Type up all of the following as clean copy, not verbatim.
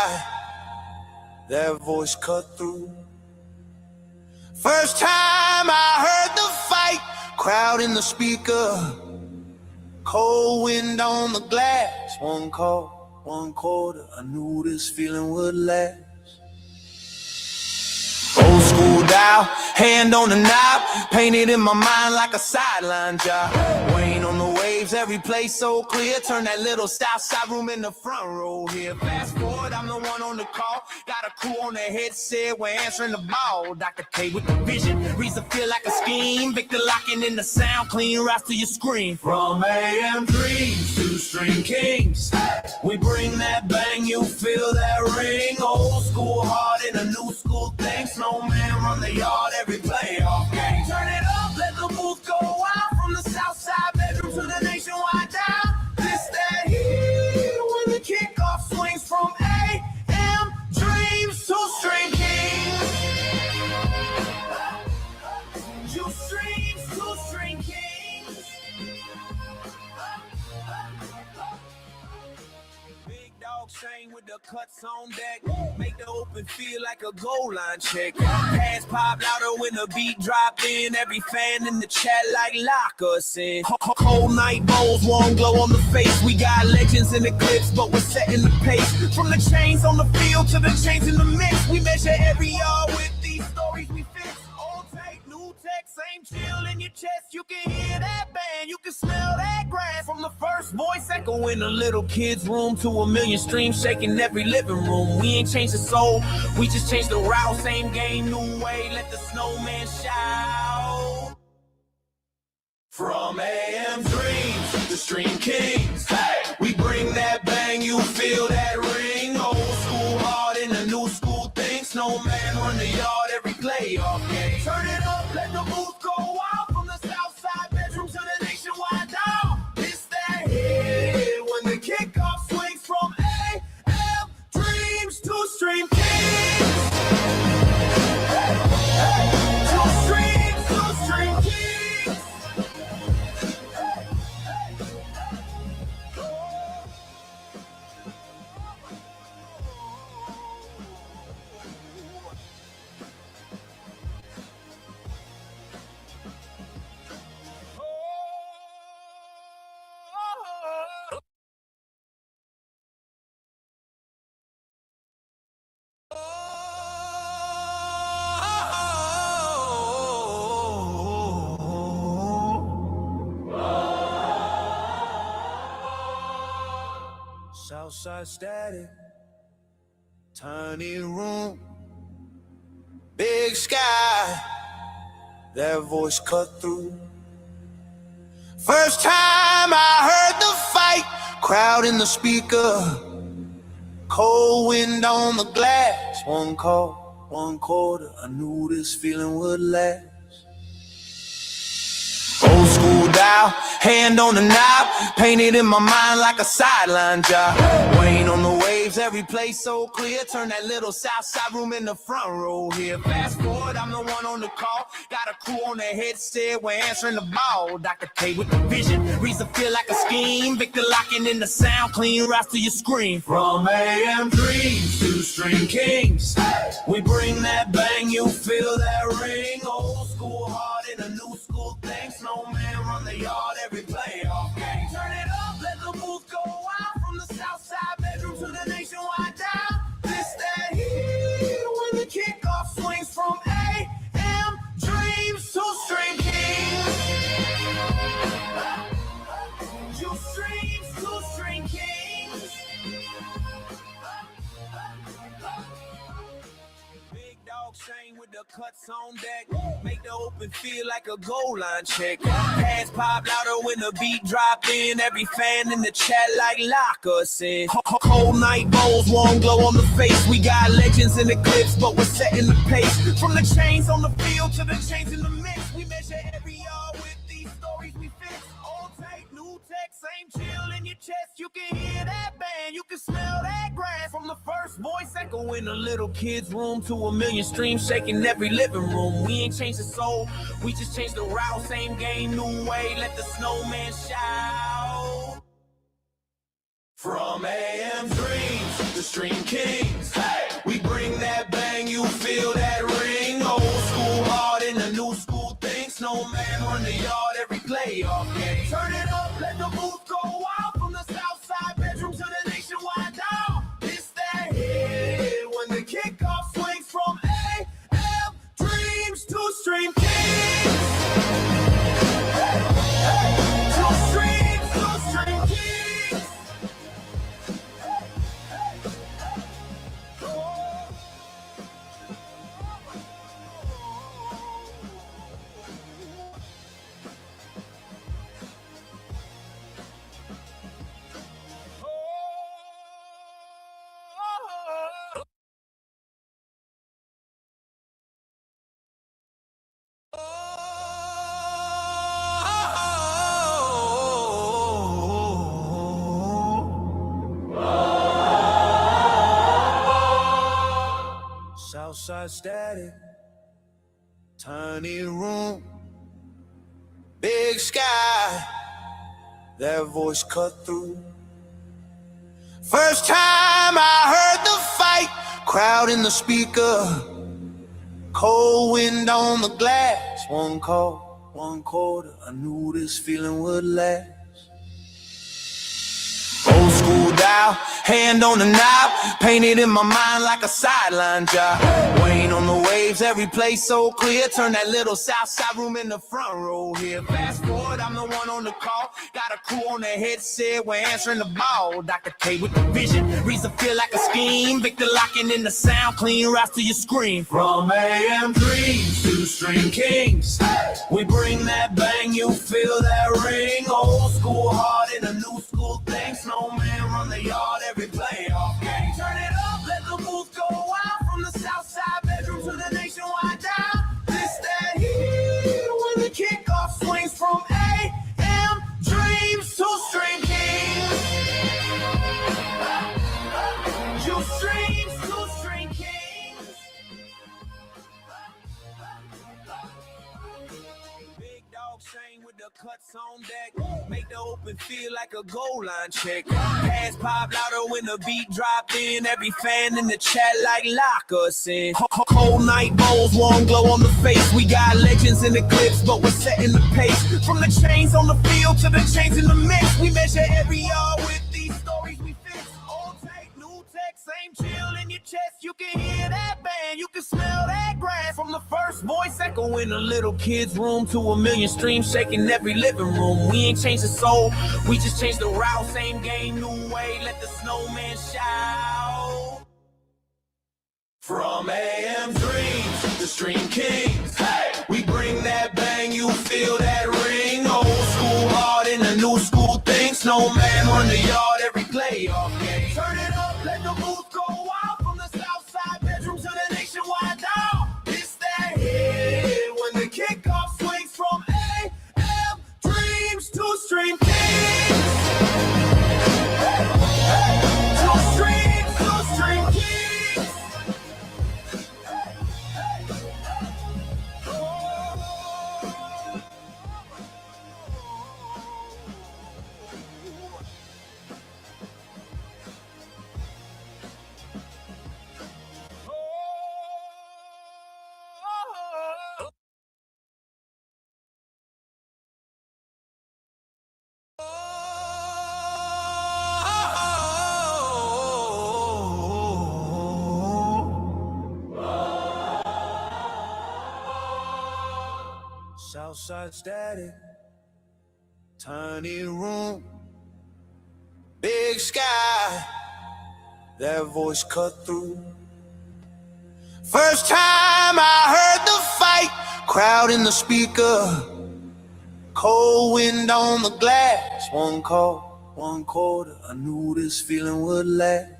sky, that voice cut through. First time I heard the fight, crowd in the speaker, cold wind on the glass. One call, one quarter, I knew this feeling would last. Old school dial, hand on the knob, painted in my mind like a sideline job. Weighing on the waves, every place so clear. Turn that little south side room in the front row here. Fast forward, I'm the one on the call. Got a crew on the headset, we're answering the ball. Dr. K with the vision, reason feel like a scheme. Victor locking in the sound, clean right to your screen. From AM dreams to String Kings, we bring that bang, you feel that ring. Old school heart in a new school thing. Snowman run the yard every playoff game. Turn it up, let the booth go out. From the south side bedroom to the nationwide dial. This that here when the kickoff swings from AM dreams to String Kings. You streams to String Kings. Chain with the cuts on deck, make the open feel like a goal line check. Pass pop louder when the beat drop in. Every fan in the chat like Locke us in. Cold night bowls, warm glow on the face. We got legends in the clips, but we're setting the pace. From the chains on the field to the chains in the mix, we measure every yard with these stories we fix. Old take, new tech, same chill in your chest. You can hear that band, you can smell that grass. From the first voice echo in a little kid's room to a million streams shaking every living room. We ain't changed the soul, we just changed the route. Same game, new way, let the snowman shout. From AM dreams to String Kings, hey, we bring that bang, you feel that ring. Old school heart in a new school thing. Snowman run the yard every playoff game. Turn it up, let the booth go out. From the south side bedroom to the nationwide dial. It's that hit when the kickoff swings from AM dreams to String Kings. To streams to String Kings. Southside static, tiny room, big sky, that voice cut through. First time I heard the fight, crowd in the speaker, cold wind on the glass. One call, one quarter, I knew this feeling would last. Old school dial, hand on the knob, painted in my mind like a sideline job. Weighing on the waves, every place so clear. Turn that little south side room in the front row here. Fast forward, I'm the one on the call. Got a crew on the headset, we're answering the ball. Dr. K with the vision, reason feel like a scheme. Victor locking in the sound, clean right to your screen. From AM dreams to String Kings, we bring that bang, you feel that ring. Old school heart in a new school thing. Snowman run the yard every playoff game. Turn it up, let the booth go out. From the south side bedroom to the nationwide dial. This that here when the kickoff swings from AM dreams to String Kings. You streams to String Kings. Big dog chain with the cuts on deck, make the open feel like a goal line check. Pass pop louder when the beat drop in. Every fan in the chat like Locke us in. Cold night bowls, warm glow on the face. We got legends in the clips, but we're setting the pace. From the chains on the field to the chains in the mix, we measure every yard with these stories we fix. Old take, new tech, same chill in your chest. You can hear that band, you can smell that grass. From the first voice echo in a little kid's room to a million streams shaking every living room. We ain't changed the soul, we just changed the route. Same game, new way, let the snowman shout. From AM dreams the Stream Kings. Hey, we bring that bang, you feel that ring. Old school hard in the new school thing. Snowman run the yard every playoff game. Turn it up, let the booth go wild. From the south side bedroom to the nationwide dial. It's that hit when the kickoff swings from AM Dreams to Stream Kings. Southside static, tiny room, big sky, that voice cut through. First time I heard the fight, crowd in the speaker, cold wind on the glass, one call, one quarter, I knew this feeling would last. Old school dial, hand on the knob, painted in my mind like a sideline job. Wayne on the waves, every place so clear. Turn that little south side room in the front row here. Fast forward, I'm the one on the call. Got a crew on the headset, we're answering the ball. Dr. K with the vision, reason feel like a scheme. Victor locking in the sound, clean rise to your screen. From AM Dreams to Stream Kings, we bring that bang, you feel that ring. Old school hard in a new school thing. Snowman run the yard every playoff game. Turn it up, let the booth go wild. From the south side bedroom to the nationwide dial. This that here when the kickoff swings from AM Dreams to Stream Kings. You streams to Stream Kings. Big Dawg sing with the cuts on deck. Make the open feel like a goal line check. Pass pop louder when the beat drop in. Every fan in the chat like Locke us in. Cold night bowls, warm glow on the face. We got legends in the clips, but we're setting the pace. From the chains on the field to the chains in the mix. We measure every yard with these stories we fix. Old take, new tech, same chill in your chest. You can hear that band, you can smell that grass. From the first voice echo in a little kid's room to a million streams shaking every living room. We ain't changed the soul, we just changed the route. Same game, new way, let the snowman shout. From AM Dreams to Stream Kings, hey, we bring that bang, you feel that ring. Old school hard in a new school thing. Snowman run the yard every playoff game. Turn it up, let the booth go wild. From the south side bedroom to the nationwide dial. It's that hit when the kickoff swings from AM Dreams to Stream Kings. To Stream Kings. Southside static, tiny room, big sky, that voice cut through. First time I heard the fight, crowd in the speaker, cold wind on the glass, one call, one quarter, I knew this feeling would last.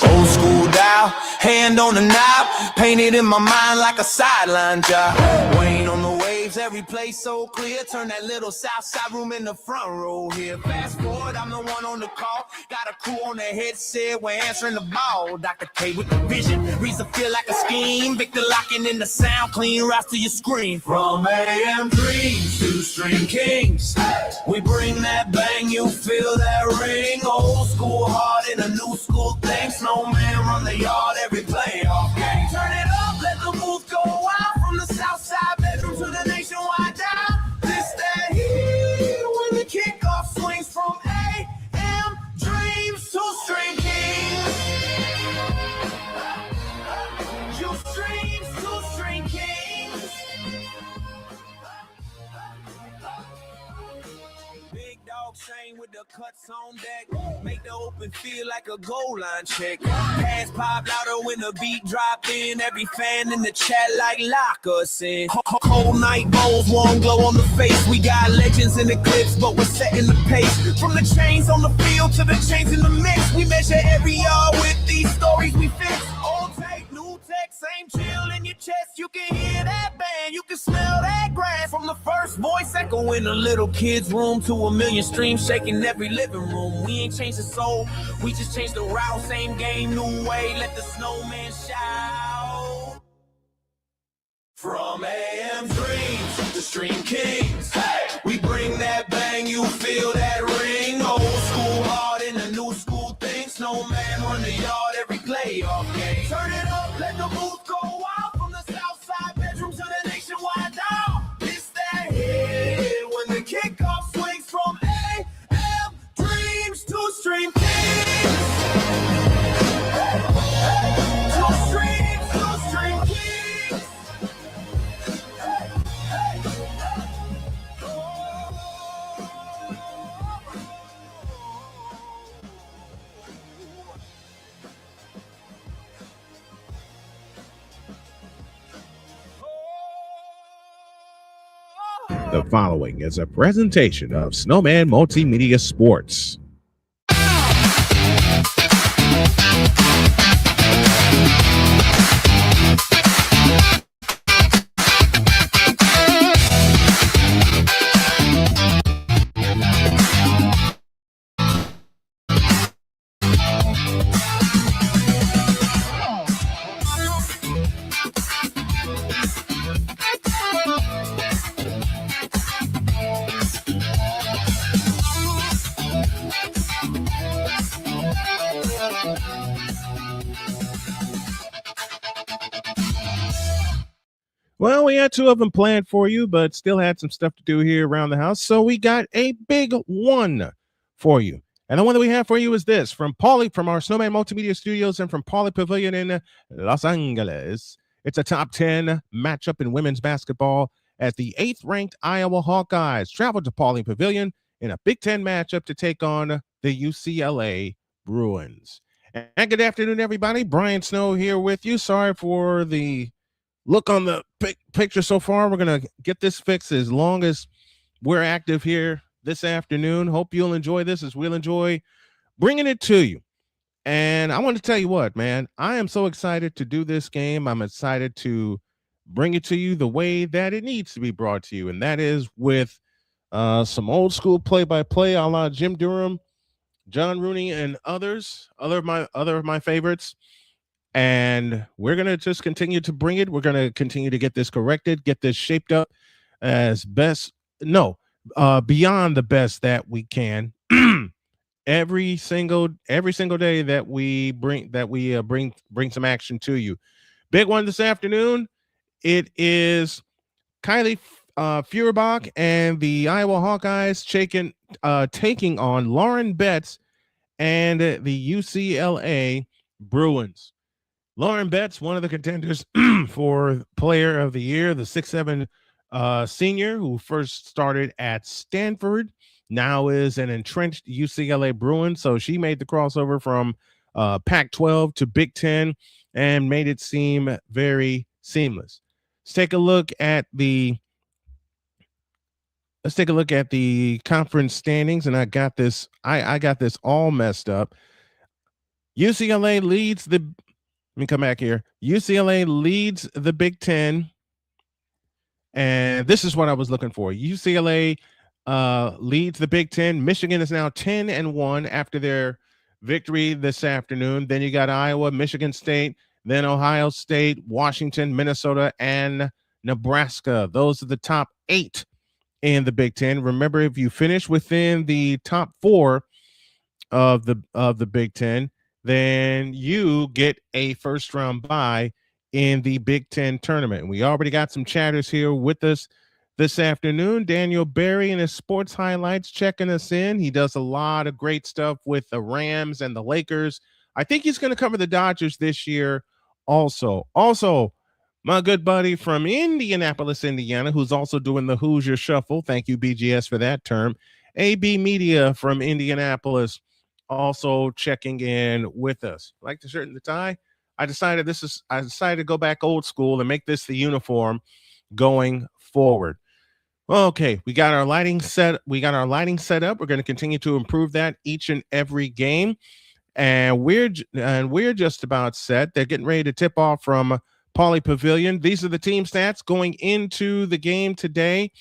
Old school dial, hand on the knob, painted in my mind like a sideline job. Wayne on the waves. waves, every place so clear. Turn that little south side room in the front row here. Fast forward, I'm the one on the call. Got a crew on the headset, we're answering the ball. Dr. K with the vision, reason feel like a scheme. Victor locking in the sound, clean routes to your screen. From AM dreams to Stream Kings, we bring that bang, you feel that ring. Old school heart in a new school thing. Snowman run the yard every playoff game. Turn it up, let the booth go wild. From the south side bedroom to the nationwide dial. This that heat when the kickoff swings. From AM dreams to Stream Kings. You streams to Stream Kings. Big dog chain with the cuts on deck. Make the open feel like a goal line check. Pass pop louder when the beat drop in. Every fan in the chat like Locke said. Cold night bowls, warm glow on the face. We got legends in the clips, but we're setting the pace. From the chains on the field to the chains in the mix. We measure every yard with these stories we fix. Old tape, new tech, same chill in your chest. You can hear that band, you can smell that grass. From the first voice echo in a little kid's room to a million streams shaking every living room. We ain't changed the soul, we just changed the route. Same game, new way, let the snowman shout. From AM dreams to Stream Kings, hey, we bring that bang, you feel that ring. Old school heart in a new school thing. Snowman run the yard every playoff game. Turn it up, let the booth go wild. From the south side bedroom to the nationwide dial. It's that hit when the kickoff swings. From AM dreams to Stream Kings. To streams to Stream Kings. The following is a presentation of Snowman Multimedia Sports. Well, we had two of them planned for you, but still had some stuff to do here around the house. So we got a big one for you. And the one that we have for you is this from Pauley, from our Snowman Multimedia Studios and from Pauley Pavilion in Los Angeles. It's a top 10 matchup in women's basketball as the 8th ranked Iowa Hawkeyes travel to Pauley Pavilion in a Big Ten matchup to take on the UCLA Bruins. And good afternoon, everybody. Brian Snow here with you. Sorry for the look on the picture so far. We're going to get this fixed as long as we're active here this afternoon. Hope you'll enjoy this as we'll enjoy bringing it to you. And I want to tell you what, man, I am so excited to do this game. I'm excited to bring it to you the way that it needs to be brought to you. And that is with some old school play-by-play a la Jim Durham, John Rooney, and others, other of my favorites. And we're going to just continue to bring it. We're going to continue to get this corrected, get this shaped up as best. No, beyond the best that we can. every single day that we bring some action to you. Big one this afternoon. It is Kylie Feuerbach and the Iowa Hawkeyes taking on Lauren Betts and the UCLA Bruins. Lauren Betts, one of the contenders for Player of the Year, the 6'7" senior who first started at Stanford, now is an entrenched UCLA Bruin. So she made the crossover from Pac-12 to Big Ten and made it seem very seamless. Let's take a look at the conference standings, and I got this all messed up. UCLA leads the Let me come back here. UCLA leads the Big Ten And this is what I was looking for. UCLA leads the Big Ten. Michigan is now 10-1 after their victory this afternoon. Then you got Iowa, Michigan State, then Ohio State, Washington, Minnesota, and Nebraska. Those are the top 8 in the Big Ten. Remember, if you finish within the top 4 of the Big Ten, then you get a first round bye in the Big Ten tournament. We already got some chatters here with us this afternoon. Daniel Berry and his sports highlights checking us in. He does a lot of great stuff with the Rams and the Lakers. I think he's going to cover the Dodgers this year also. Also, my good buddy from Indianapolis, Indiana, who's also doing the Hoosier Shuffle. Thank you, BGS, for that term. AB Media from Indianapolis also checking in with us. Like the shirt and the tie, I decided to go back old school and make this the uniform going forward. Okay, we got our lighting set up. We're going to continue to improve that each and every game. And we're just about set. They're getting ready to tip off from Pauley Pavilion. These are the team stats going into the game today.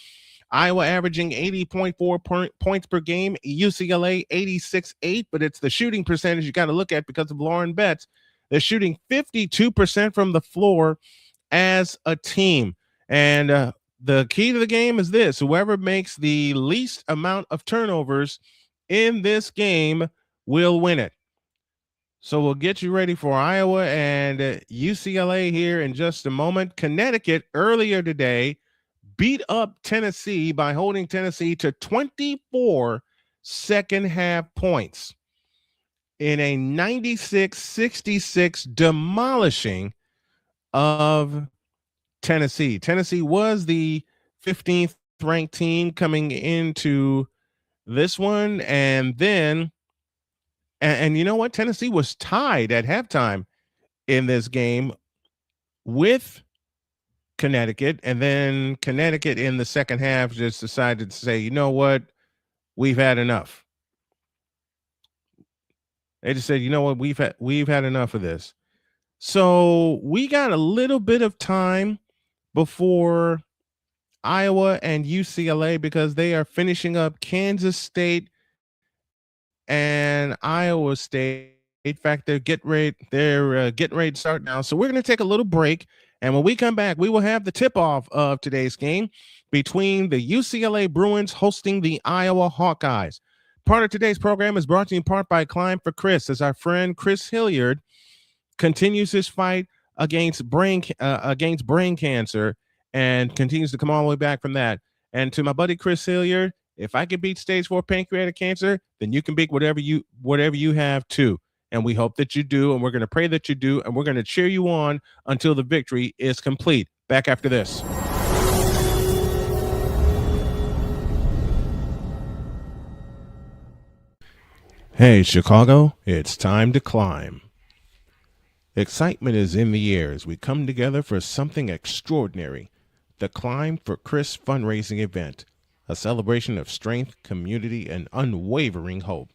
Iowa averaging 80.4 points per game. UCLA 86.8, but it's the shooting percentage you got to look at because of Lauren Betts. They're shooting 52% from the floor as a team. And the key to the game is this: whoever makes the least amount of turnovers in this game will win it. So we'll get you ready for Iowa and UCLA here in just a moment. Connecticut earlier today beat up Tennessee by holding Tennessee to 24 second half points in a 96-66 demolishing of Tennessee. Tennessee was the 15th ranked team coming into this one. And then, and you know what? Tennessee was tied at halftime in this game with Connecticut, and then Connecticut in the second half just decided to say, you know what, we've had enough. They just said, you know what, we've had enough of this. So we got a little bit of time before Iowa and UCLA because they are finishing up Kansas State and Iowa State. In fact, they're getting ready to start now. So we're going to take a little break. And when we come back, we will have the tip-off of today's game between the UCLA Bruins hosting the Iowa Hawkeyes. Part of today's program is brought to you in part by Climb for Chris, as our friend Chris Hilliard continues his fight against brain cancer and continues to come all the way back from that. And to my buddy Chris Hilliard, if I can beat stage 4 pancreatic cancer, then you can beat whatever you have too. And we hope that you do, and we're going to pray that you do, and we're going to cheer you on until the victory is complete. Back after this. Hey, Chicago, it's time to climb. Excitement is in the air as we come together for something extraordinary. The Climb for Chris fundraising event, a celebration of strength, community, and unwavering hope.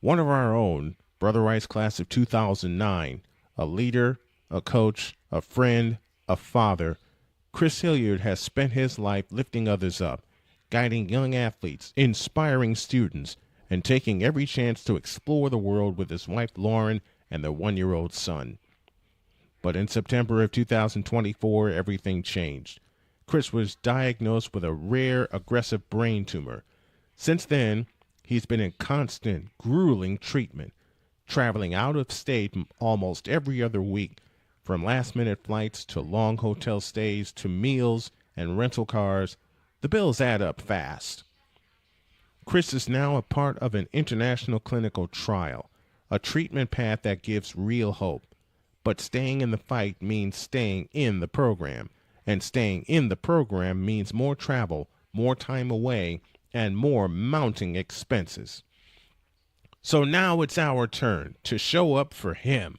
One of our own, Brother Rice class of 2009, a leader, a coach, a friend, a father, Chris Hilliard has spent his life lifting others up, guiding young athletes, inspiring students, and taking every chance to explore the world with his wife Lauren and their 1-year-old son. But in September of 2024, everything changed. Chris was diagnosed with a rare, aggressive brain tumor. Since then, he's been in constant, grueling treatment, traveling out of state almost every other week, from last-minute flights to long hotel stays to meals and rental cars. The bills add up fast. Chris is now a part of an international clinical trial, a treatment path that gives real hope. But staying in the fight means staying in the program, and staying in the program means more travel, more time away, and more mounting expenses. So now it's our turn to show up for him.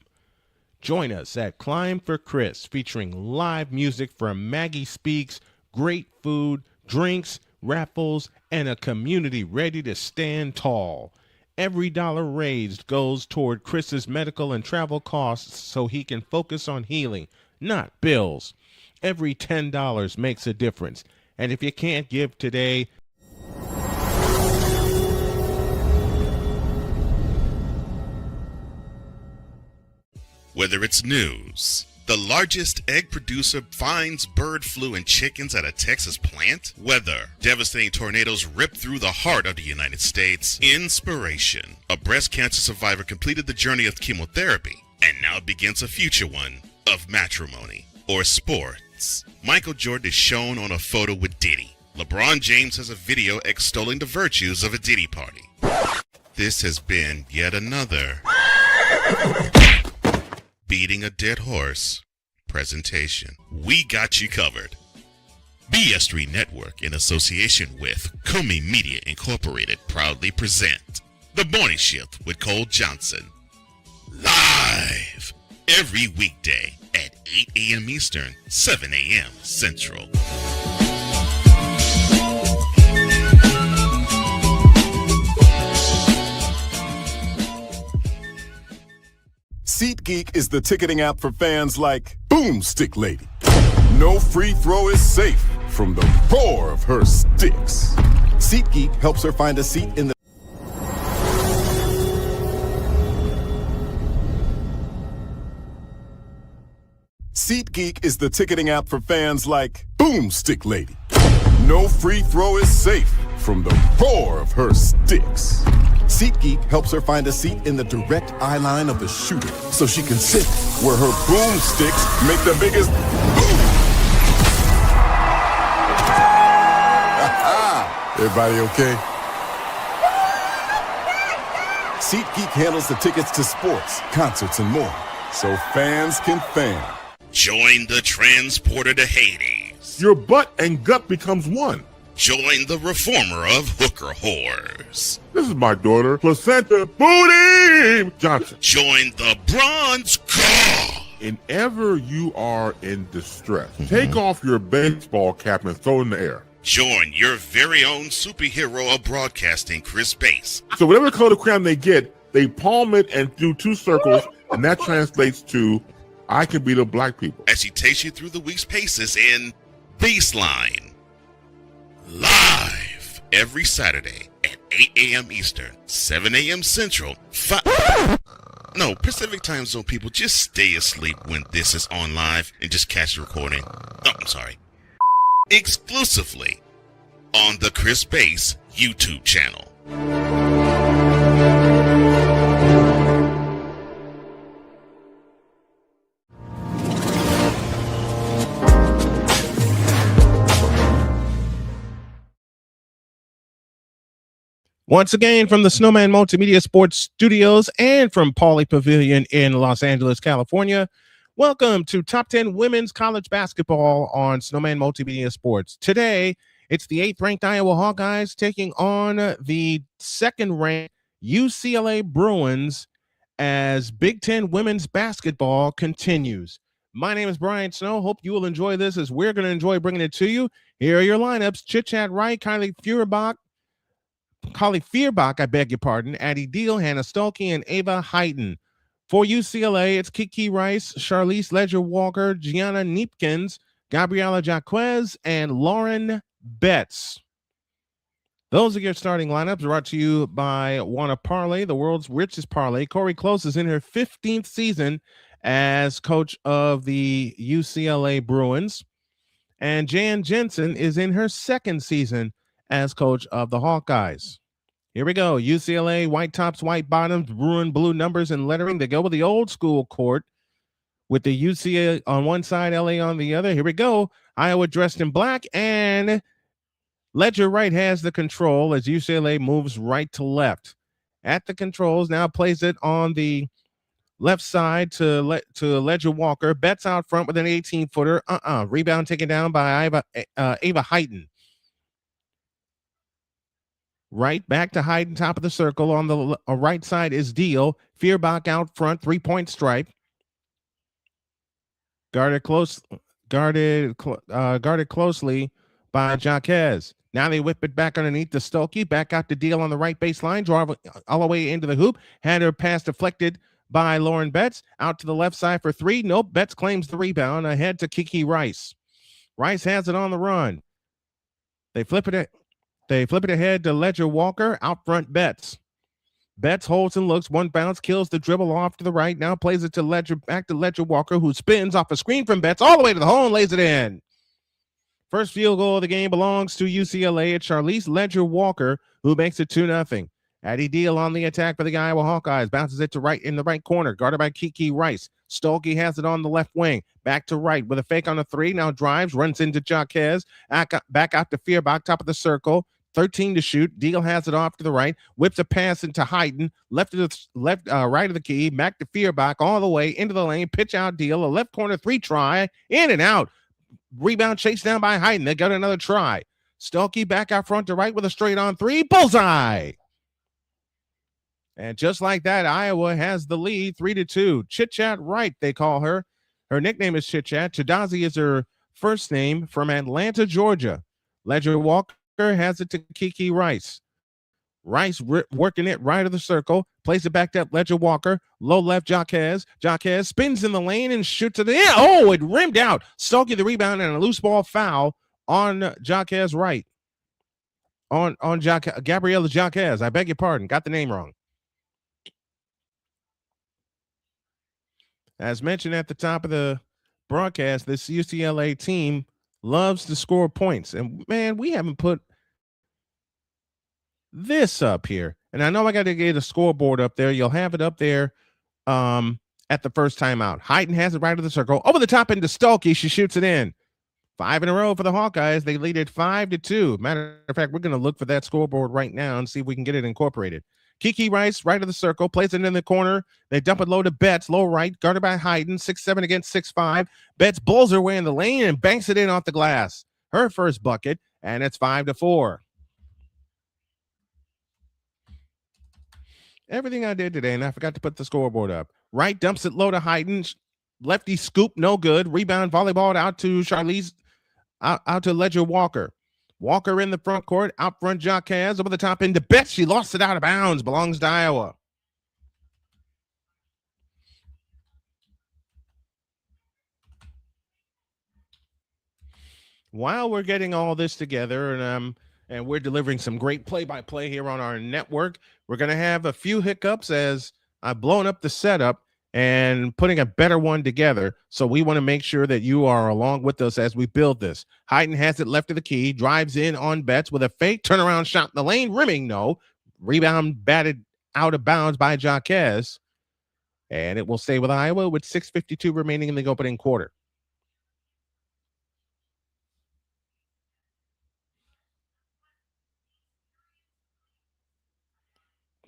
Join us at Climb for Chris, featuring live music from Maggie Speaks, great food, drinks, raffles, and a community ready to stand tall. Every dollar raised goes toward Chris's medical and travel costs so he can focus on healing, not bills. Every $10 makes a difference. And if you can't give today, whether it's news, the largest egg producer finds bird flu in chickens at a Texas plant, weather, devastating tornadoes rip through the heart of the United States, inspiration, a breast cancer survivor completed the journey of chemotherapy and now begins a future one of matrimony, or sports. Michael Jordan is shown on a photo with Diddy. LeBron James has a video extolling the virtues of a Diddy party. This has been yet another beating a dead horse presentation. We got you covered. BS3 Network, in association with Comey Media Incorporated, proudly present The Morning Shift with Cole Johnson. Live every weekday at 8 a.m. Eastern, 7 a.m. Central. SeatGeek is the ticketing app for fans like Boomstick Lady. No free throw is safe from the roar of her sticks. SeatGeek helps her find a seat in the SeatGeek is the ticketing app for fans like Boomstick Lady. No free throw is safe from the roar of her sticks. SeatGeek helps her find a seat in the direct eye line of the shooter so she can sit where her boomsticks make the biggest boom. Everybody okay? SeatGeek handles the tickets to sports, concerts, and more, so fans can fan. Join the transporter to Hades. Your butt and gut becomes one. Join the reformer of hooker whores. This is my daughter, Placenta Booty Johnson. Join the bronze car. Whenever you are in distress, take off your baseball cap and throw it in the air. Join your very own superhero of broadcasting, Chris Bass. So whatever color crayon they get, they palm it and do 2 circles, and that translates to, I can beat up black people. As he takes you through the week's paces in Baseline. Live every Saturday at 8 a.m. Eastern, 7 a.m. Central, Pacific Time Zone people, just stay asleep when this is on live and just catch the recording. Oh, I'm sorry. Exclusively on the Chris Bass YouTube channel. once again from the Snowman Multimedia Sports Studios and from Pauley Pavilion in Los Angeles, California, welcome to Top 10 Women's College Basketball on Snowman Multimedia Sports. Today, it's the 8th-ranked Iowa Hawkeyes taking on the 2nd-ranked UCLA Bruins as Big Ten women's basketball continues. My name is Brian Snow. Hope you will enjoy this as we're going to enjoy bringing it to you. Here are your lineups. Chit Chat Wright, Kylie Feuerbach, I beg your pardon, Addie Deal, Hannah Stolke, and Ava Heighton. For UCLA, it's Kiki Rice, Charlize Ledger-Walker, Gianna Neepkins, Gabriela Jaquez, and Lauren Betts. Those are your starting lineups, brought to you by Wanna Parlay, the world's richest parlay. Corey Close is in her 15th season as coach of the UCLA Bruins, and Jan Jensen is in her 2nd season as coach of the Hawkeyes. Here we go. UCLA, white tops, white bottoms, Bruin blue numbers and lettering. They go with the old school court with the UCLA on one side, LA on the other. Here we go. Iowa dressed in black, and Ledger Wright has the control as UCLA moves right to left. At the controls, now plays it on the left side to Ledger Walker. Betts out front with an 18-footer. Rebound taken down by Ava Heighton. Right back to Hyden, top of the circle. On the right side is Deal. Feuerbach out front, 3-point stripe. Guarded closely by Jaquez. Now they whip it back underneath to Stolke. Back out to Deal on the right baseline. Draw all the way into the hoop. Had her pass deflected by Lauren Betts. Out to the left side for 3. Nope, Betts claims the rebound. Ahead to Kiki Rice. Rice has it on the run. They flip it ahead to Ledger Walker. Out front, Betts. Betts holds and looks. One bounce, kills the dribble off to the right. Now plays it to Ledger, back to Ledger Walker, who spins off a screen from Betts all the way to the hole and lays it in. First field goal of the game belongs to UCLA. It's Charlize Ledger Walker, who makes it 2-0. Addie Deal on the attack for the Iowa Hawkeyes. Bounces it to right in the right corner. Guarded by Kiki Rice. Stolke has it on the left wing. Back to right with a fake on the three. Now drives, runs into Jaquez. Back out to Feuerbach, top of the circle. 13 to shoot. Deal has it off to the right. Whips a pass into Hayden. Right of the key. Back to Feuerbach all the way into the lane. Pitch out Deal. A left corner three try. In and out. Rebound chased down by Hayden. They got another try. Stolke back out front to right with a straight on three. Bullseye. And just like that, Iowa has the lead 3-2. Chit Chat Wright, they call her. Her nickname is Chit Chat. Chadazi is her first name, from Atlanta, Georgia. Ledger Walker has it to Kiki Rice. Rice working it right of the circle. Plays it back up. Ledger Walker. Low left, Jaquez. Jaquez spins in the lane and shoots it in. Oh, it rimmed out. Stolke the rebound and a loose ball foul on Jaquez Wright. On Gabriela Jaquez. I beg your pardon. Got the name wrong. As mentioned at the top of the broadcast, this UCLA team loves to score points. And, man, we haven't put this up here. And I know I got to get a scoreboard up there. You'll have it up there at the first time out. Hayden has it right of the circle. Over the top into Stolke. She shoots it in. 5 in a row for the Hawkeyes. They lead it 5-2. Matter of fact, we're going to look for that scoreboard right now and see if we can get it incorporated. Kiki Rice, right of the circle, plays it in the corner. They dump it low to Betts, low right, guarded by Hayden, 6'7" against 6'5". Betts bulls her way in the lane and banks it in off the glass. Her first bucket, and it's 5-4. Everything I did today, and I forgot to put the scoreboard up. Right dumps it low to Hayden. Lefty scoop, no good. Rebound, volleyball out to Charlize, out to Ledger Walker. Walker in the front court, out front Jaquez, over the top into Betts. She lost it out of bounds, belongs to Iowa. While we're getting all this together and we're delivering some great play-by-play here on our network, we're going to have a few hiccups as I've blown up the setup and putting a better one together. So we want to make sure that you are along with us as we build this. Hayden has it left of the key, drives in on Betts with a fake turnaround shot in the lane, rimming no. Rebound batted out of bounds by Jaquez. And it will stay with Iowa with 6:52 remaining in the opening quarter.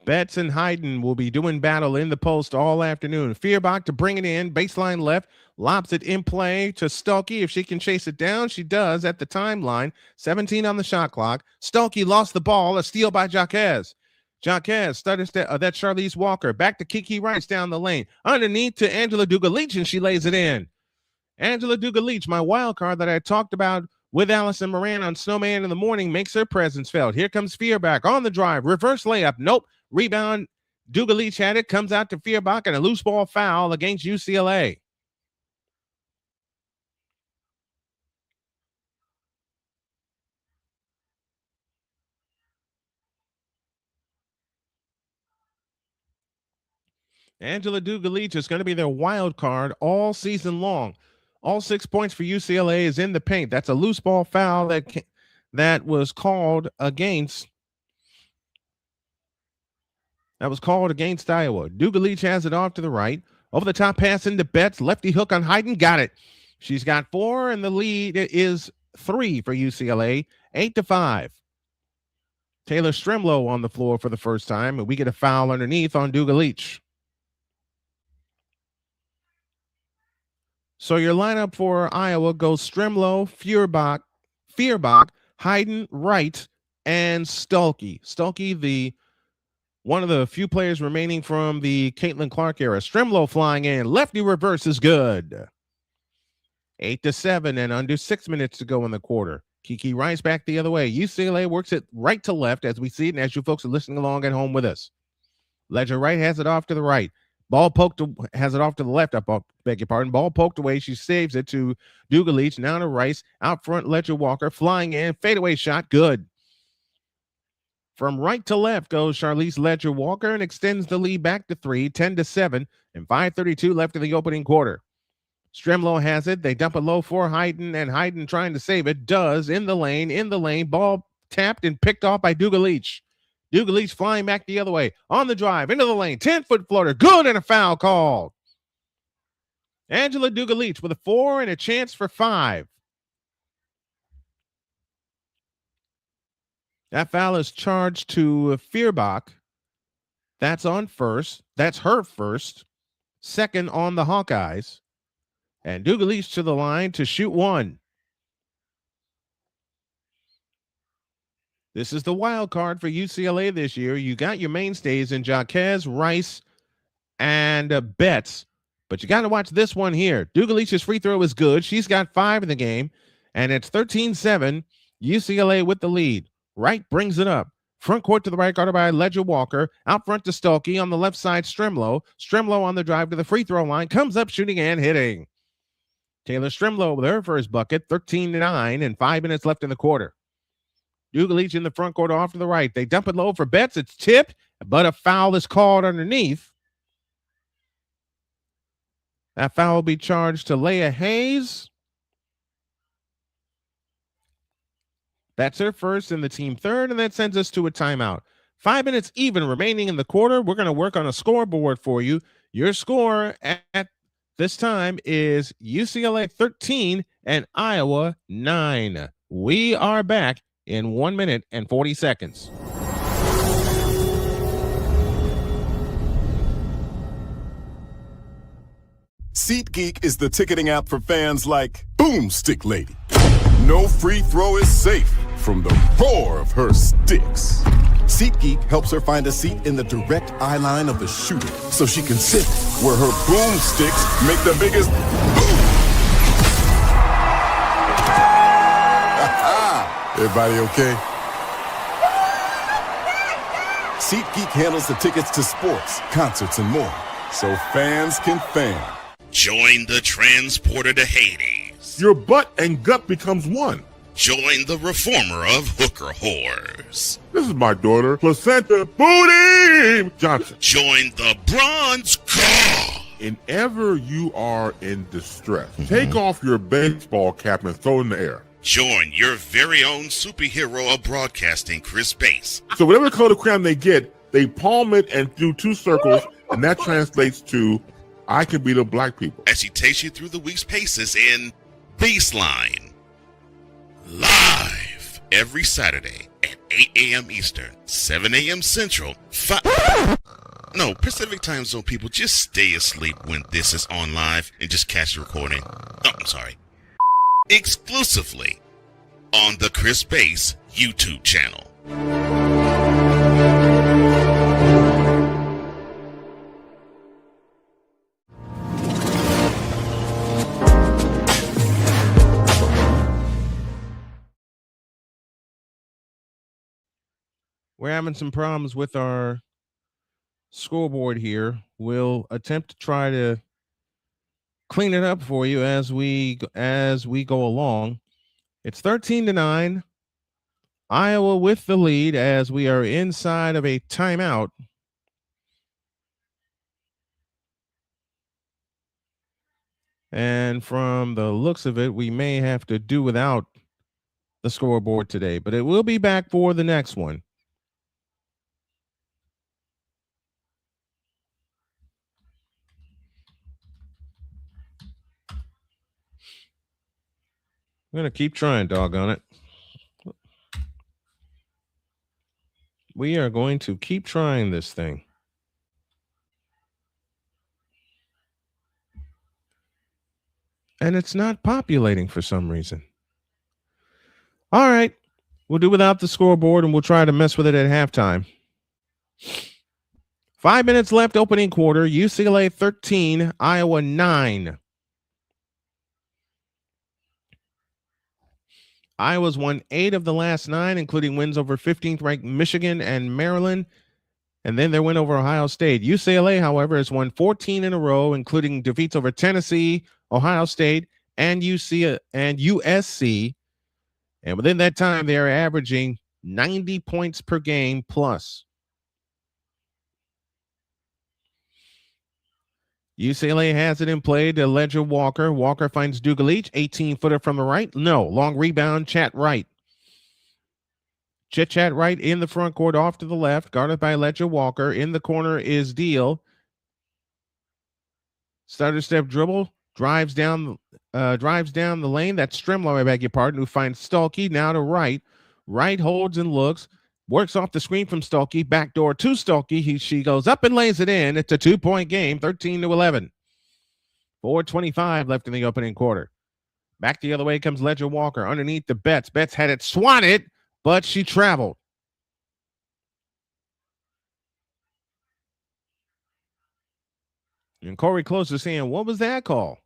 Betts and Hayden will be doing battle in the post all afternoon. Feuerbach to bring it in, baseline left, lobs it in play to Stolke. If she can chase it down, she does at the timeline. 17 on the shot clock. Stolke lost the ball, a steal by Jaquez. Jaquez stutters that Charlize Walker. Back to Kiki Rice down the lane. Underneath to Angela Dugalich, and she lays it in. Angela Dugalich, my wild card that I talked about with Allison Moran on Snowman in the morning, makes her presence felt. Here comes Feuerbach on the drive. Reverse layup. Nope. Rebound. Dugalich had it. Comes out to Feuerbach and a loose ball foul against UCLA. Angela Dugalich is going to be their wild card all season long. All 6 points for UCLA is in the paint. That's a loose ball foul that was called against. That was called against Iowa. Dugalich has it off to the right. Over the top pass into Betts. Lefty hook on Hayden. Got it. She's got 4, and the lead is 3 for UCLA. 8-5. Taylor Stremlow on the floor for the first time, and we get a foul underneath on Dugalich. So your lineup for Iowa goes Stremlow, Feuerbach, Hayden, Wright, and Stolke. Stolke, one of the few players remaining from the Caitlin Clark era. Stremlow flying in. Lefty reverse is good. 8-7 and under 6 minutes to go in the quarter. Kiki Rice back the other way. UCLA works it right to left as we see it and as you folks are listening along at home with us. Ledger Wright has it off to the right. Ball poked, has it off to the left. I beg your pardon. Ball poked away. She saves it to Dugalich. Now to Rice. Out front, Ledger Walker flying in. Fadeaway shot. Good. From right to left goes Charlize Ledger Walker and extends the lead back to 3, 10-7, and 5:32 left in the opening quarter. Stremlow has it. They dump it low for Hayden, and Hayden trying to save it. Does in the lane. Ball tapped and picked off by Dugalich. Dugalich flying back the other way. On the drive, into the lane. 10-foot floater. Good, and a foul called. Angela Dugalich with a 4 and a chance for 5. That foul is charged to Feuerbach. That's on first. That's her first. Second on the Hawkeyes. And Dugalich to the line to shoot 1. This is the wild card for UCLA this year. You got your mainstays in Jaquez, Rice, and Betts. But you got to watch this one here. Dugalich's free throw is good. She's got 5 in the game. And it's 13-7. UCLA with the lead. Wright brings it up. Front court to the right, guarded by Ledger Walker. Out front to Stolke. On the left side, Stremlow. Stremlow on the drive to the free throw line. Comes up shooting and hitting. Taylor Stremlow with her first bucket. 13-9 and 5 minutes left in the quarter. Dugalich in the front court off to the right. They dump it low for Betts. It's tipped, but a foul is called underneath. That foul will be charged to Leah Hayes. That's her first and the team third, and that sends us to a timeout. 5 minutes even remaining in the quarter. We're going to work on a scoreboard for you. Your score at this time is UCLA 13 and Iowa 9. We are back in 1 minute and 40 seconds. SeatGeek is the ticketing app for fans like Boomstick Lady. No free throw is safe from the roar of her sticks. SeatGeek helps her find a seat in the direct eye line of the shooter so she can sit where her boomsticks make the biggest boom. Everybody okay? SeatGeek handles the tickets to sports, concerts, and more, so fans can fan. Join the transporter to Hades. Your butt and gut becomes one. Join the reformer of hooker whores. This is my daughter, Placenta Booty Johnson. Join the bronze car. Whenever you are in distress, take off your baseball cap and throw it in the air. Join your very own superhero of broadcasting, Chris Bass. So whatever color crayon they get, they palm it and do 2 circles, and that translates to I can beat up black people. As she takes you through the week's paces in Baseline. Live every Saturday at 8 a.m. Eastern, 7 a.m. Central, Pacific time zone people, just stay asleep when this is on live and just catch the recording. Oh, I'm sorry. Exclusively on the Chris Bass YouTube channel. We're having some problems with our scoreboard here. We'll attempt to try to clean it up for you as we go along. It's 13-9. Iowa with the lead as we are inside of a timeout. And from the looks of it, we may have to do without the scoreboard today, but it will be back for the next one. I'm going to keep trying, doggone it. We are going to keep trying this thing. And it's not populating for some reason. All right. We'll do without the scoreboard, and we'll try to mess with it at halftime. 5 minutes left, opening quarter. UCLA 13, Iowa 9. Iowa's won 8 of the last 9, including wins over 15th-ranked Michigan and Maryland. And then their win over Ohio State. UCLA, however, has won 14 in a row, including defeats over Tennessee, Ohio State, and USC. And within that time, they are averaging 90 points per game plus. UCLA has it in play to Ledger Walker. Walker finds Dugalich, 18-footer from the right. No, long rebound, Chat Wright. Chat Wright in the front court off to the left, guarded by Ledger Walker. In the corner is Deal. Stutter step dribble, drives down the lane. That's Strimlow, I beg your pardon, who finds Stuelke now to Wright. Wright holds and looks, works off the screen from Stuelke, backdoor to Stuelke. She goes up and lays it in. It's a 2-point game, 13-11. 4:25 left in the opening quarter. Back the other way comes Ledger Walker underneath the Betts. Betts had it swatted, but she traveled. And Corey Close is saying, what was that call?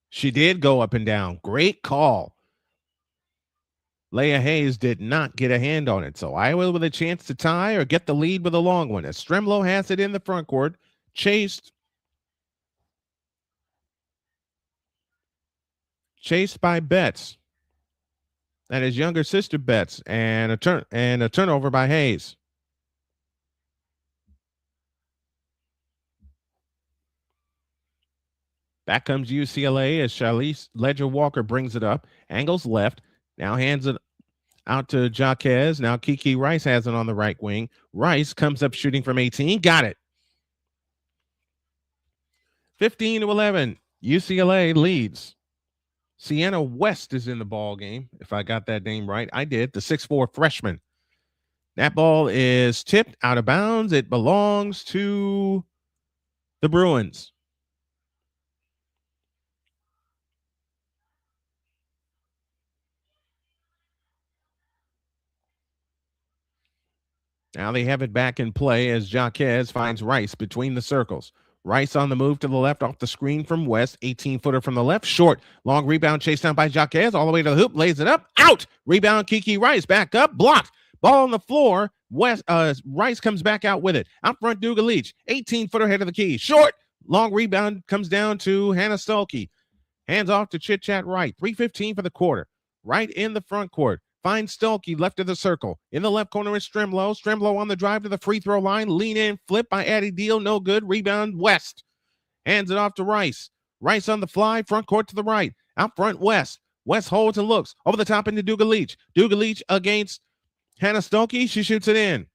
She did go up and down. Great call. Leah Hayes did not get a hand on it. So Iowa with a chance to tie or get the lead with a long one. As Strimlow has it in the front court, chased by Betts. And his younger sister Betts, and a turnover by Hayes. Back comes UCLA as Charlize Ledger Walker brings it up. Angles left. Now hands it out to Jaquez. Now Kiki Rice has it on the right wing. Rice comes up shooting from 18. Got it. 15-11. UCLA leads. Sienna West is in the ball game, if I got that name right. I did. The 6'4" freshman. That ball is tipped out of bounds. It belongs to the Bruins. Now they have it back in play as Jaquez finds Rice between the circles. Rice on the move to the left off the screen from West. 18-footer from the left. Short. Long rebound chased down by Jaquez. All the way to the hoop. Lays it up. Out. Rebound Kiki Rice. Back up. Blocked. Ball on the floor. Rice comes back out with it. Out front Dugalich. 18-footer head of the key. Short. Long rebound comes down to Hannah Stuelke. Hands off to Chit Chat Wright. 3:15 for the quarter. Right in the front court. Finds Stuelke left of the circle. In the left corner is Strimlow. Strimlow on the drive to the free throw line. Lean in, flip by Addie Deal. No good. Rebound West. Hands it off to Rice. Rice on the fly. Front court to the right. Out front West. West holds and looks. Over the top into Dugalich. Dugalich against Hannah Stuelke. She shoots it in.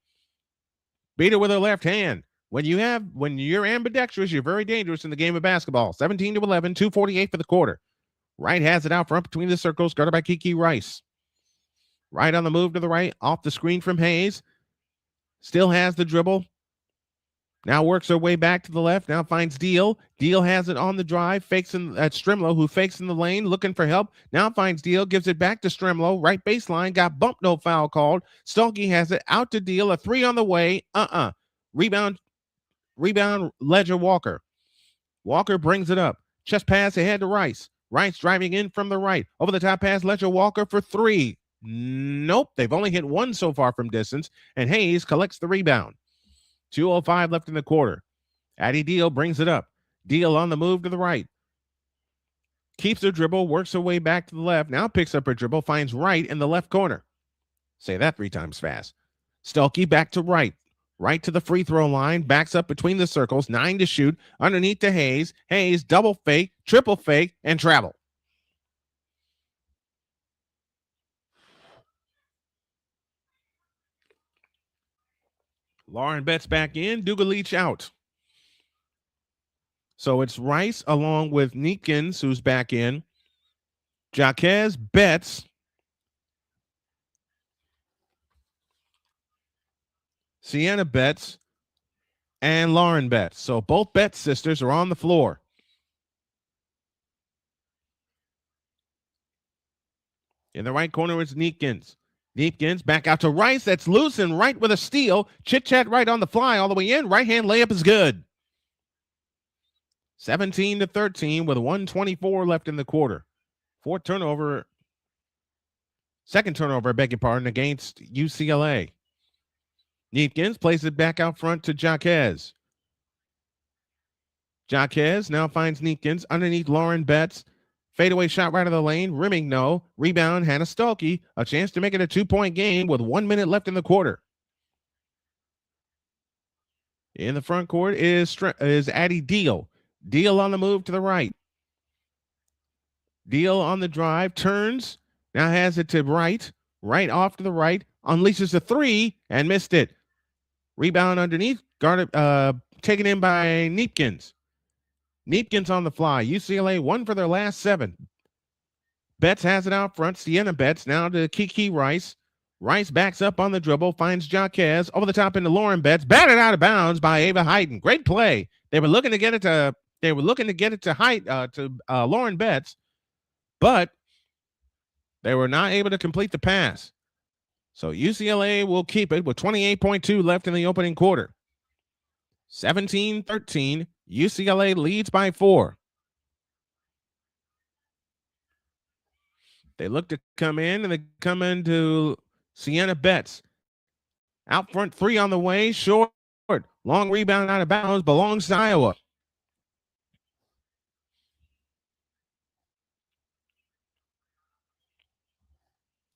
Beat her with her left hand. When you're ambidextrous, you're very dangerous in the game of basketball. 17-11, 2:48 for the quarter. Wright has it out front between the circles, guarded by Kiki Rice. Right on the move to the right, off the screen from Hayes. Still has the dribble. Now works her way back to the left. Now finds Deal. Deal has it on the drive. Fakes in at Strimlow, who fakes in the lane, looking for help. Now finds Deal, gives it back to Strimlow. Right baseline, got bumped, no foul called. Stuelke has it out to Deal. A three on the way. Rebound, Ledger Walker. Walker brings it up. Chest pass ahead to Rice. Rice driving in from the right. Over the top pass, Ledger Walker for three. Nope. They've only hit one so far from distance, and Hayes collects the rebound. 2:05 left in the quarter. Addie Deal brings it up. Deal on the move to the right. Keeps her dribble, works her way back to the left. Now picks up her dribble, finds Wright in the left corner. Say that 3 times fast. Stuelke back to Wright. Right to the free throw line, backs up between the circles, 9 to shoot, underneath to Hayes. Hayes, double fake, triple fake, and travel. Lauren Betts back in, Dugalich out. So it's Rice along with Neekins, who's back in. Jaquez, Betts. Sienna Betts. And Lauren Betts. So both Betts sisters are on the floor. In the right corner is Neekins. Neekins back out to Rice. That's loose and Wright with a steal. Chit Chat Wright on the fly all the way in. Right hand layup is good. 17-13 with 1:24 left in the quarter. Second turnover, beg your pardon, against UCLA. Neatkins plays it back out front to Hawkeyes. Hawkeyes now finds Neatkins underneath Lauren Betts. Fadeaway shot right of the lane. Rimming, no. Rebound, Hannah Stuelke. A chance to make it a 2-point game with 1 minute left in the quarter. In the front court is Addie Deal. Deal on the move to the right. Deal on the drive. Turns. Now has it to right. Right off to the right. Unleashes a three and missed it. Rebound underneath. Guarded, taken in by Neatkins. Neatkins on the fly. UCLA won for their last 7. Betts has it out front. Sienna Betts now to Kiki Rice. Rice backs up on the dribble, finds Hawkeyes over the top into Lauren Betts, batted out of bounds by Ava Hayden. Great play. They were looking to get it to Lauren Betts, but they were not able to complete the pass. So UCLA will keep it with 28.2 left in the opening quarter. 17-13. UCLA leads by 4. They look to come in, and they come into Sienna Betts. Out front, 3 on the way, short. Long rebound out of bounds, belongs to Iowa.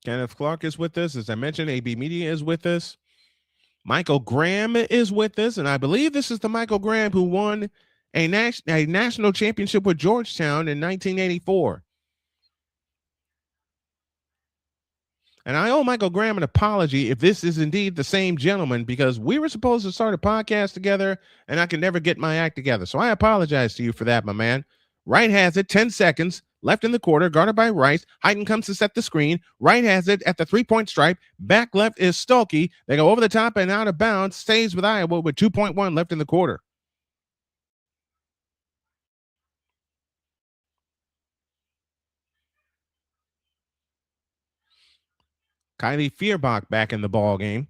Kenneth Clark is with us. As I mentioned, AB Media is with us. Michael Graham is with us, and I believe this is the Michael Graham who won a national championship with Georgetown in 1984. And I owe Michael Graham an apology if this is indeed the same gentleman, because we were supposed to start a podcast together, and I can never get my act together. So I apologize to you for that, my man. Wright has it, 10 seconds left in the quarter, guarded by Rice. Hayden comes to set the screen. Wright has it at the 3-point stripe. Back left is Stuelke. They go over the top and out of bounds. Stays with Iowa with 2.1 left in the quarter. Kylie Feuerbach back in the ball game.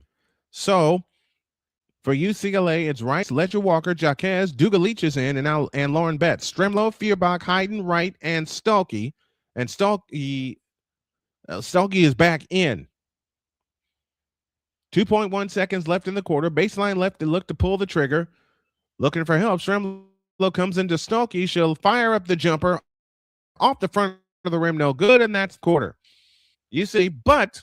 So for UCLA, it's Rice, Ledger Walker, Hawkeyes, Dugalic is in, and Lauren Betts. Stremlow, Feuerbach, Hayden, Wright, and Stuelke. And Stuelke is back in. 2.1 seconds left in the quarter. Baseline left to look to pull the trigger. Looking for help. Stremlow comes into Stuelke. She'll fire up the jumper off the front of the rim. No good, and that's the quarter. You see, but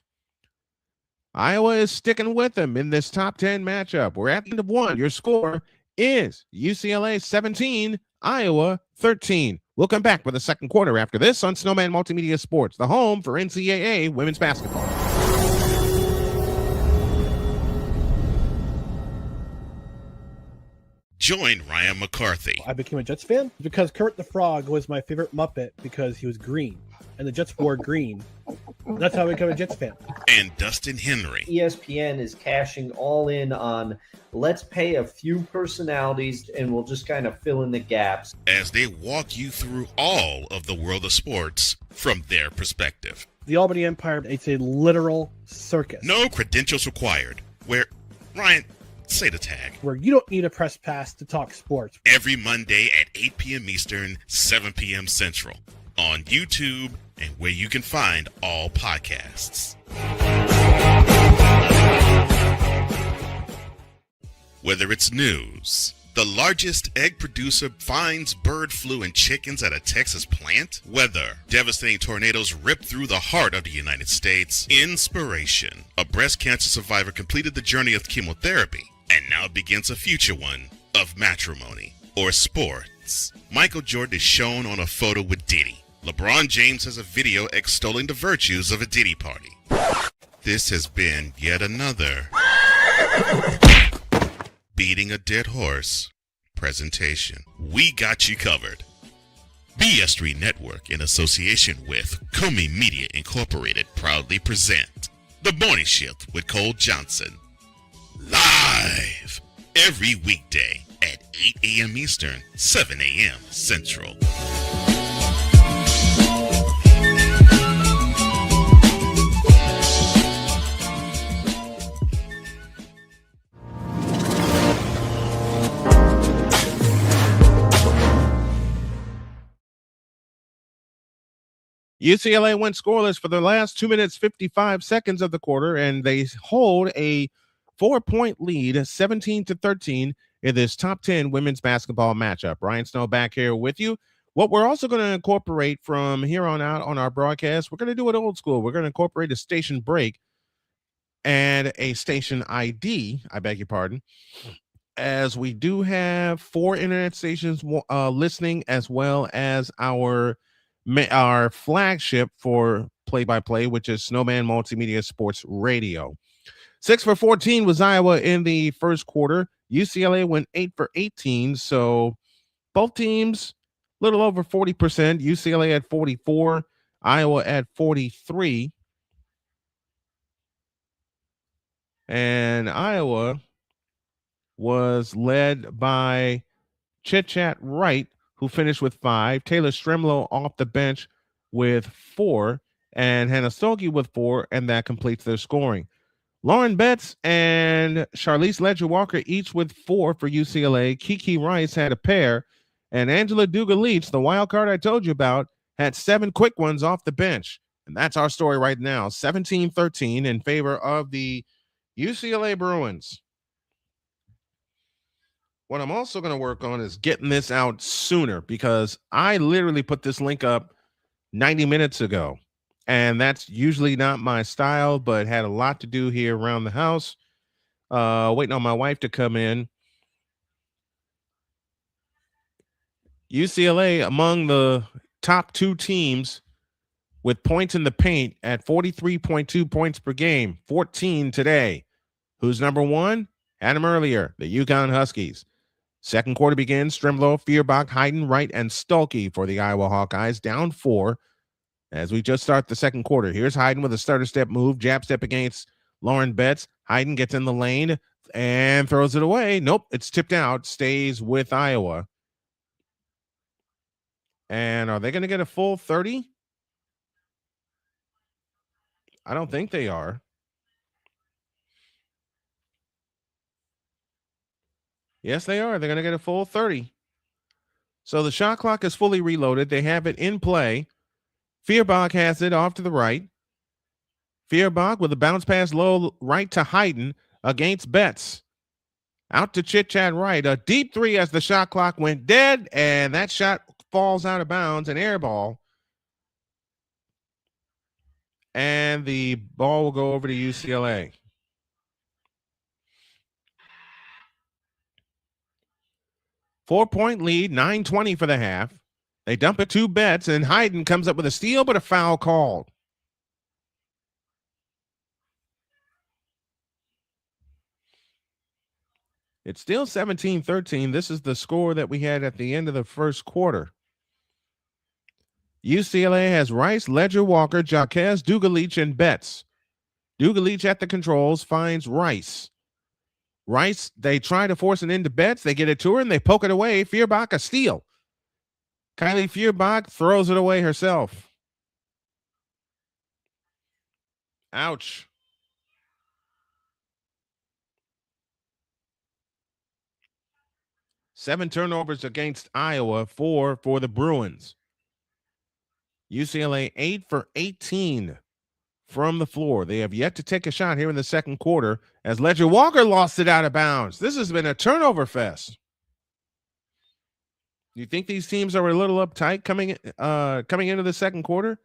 Iowa is sticking with them in this top 10 matchup. We're at the end of 1. Your score is UCLA 17, Iowa 13. We'll come back with the second quarter after this on Snowman Multimedia Sports, the home for NCAA women's basketball. Join Ryan McCarthy. I became a Jets fan because Kurt the Frog was my favorite Muppet because he was green, and the Jets wore green. That's how I became a Jets fan. And Dustin Henry. ESPN is cashing all in on let's pay a few personalities and we'll just kind of fill in the gaps, As they walk you through all of the world of sports from their perspective. The Albany Empire, it's a literal circus. No credentials required. Where, Ryan, say the tag. Where you don't need a press pass to talk sports. Every Monday at 8 p.m. Eastern, 7 p.m. Central. On YouTube and where you can find all podcasts. Whether it's news, the largest egg producer finds bird flu in chickens at a Texas plant, weather, devastating tornadoes rip through the heart of the United States, inspiration, a breast cancer survivor completed the journey of chemotherapy and now begins a future one of matrimony or sports. Michael Jordan is shown on a photo with Diddy. LeBron James has a video extolling the virtues of a Diddy party. This has been yet another beating a dead horse presentation. We got you covered. BS3 Network, in association with Comey Media Incorporated, proudly present The Morning Shift with Cole Johnson. Live every weekday at 8 a.m. Eastern, 7 a.m. Central. UCLA went scoreless for the last 2 minutes, 55 seconds of the quarter, and they hold a 4-point lead, 17-13, in this top 10 women's basketball matchup. Ryan Snow back here with you. What we're also going to incorporate from here on out on our broadcast, we're going to do it old school. We're going to incorporate a station break and a station ID, I beg your pardon, as we do have 4 internet stations listening, as well as our flagship for play-by-play, which is Snowman Multimedia Sports Radio. 6 for 14 was Iowa in the first quarter. UCLA went 8 for 18, so both teams a little over 40%. UCLA at 44, Iowa at 43. And Iowa was led by Chit Chat Wright, who finished with 5. Taylor Stremlow off the bench with 4. And Hannah Stolke with 4. And that completes their scoring. Lauren Betts and Charlize Ledger-Walker each with 4 for UCLA. Kiki Rice had a pair. And Angela Duga-Leach, the wild card I told you about, had 7 quick ones off the bench. And that's our story right now. 17-13 in favor of the UCLA Bruins. What I'm also going to work on is getting this out sooner, because I literally put this link up 90 minutes ago. And that's usually not my style, but had a lot to do here around the house. Waiting on my wife to come in. UCLA among the top 2 teams with points in the paint at 43.2 points per game, 14 today. Who's number 1? Had him earlier, the UConn Huskies. Second quarter begins. Stremlow, Feuerbach, Hayden, Wright, and Stolke for the Iowa Hawkeyes, down 4 as we just start the second quarter. Here's Hayden with a starter step move, jab step against Lauren Betts. Hayden gets in the lane and throws it away. Nope, it's tipped out, stays with Iowa. And are they going to get a full 30? I don't think they are. Yes, they are. They're going to get a full 30. So the shot clock is fully reloaded. They have it in play. Feuerbach has it off to the right. Feuerbach with a bounce pass low right to Hayden against Betts. Out to Chit Chat Wright. A deep 3 as the shot clock went dead, and that shot falls out of bounds, an air ball. And the ball will go over to UCLA. Four-point lead, 9:20 for the half. They dump it 2 Betts, and Hayden comes up with a steal, but a foul called. It's still 17-13. This is the score that we had at the end of the first quarter. UCLA has Rice, Ledger-Walker, Jaquez, Duga-Leach, and Betts. Duga-Leach at the controls finds Rice. Rice, they try to force it into Betts. They get it to her, and they poke it away. Feuerbach, a steal. Kylie Feuerbach throws it away herself. Ouch. Seven turnovers against Iowa, 4 for the Bruins. UCLA 8 for 18 from the floor. They have yet to take a shot here in the second quarter as Ledger-Walker lost it out of bounds. This has been a turnover fest. You think these teams are a little uptight coming into the second quarter?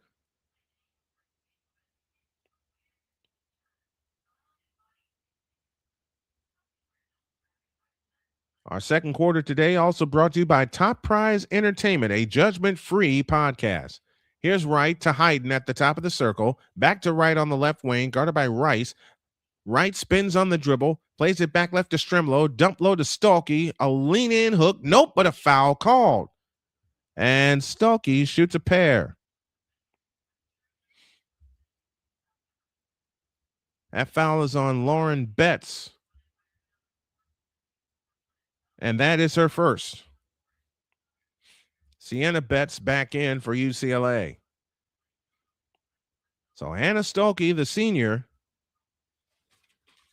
Our second quarter today also brought to you by Top Prize Entertainment, a judgment-free podcast. Here's Wright to Hayden at the top of the circle. Back to Wright on the left wing, guarded by Rice. Wright spins on the dribble, plays it back left to Stremlow, dump low to Stolke, a lean-in hook. Nope, but a foul called. And Stolke shoots a pair. That foul is on Lauren Betts. And that is her first. Sienna Betts back in for UCLA. So Hannah Stolke, the senior,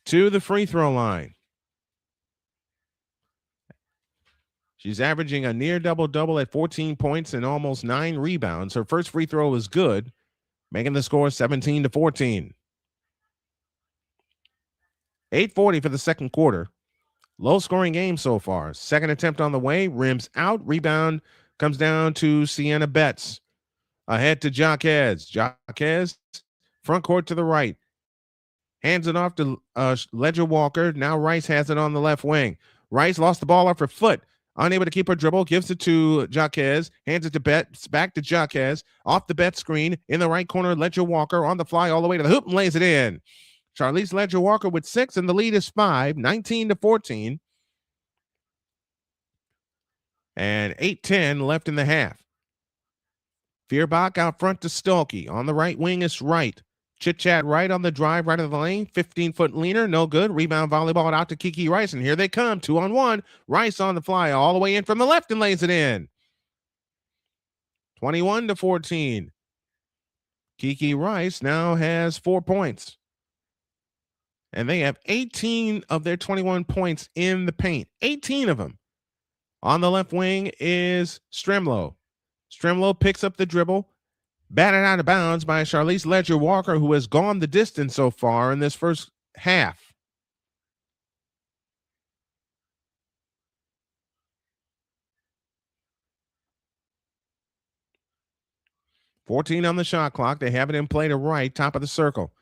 to the free throw line. She's averaging a near double-double at 14 points and almost 9 rebounds. Her first free throw is good, making the score 17-14. 8:40 for the second quarter. Low-scoring game so far. Second attempt on the way, rims out. Rebound comes down to Sienna Betts. Ahead to Hawkeyes. Hawkeyes, front court to the right. Hands it off to Ledger Walker. Now Rice has it on the left wing. Rice lost the ball off her foot. Unable to keep her dribble. Gives it to Hawkeyes. Hands it to Betts. Back to Hawkeyes. Off the Betts screen. In the right corner, Ledger Walker on the fly all the way to the hoop and lays it in. Charlize Ledger Walker with 6, and the lead is 5, 19-14. And 8:10 left in the half. Feuerbach out front to Stolke. On the right wing is Wright. Chit-chat right on the drive, right of the lane. 15-foot leaner, no good. Rebound volleyball out to Kiki Rice, and here they come. 2-on-1. Rice on the fly all the way in from the left and lays it in. 21-14. Kiki Rice now has 4 points. And they have 18 of their 21 points in the paint. 18 of them. On the left wing is Stremlow. Stremlow picks up the dribble. Batted out of bounds by Charlize Ledger Walker, who has gone the distance so far in this first half. $14 on the shot clock. They have it in play to right, top of the circle.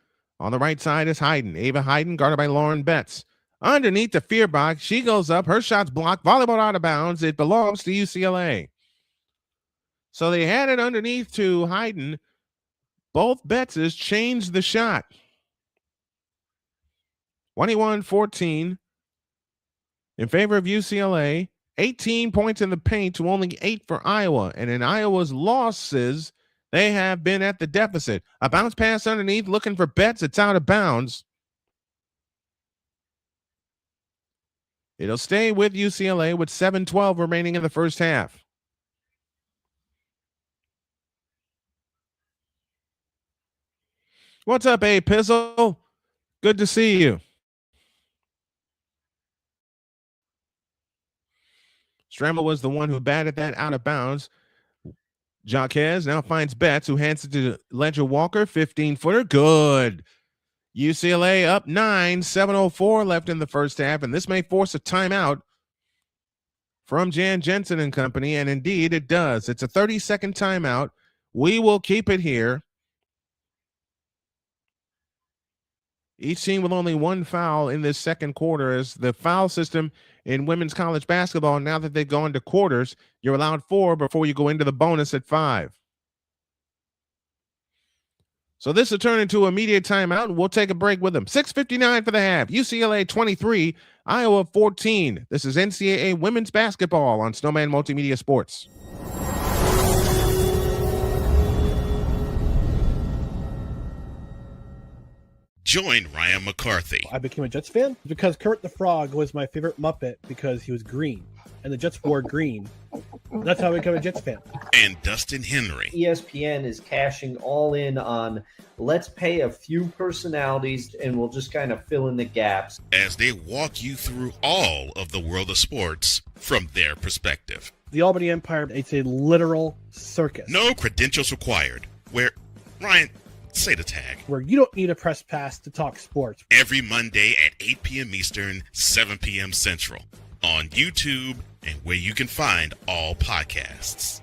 On the right side is Hayden. Ava Hayden, guarded by Lauren Betts. Underneath the Feuerbach, she goes up. Her shot's blocked. Volleyball out of bounds. It belongs to UCLA. So they had it underneath to Hayden. Both Bettses changed the shot. 21-14 in favor of UCLA. 18 points in the paint to only 8 for Iowa. And in Iowa's losses, they have been at the deficit. A bounce pass underneath, looking for Betts. It's out of bounds. It'll stay with UCLA with 7:12 remaining in the first half. What's up, A Pizzle? Good to see you. Stramble was the one who batted that out of bounds. Hawkeyes now finds Betts, who hands it to Ledger Walker. 15-footer. Good. UCLA up 9, 7:04 left in the first half, and this may force a timeout from Jan Jensen and company, and indeed it does. It's a 30-second timeout. We will keep it here. Each team with only one foul in this second quarter, as the foul system in women's college basketball, now that they've gone to quarters, you're allowed 4 before you go into the bonus at 5. So this will turn into immediate timeout, and we'll take a break with them. 6:59 for the half. UCLA 23, Iowa 14. This is NCAA women's basketball on Snowman Multimedia Sports. Join Ryan McCarthy I became a Jets fan because Kurt the Frog was my favorite Muppet because he was green, and the Jets wore green. That's how I became a Jets fan. and Dustin Henry ESPN is cashing all in on let's pay a few personalities and we'll just kind of fill in the gaps. as they walk you through all of the world of sports from their perspective. The Albany Empire, it's a literal circus. No credentials required. Where, Ryan, say the tag. Where you don't need a press pass to talk sports. Every Monday at 8 p.m. Eastern, 7 p.m. Central. On YouTube and where you can find all podcasts.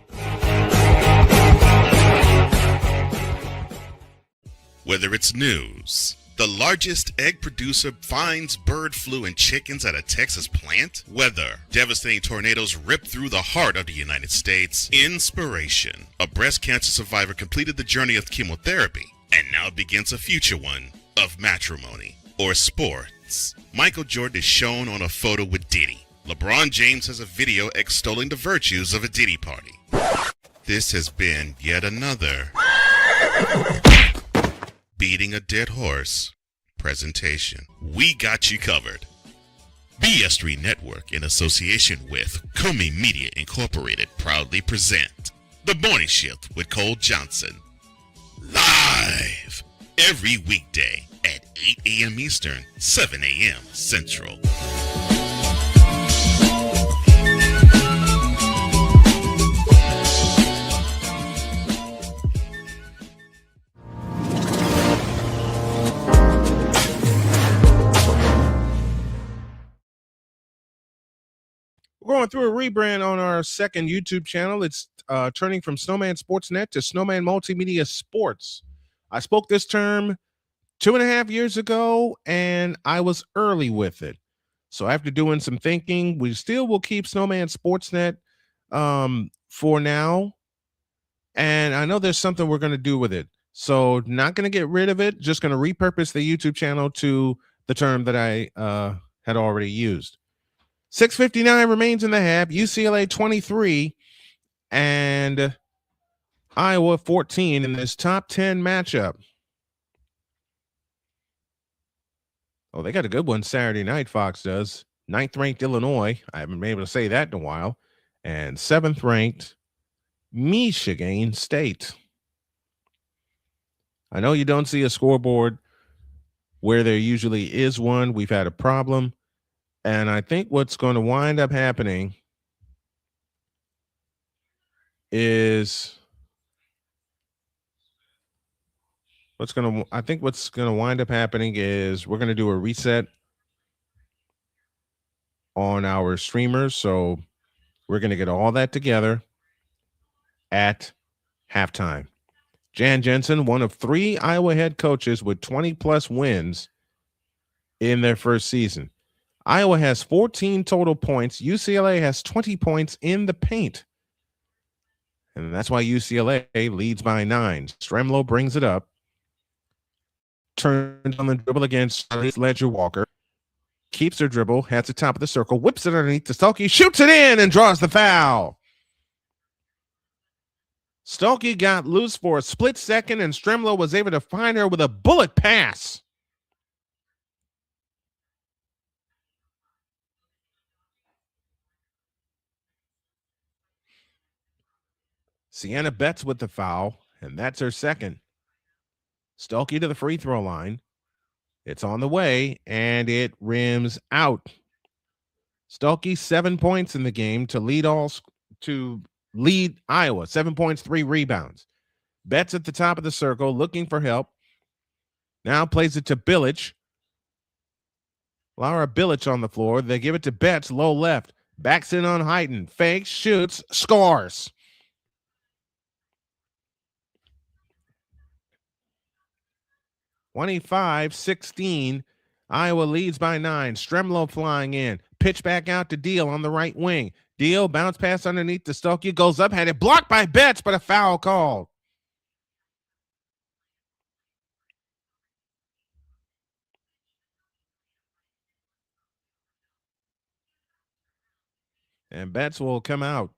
Whether it's news, the largest egg producer finds bird flu in chickens at a Texas plant, weather, devastating tornadoes rip through the heart of the United States, inspiration, a breast cancer survivor completed the journey of chemotherapy and now begins a future one of matrimony or sports. Michael Jordan is shown on a photo with Diddy. LeBron James has a video extolling the virtues of a Diddy party. This has been yet another beating a dead horse presentation. We got you covered. BS3 Network, in association with Comey Media Incorporated, proudly present The Morning Shift with Cole Johnson. Live every weekday at 8 a.m. Eastern, 7 a.m. Central. going through a rebrand on our second YouTube channel. It's turning from Snowman Sportsnet to Snowman Multimedia Sports. I spoke this term 2.5 years ago, and I was early with it. So after doing some thinking, we still will keep Snowman Sportsnet for now. And I know there's something we're going to do with it. So not going to get rid of it, just going to repurpose the YouTube channel to the term that I had already used. 6:59 remains in the half. UCLA 23 and Iowa 14 in this top 10 matchup. Oh, they got a good one Saturday night, Fox does. 9th-ranked Illinois. I haven't been able to say that in a while. And 7th-ranked Michigan State. I know you don't see a scoreboard where there usually is one. We've had a problem. And I think what's going to wind up happening is what's going to wind up happening is we're going to do a reset on our streamers. So we're going to get all that together at halftime. Jan Jensen, one of 3 Iowa head coaches with 20-plus wins in their first season. Iowa has 14 total points. UCLA has 20 points in the paint. And that's why UCLA leads by 9. Stremlo brings it up. Turns on the dribble against Ledger Walker. Keeps her dribble, has the top of the circle, whips it underneath to Stolke, shoots it in, and draws the foul. Stolke got loose for a split second, and Stremlo was able to find her with a bullet pass. Sienna Betts with the foul, and that's her second. Stolke to the free throw line. It's on the way, and it rims out. Stolke 7 points in the game to lead Iowa. 7 points, 3 rebounds. Betts at the top of the circle, looking for help. Now plays it to Bilic. Laura Bilic on the floor. They give it to Betts, low left. Backs in on Heighton. Fakes, shoots, scores. (25-16). Iowa leads by 9. Stremlo flying in. Pitch back out to Deal on the right wing. Deal, bounce pass underneath the Stolke. Goes up, had it blocked by Betts, but a foul called. And Betts will come out.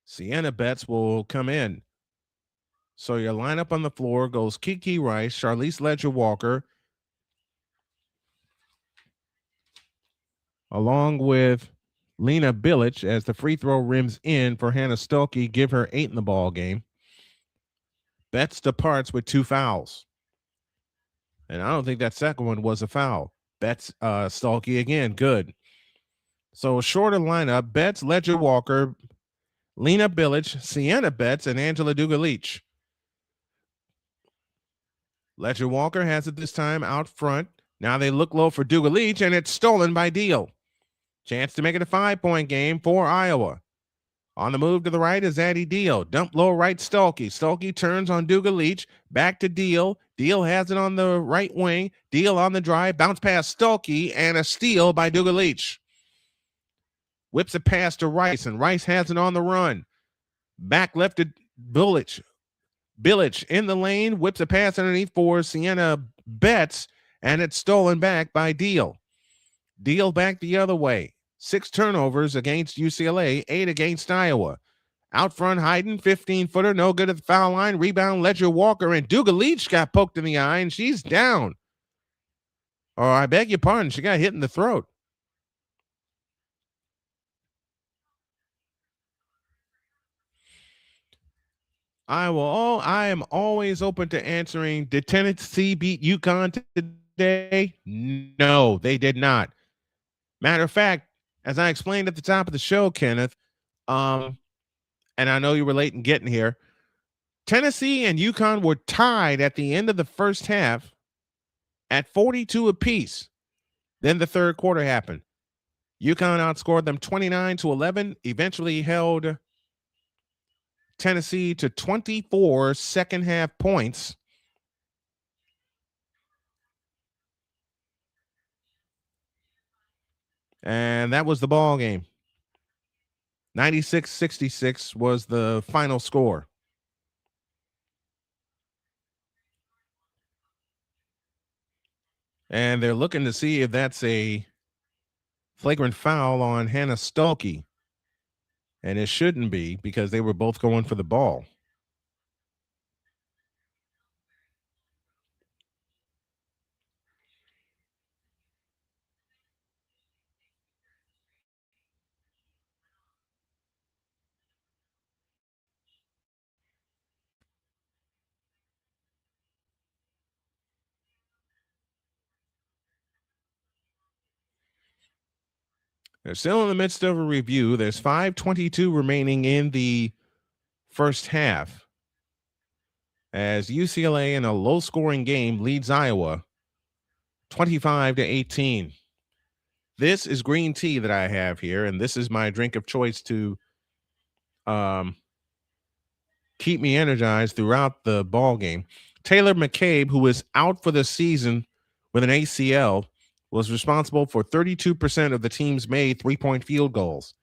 Sienna Betts will come in. So your lineup on the floor goes Kiki Rice, Charlize Ledger-Walker, along with Lena Bilic as the free throw rims in for Hannah Stolke. Give her 8 in the ball game. Betts departs with 2 fouls. And I don't think that second one was a foul. Betts, Stolke again, good. So a shorter lineup, Betts, Ledger-Walker, Lena Bilic, Sienna Betts, and Angela Dugalich. Ledger-Walker has it this time out front. Now they look low for Dugalich, and it's stolen by Deal. Chance to make it a 5-point game for Iowa. On the move to the right is Addie Deal. Dump low right Stolke. Stolke turns on Dugalich. Back to Deal. Deal has it on the right wing. Deal on the drive. Bounce past Stolke, and a steal by Dugalich. Whips a pass to Rice, and Rice has it on the run. Back left to Bilic. Bilic in the lane, whips a pass underneath for Sienna Betts, and it's stolen back by Deal. Deal back the other way. 6 turnovers against UCLA, 8 against Iowa. Out front, Hayden, 15-footer, no good at the foul line. Rebound, Ledger-Walker, and Dugalich got poked in the eye, and she's down. Or I beg your pardon, she got hit in the throat. I am always open to answering. Did Tennessee beat UConn today? No, they did not. Matter of fact, as I explained at the top of the show, Kenneth, and I know you were late in getting here, Tennessee and UConn were tied at the end of the first half at 42 apiece. Then the third quarter happened. UConn outscored them 29-11, eventually held Tennessee to 24 second half points. And that was the ball game. 96-66 was the final score. And they're looking to see if that's a flagrant foul on Hannah Stuelke. And it shouldn't be because they were both going for the ball. They're still in the midst of a review. There's 5:22 remaining in the first half as UCLA in a low-scoring game leads Iowa 25-18. This is green tea that I have here, and this is my drink of choice to keep me energized throughout the ball game. Taylor McCabe, who is out for the season with an ACL, was responsible for 32% of the team's made three-point field goals.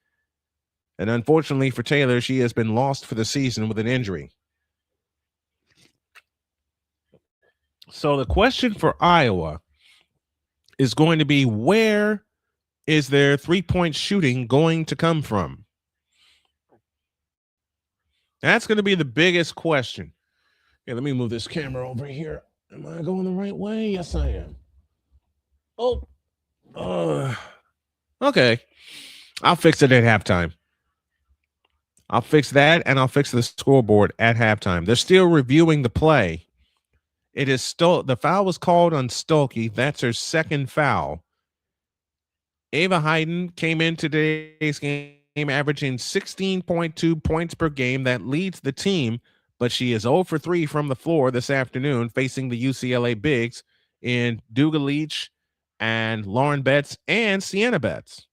And unfortunately for Taylor, she has been lost for the season with an injury. So the question for Iowa is going to be, where is their three-point shooting going to come from? That's going to be the biggest question. Okay, let me move this camera over here. Am I going the right way? Yes, I am. Okay. I'll fix it at halftime. I'll fix that, and I'll fix the scoreboard at halftime. They're still reviewing the play. It is still, the foul was called on Stuelke. That's her second foul. Ava Hayden came in today's game averaging 16.2 points per game. That leads the team, but she is 0 for 3 from the floor this afternoon, facing the UCLA Bigs in Duga Leach and Lauren Betts and Sienna Betts.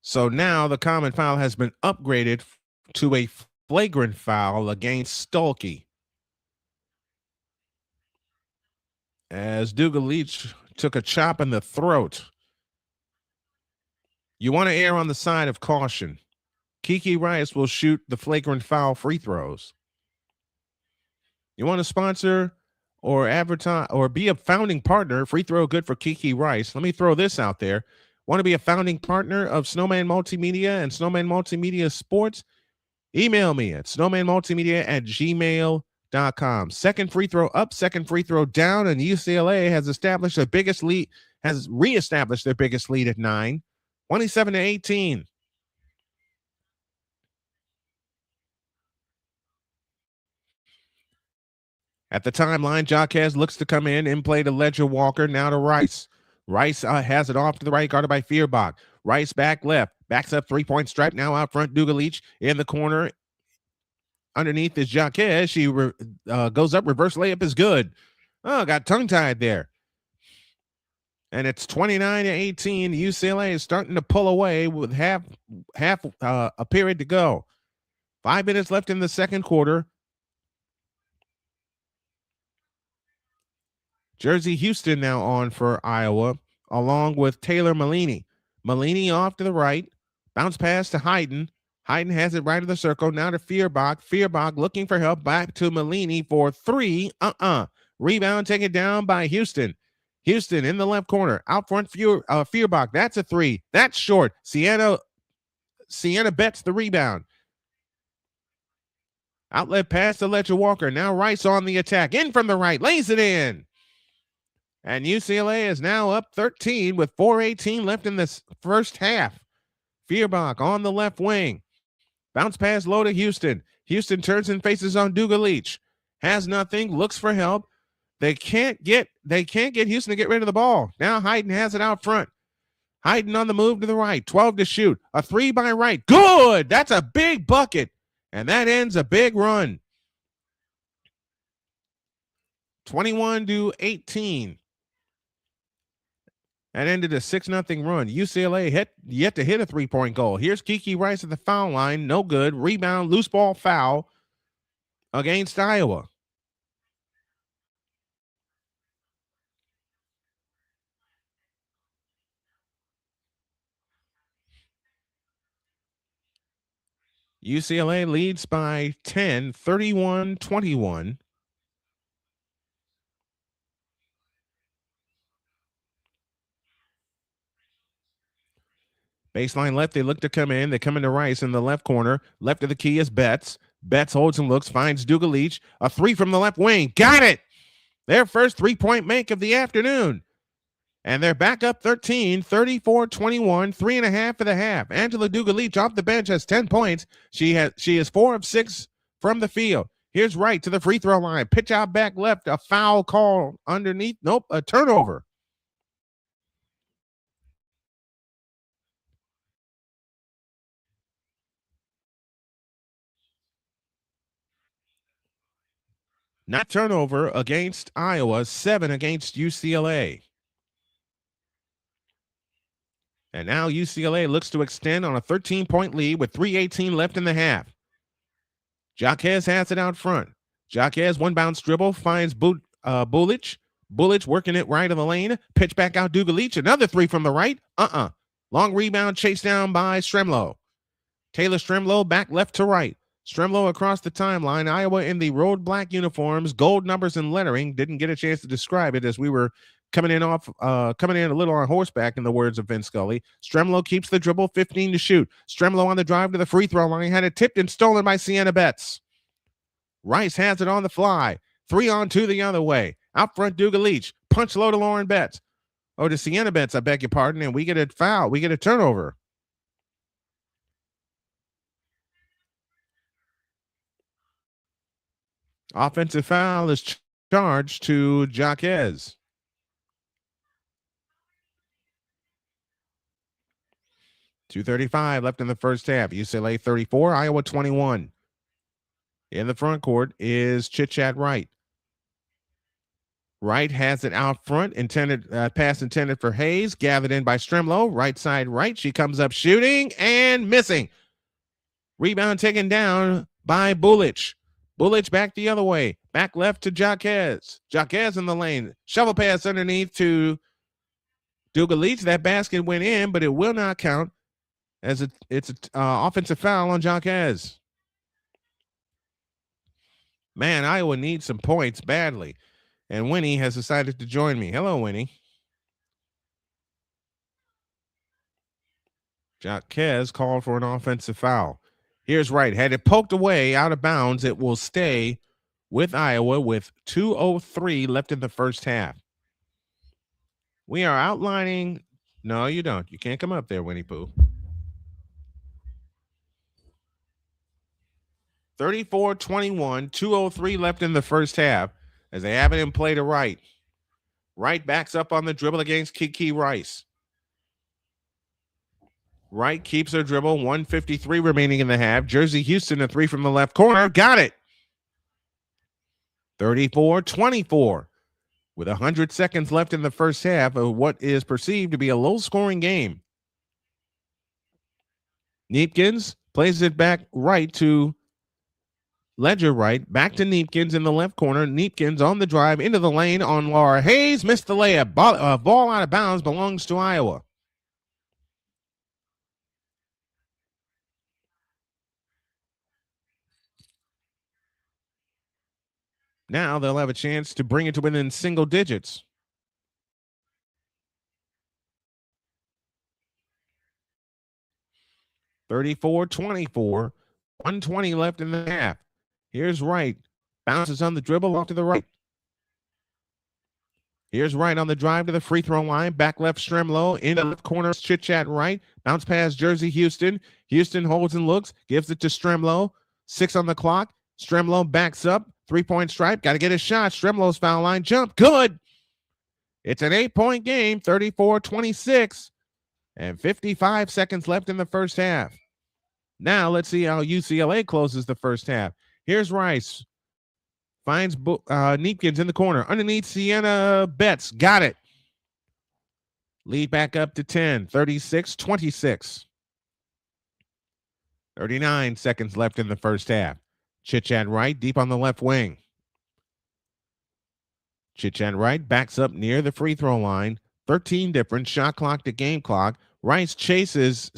So now the common foul has been upgraded to a flagrant foul against Stuelke, as Duga Leach took a chop in the throat. You want to err on the side of caution. Kiki Rice will shoot the flagrant foul free throws. You want to sponsor or advertise or be a founding partner? Free throw good for Kiki Rice. Let me throw this out there. Want to be a founding partner of Snowman Multimedia and Snowman Multimedia Sports? Email me at snowmanmultimedia@gmail.com. Second free throw up, second free throw down, and UCLA has established their biggest lead, has reestablished their biggest lead at 9, 27-18. At the timeline, Hawkeyes looks to come in play to Ledger Walker, now to Rice. Rice has it off to the right, guarded by Feuerbach. Rice back left, backs up three-point stripe, now out front, Duga Leach in the corner. Underneath is Hawkeyes. She goes up, reverse layup is good. Oh, got tongue-tied there. And it's 29-18. UCLA is starting to pull away with half a period to go. 5 minutes left in the second quarter. Jersey Houston now on for Iowa, along with Taylor Malini. Malini off to the right. Bounce pass to Hayden. Hayden has it right of the circle. Now to Feuerbach. Feuerbach looking for help. Back to Malini for 3. Rebound taken down by Houston. Houston in the left corner. Out front, Feuerbach. That's a 3. That's short. Sienna Betts the rebound. Outlet pass to Ledger Walker. Now Rice on the attack. In from the right. Lays it in. And UCLA is now up 13 with 4:18 left in this first half. Feuerbach on the left wing. Bounce pass low to Houston. Houston turns and faces on Duga Leach. Has nothing, looks for help. They can't get Houston to get rid of the ball. Now Hayden has it out front. Hiding on the move to the right. 12 to shoot. A 3 by right. Good. That's a big bucket. And that ends a big run. 21-18. That ended a 6-0 run. UCLA yet to hit a 3-point goal. Here's Kiki Rice at the foul line. No good. Rebound, loose ball foul against Iowa. UCLA leads by 10, 31-21. Baseline left, they look to come in. They come into Rice in the left corner. Left of the key is Betts. Betts holds and looks, finds Dugalich. A 3 from the left wing. Got it! Their first 3-point make of the afternoon. And they're back up 13, 34-21, 3.5 for the half. Angela Dugalich off the bench has 10 points. She is 4 of 6 from the field. Here's Wright to the free throw line. Pitch out back left. A foul call underneath. Nope, a turnover. Not turnover against Iowa, 7 against UCLA. And now UCLA looks to extend on a 13-point lead with 3:18 left in the half. Jaquez has it out front. Jaquez, one bounce dribble, finds Bulich. Bulich working it right of the lane. Pitch back out Dugalich. Another 3 from the right. Long rebound chased down by Stremlow. Taylor Stremlow back left to right. Stremlow across the timeline. Iowa in the road black uniforms, gold numbers and lettering. Didn't get a chance to describe it as we were coming in a little on horseback, in the words of Vince Scully. Stremlow keeps the dribble, 15 to shoot. Stremlow on the drive to the free throw line. Had it tipped and stolen by Sienna Betts. Rice has it on the fly. 3-on-2 the other way. Out front, Dugalich. Punch low to Lauren Betts. Oh, to Sienna Betts, I beg your pardon. And we get a foul. We get a turnover. Offensive foul is charged to Jaquez. .235 left in the first half. UCLA 34, Iowa 21. In the front court is Chit-Chat Wright. Wright has it out front. Pass intended for Hayes. Gathered in by Stremlow. Right side right. She comes up shooting and missing. Rebound taken down by Bulich. Bulich back the other way. Back left to Jaquez. Jaquez in the lane. Shovel pass underneath to Dugalich. That basket went in, but it will not count as it's an offensive foul on Jaquez. Man, Iowa needs some points badly. And Winnie has decided to join me. Hello, Winnie. Jaquez called for an offensive foul. Here's Wright. Had it poked away out of bounds, it will stay with Iowa with 2:03 left in the first half. We are outlining. No, you don't. You can't come up there, Winnie Pooh. 34-21, 2:03 left in the first half as they have it in play to Wright. Wright backs up on the dribble against Kiki Rice. Wright keeps her dribble, 1:53 remaining in the half. Jersey Houston, a 3 from the left corner. Got it. 34-24 with 100 seconds left in the first half of what is perceived to be a low-scoring game. Neepkins plays it back right to Ledger Wright. Back to Neepkins in the left corner. Neepkins on the drive into the lane on Laura Hayes. Missed the layup. Ball out of bounds, belongs to Iowa. Now they'll have a chance to bring it to within single digits. (34-24), 1:20 left in the half. Here's Wright. Bounces on the dribble off to the right. Here's Wright on the drive to the free throw line. Back left Stremlow. In the left corner, Chit-Chat Wright. Bounce past Jersey Houston. Houston holds and looks. Gives it to Stremlow. 6 on the clock. Stremlow backs up. 3-point stripe. Got to get a shot. Stremlow's foul line jump. Good. It's an 8-point game. 34-26. and 55 seconds left in the first half. Now let's see how UCLA closes the first half. Here's Rice. Finds Neepkins in the corner. Underneath Sienna Betts. Got it. Lead back up to 10. 36-26. 39 seconds left in the first half. Chit-Chat Wright deep on the left wing. Chit-Chat Wright backs up near the free throw line. 13 different. Shot clock to game clock. Rice chases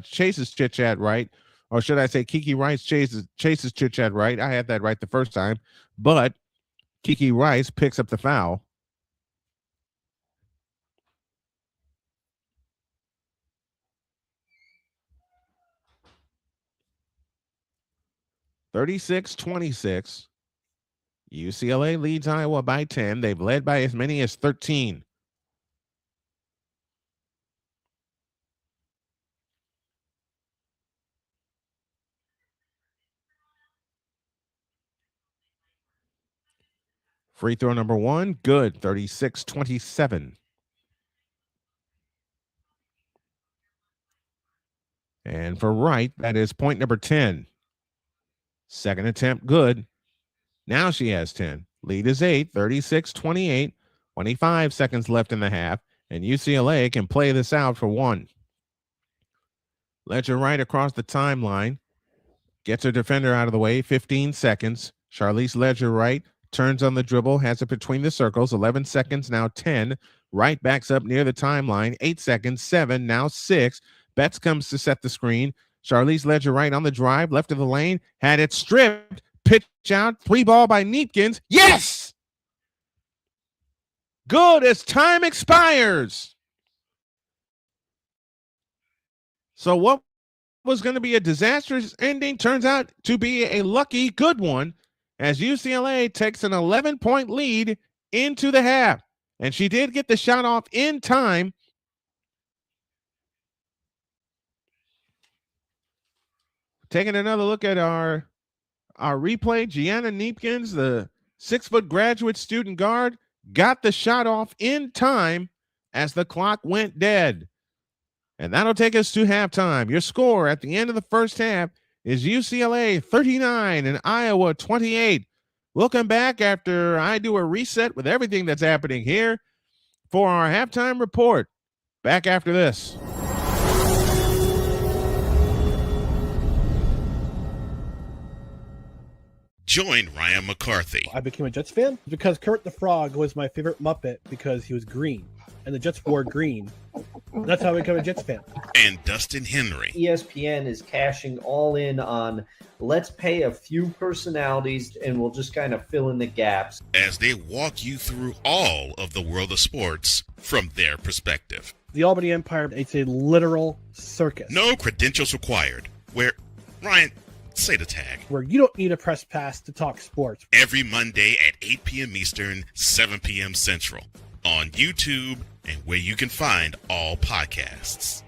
Chit-Chat Wright. Or should I say Kiki Rice chases Chit-Chat Wright. I had that right the first time. But Kiki Rice picks up the foul. (36-26). UCLA leads Iowa by 10. They've led by as many as 13. Free throw number one, good. 36-27. And for Wright, that is point number 10. Second attempt, good. Now she has 10. Lead is 8, 36-28. 25 seconds left in the half, and UCLA can play this out for one. Ledger Wright across the timeline. Gets her defender out of the way, 15 seconds. Charlize Ledger Wright turns on the dribble, has it between the circles, 11 seconds, now 10. Wright backs up near the timeline, 8 seconds, 7, now 6. Betts comes to set the screen. Charlize Ledger Wright on the drive, left of the lane, had it stripped, pitch out, 3-ball by Neepkins. Yes! Good as time expires. So what was going to be a disastrous ending turns out to be a lucky good one, as UCLA takes an 11-point lead into the half. And she did get the shot off in time. Taking another look at our replay, Gianna Neepkins, the 6-foot graduate student guard, got the shot off in time as the clock went dead. And that'll take us to halftime. Your score at the end of the first half is UCLA 39 and Iowa 28. We'll come back after I do a reset with everything that's happening here for our halftime report. Back after this. Join Ryan McCarthy I became a Jets fan because Kurt the Frog was my favorite Muppet because he was green, and the Jets wore green. That's how I became a Jets fan. and Dustin Henry ESPN is cashing all in on let's pay a few personalities and we'll just kind of fill in the gaps. as they walk you through all of the world of sports from their perspective. The Albany Empire, it's a literal circus. No credentials required. Where, Ryan, say the tag. Where you don't need a press pass to talk sports. Every Monday at 8 p.m. Eastern, 7 p.m. Central. On YouTube and where you can find all podcasts.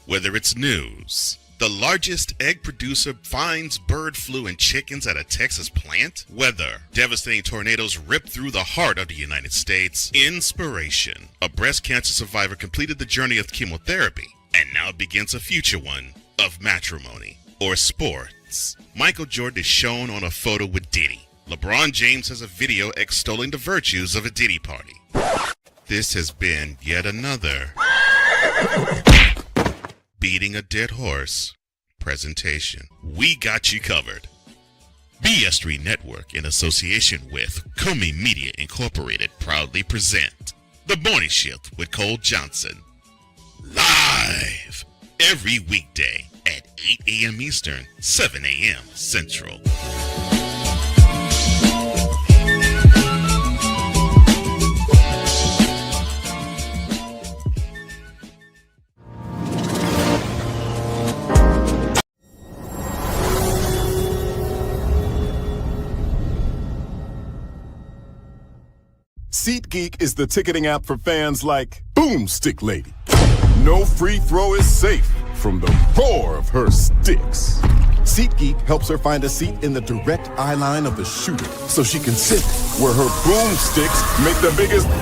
Whether it's news, the largest egg producer finds bird flu in chickens at a Texas plant, weather, devastating tornadoes rip through the heart of the United States, inspiration, a breast cancer survivor completed the journey of chemotherapy and now begins a future one of matrimony, or sports. Michael Jordan is shown on a photo with Diddy. LeBron James has a video extolling the virtues of a Diddy party. This has been yet another Beating a Dead Horse presentation. We got you covered. BS3 Network, in association with Comey Media Incorporated, proudly present The Morning Shift with Cole Johnson. Live every weekday at 8 a.m. Eastern, 7 a.m. Central. SeatGeek is the ticketing app for fans like Boomstick Lady. No free throw is safe from the roar of her sticks. SeatGeek helps her find a seat in the direct eye line of the shooter so she can sit where her boomsticks make the biggest boom.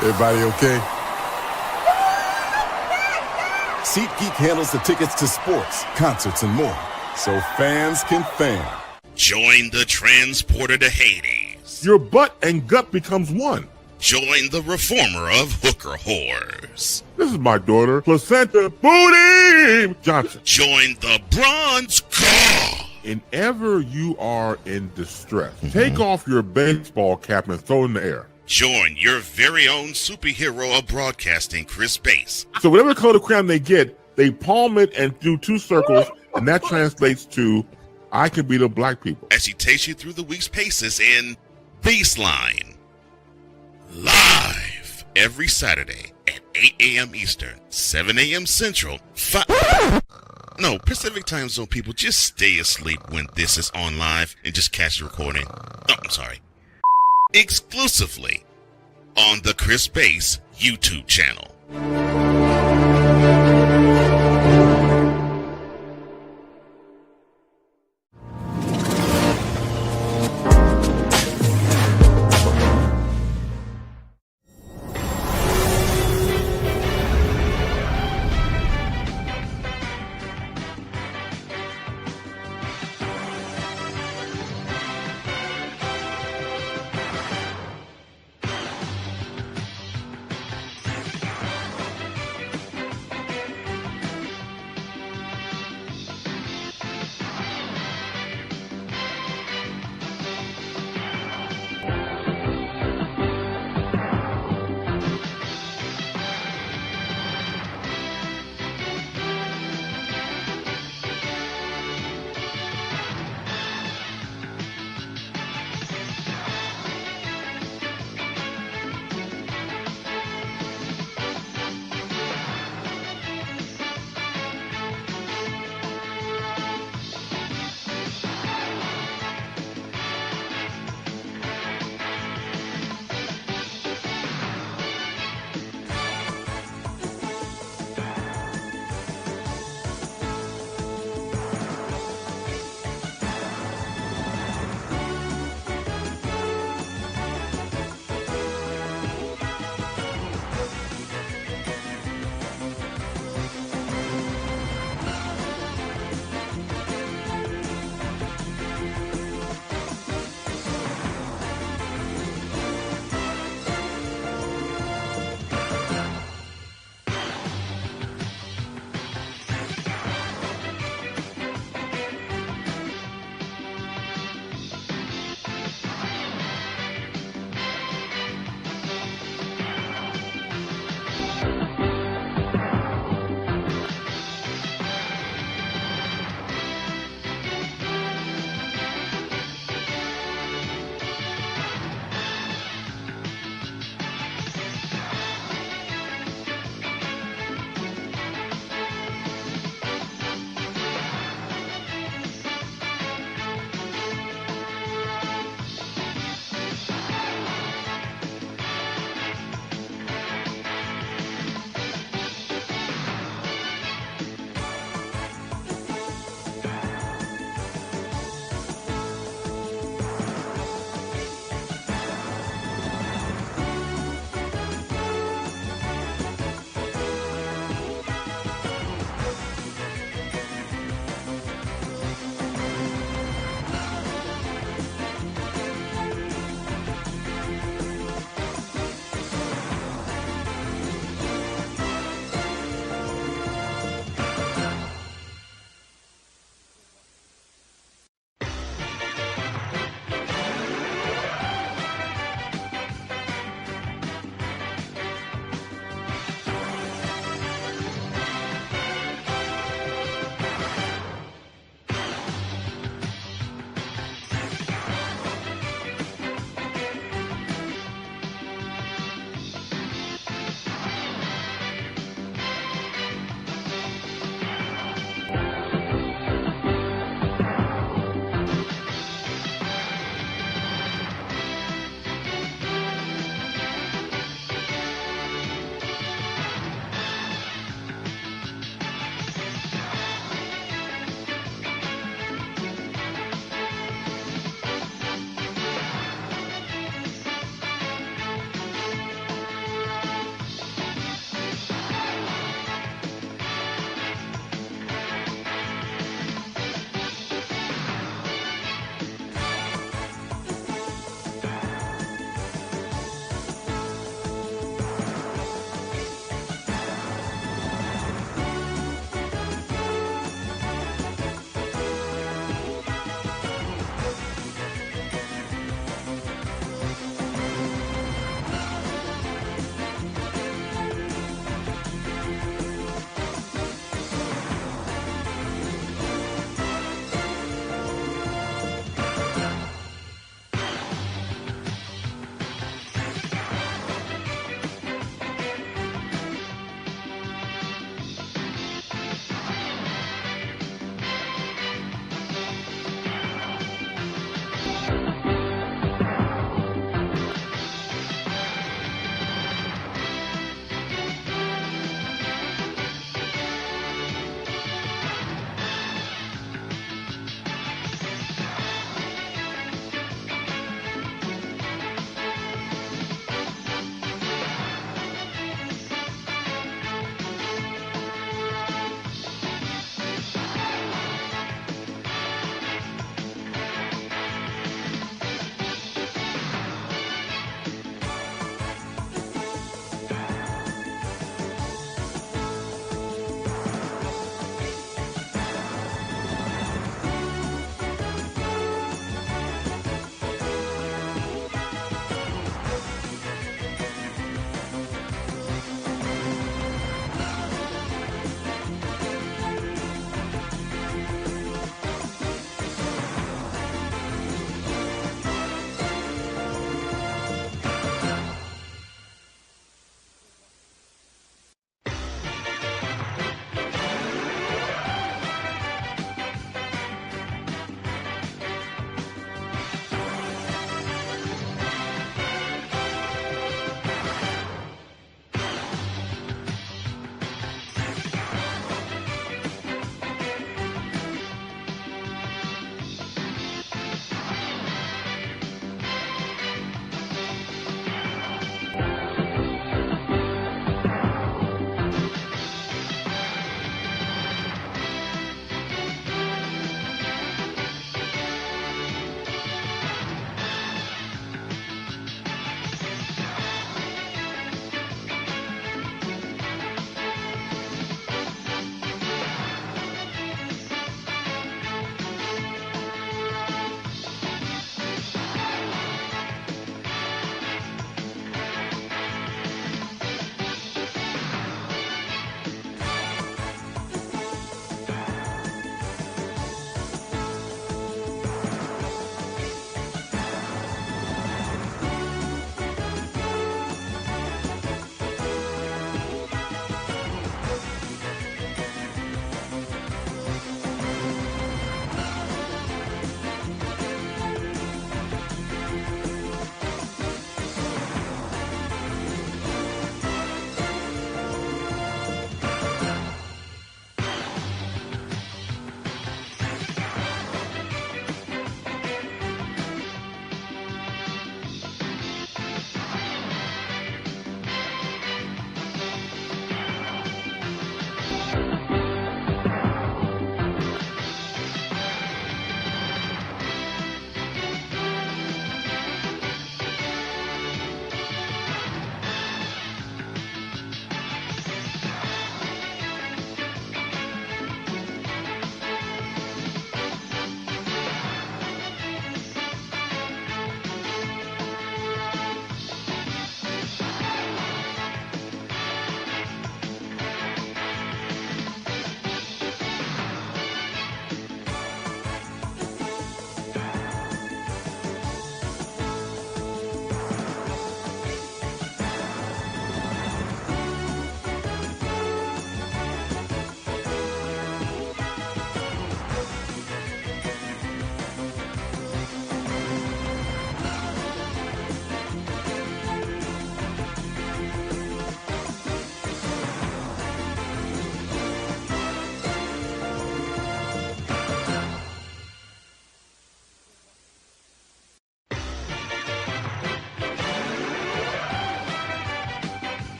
Everybody okay? SeatGeek handles the tickets to sports, concerts, and more, so fans can fan. Join the transporter to Hades. Your butt and gut becomes one. Join the reformer of hooker whores. This is my daughter, Placenta Booty Johnson. Join the bronze car. Whenever you are in distress, take off your baseball cap and throw it in the air. Join your very own superhero of broadcasting, Chris Bass. So whatever color crayon they get, they palm it and do two circles, and that translates to, I can beat up black people. As she takes you through the week's paces in Baseline. Live every Saturday at 8 a.m. Eastern, 7 a.m. Central, Pacific Time Zone people, just stay asleep when this is on live and just catch the recording. Oh, I'm sorry. Exclusively on the Chris Bass YouTube channel.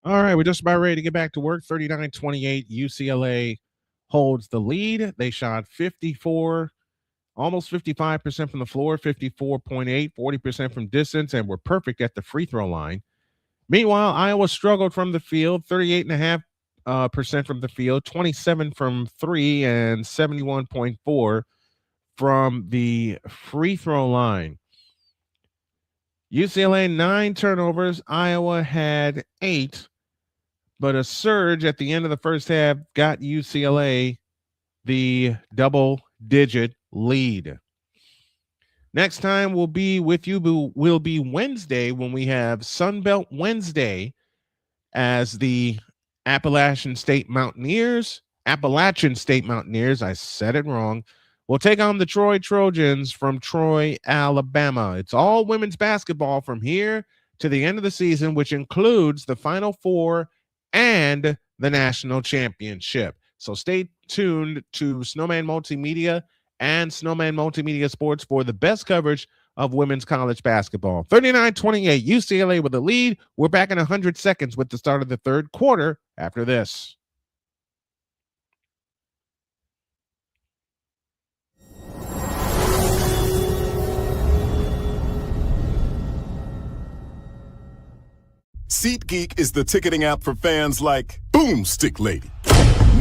All right, we're just about ready to get back to work. 39-28, UCLA holds the lead. They shot 54, almost 55% from the floor, 54.8, 40% from distance, and were perfect at the free throw line. Meanwhile, Iowa struggled from the field, 38.5% from the field, 27 from three, and 71.4 from the free throw line. UCLA 9 turnovers. Iowa had 8, but a surge at the end of the first half got UCLA the double-digit lead. Next time we'll be with you will be Wednesday when we have Sunbelt Wednesday as the Appalachian State Mountaineers, I said it wrong, will take on the Troy Trojans from Troy, Alabama. It's all women's basketball from here to the end of the season, which includes the Final Four and the national championship. So stay tuned to Snowman Multimedia and Snowman Multimedia Sports for the best coverage of women's college basketball. 39-28, UCLA with the lead. We're back in 100 seconds with the start of the third quarter after this. SeatGeek is the ticketing app for fans like Boomstick Lady.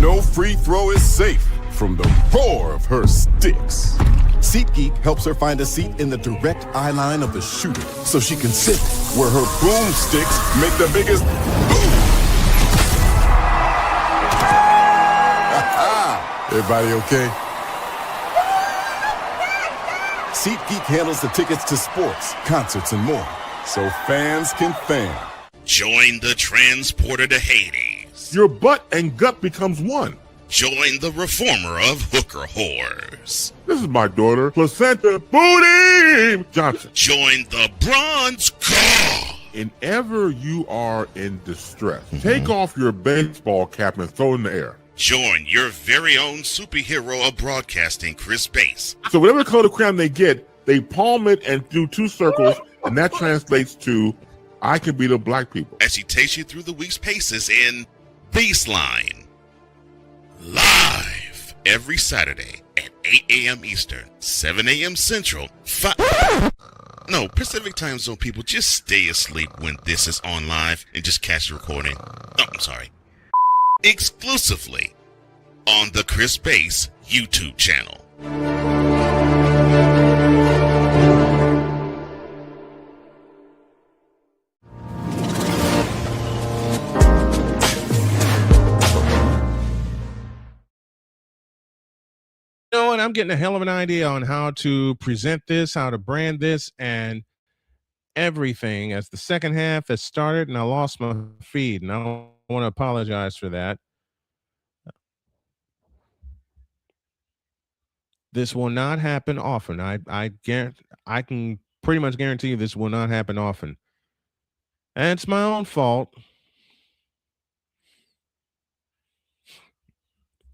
No free throw is safe from the roar of her sticks. SeatGeek helps her find a seat in the direct eye line of the shooter so she can sit where her boomsticks make the biggest boom. Everybody okay? SeatGeek handles the tickets to sports, concerts, and more, so fans can fan. Join the transporter to Hades. Your butt and gut becomes one. Join the reformer of hooker whores. This is my daughter, Placenta Booty Johnson. Join the bronze car. Whenever you are in distress, take off your baseball cap and throw it in the air. Join your very own superhero of broadcasting, Chris Bass. So whatever color crayon they get, they palm it and do 2 circles, and that translates to I can beat up black people. As he takes you through the week's paces in Baseline. Live every Saturday at 8 a.m. Eastern, 7 a.m. Central, Pacific Time Zone people, just stay asleep when this is on live and just catch the recording. Exclusively on the Chris Bass YouTube channel. You know what? I'm getting a hell of an idea on how to present this, how to brand this, and everything as the second half has started, and I lost my feed, and I don't want to apologize for that. This will not happen often. I can pretty much guarantee you this will not happen often. And it's my own fault.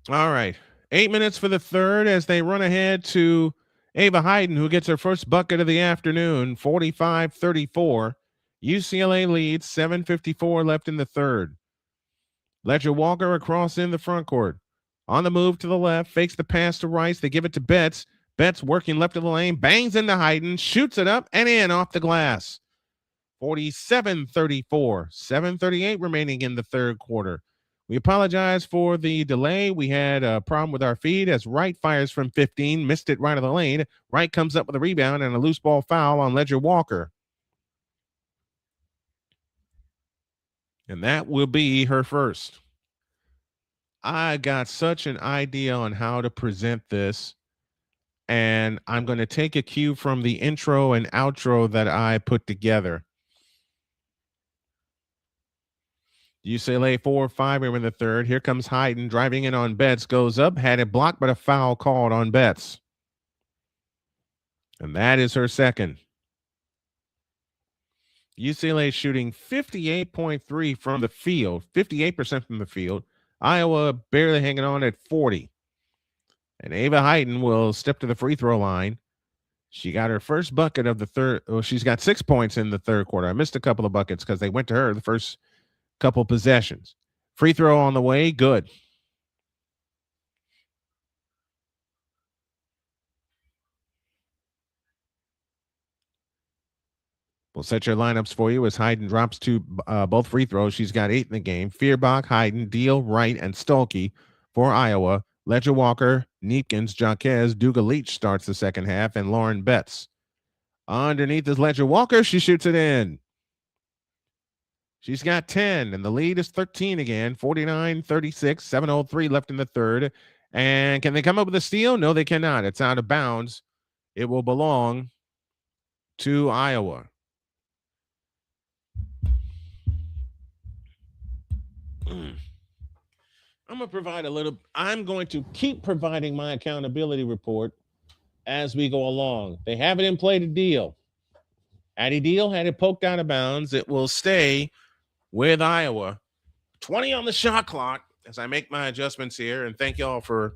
All right. 8 minutes for the third as they run ahead to Ava Hayden, who gets her first bucket of the afternoon, 45-34. UCLA leads, 7:54 left in the third. Ledger Walker across in the front court. On the move to the left, fakes the pass to Rice. They give it to Betts. Betts working left of the lane, bangs into Hayden, shoots it up and in off the glass. 47-34, 7:38 remaining in the third quarter. We apologize for the delay. We had a problem with our feed as Wright fires from 15, missed it right of the lane. Wright comes up with a rebound and a loose ball foul on Ledger Walker. And that will be her first. I got such an idea on how to present this, and I'm going to take a cue from the intro and outro that I put together. UCLA 4-5 in the third. Here comes Hayden driving in on Betts, goes up, had it blocked, but a foul called on Betts. And that is her second. UCLA shooting 58.3 from the field, 58% from the field. Iowa barely hanging on at 40. And Ava Hayden will step to the free throw line. She got her first bucket of the third. Well, she's got 6 points in the third quarter. I missed a couple of buckets because they went to her the first couple possessions. Free throw on the way, good. We'll set your lineups for you as Hayden drops to both free throws. She's got 8 in the game. Feuerbach, Hayden, Deal, Wright, and Stolke for Iowa. Ledger Walker, Neepkins, Jaquez, Duga Leach starts the second half, and Lauren Betts. Underneath is Ledger Walker. She shoots it in. She's got 10, and the lead is 13 again. 49-36, 7:03 left in the third. And can they come up with a steal? No, they cannot. It's out of bounds. It will belong to Iowa. I'm going to keep providing my accountability report as we go along. They have it in play to Deal. Addie Deal had it poked out of bounds. It will stay with Iowa. 20 on the shot clock as I make my adjustments here, and thank y'all for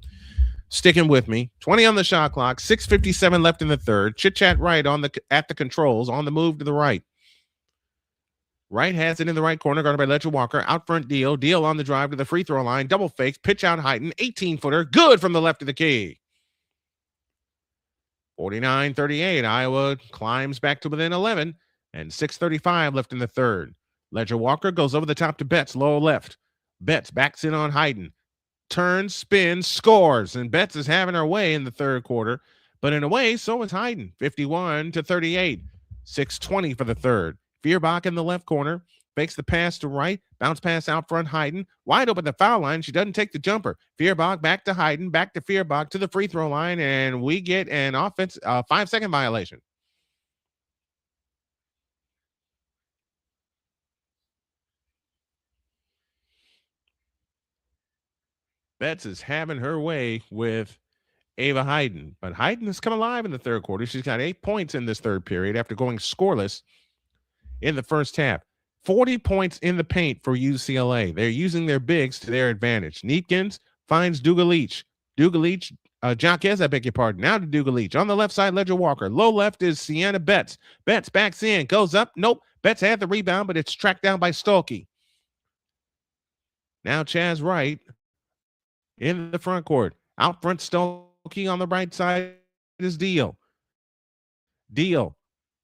sticking with me. 20 on the shot clock, 6:57 left in the third. Chit-chat right at the controls, on the move to the right. Wright has it in the right corner, guarded by Ledger Walker. Out front, Deal. Deal on the drive to the free throw line. Double fakes, pitch out Hayden. 18-footer. Good from the left of the key. 49-38. Iowa climbs back to within 11. And 6:35 left in the third. Ledger Walker goes over the top to Betts, low left. Betts backs in on Hayden. Turns, spins, scores. And Betts is having her way in the third quarter. But in a way, so is Hayden. 51-38. 6:20 for the third. Feuerbach in the left corner, fakes the pass to Wright, bounce pass out front, Hayden, wide open the foul line. She doesn't take the jumper. Feuerbach back to Hayden, back to Feuerbach to the free throw line, and we get an offense 5-second violation. Betts is having her way with Ava Hayden, but Hayden has come alive in the third quarter. She's got 8 points in this third period after going scoreless in the first half. 40 points in the paint for UCLA. They're using their bigs to their advantage. Neepkins finds Duga Leach. Jaquez, I beg your pardon. Now to Duga Leach. On the left side, Ledger Walker. Low left is Sienna Betts. Betts backs in, goes up. Nope. Betts had the rebound, but it's tracked down by Stolke. Now Chaz Wright in the front court. Out front, Stolke on the right side is Deal. Deal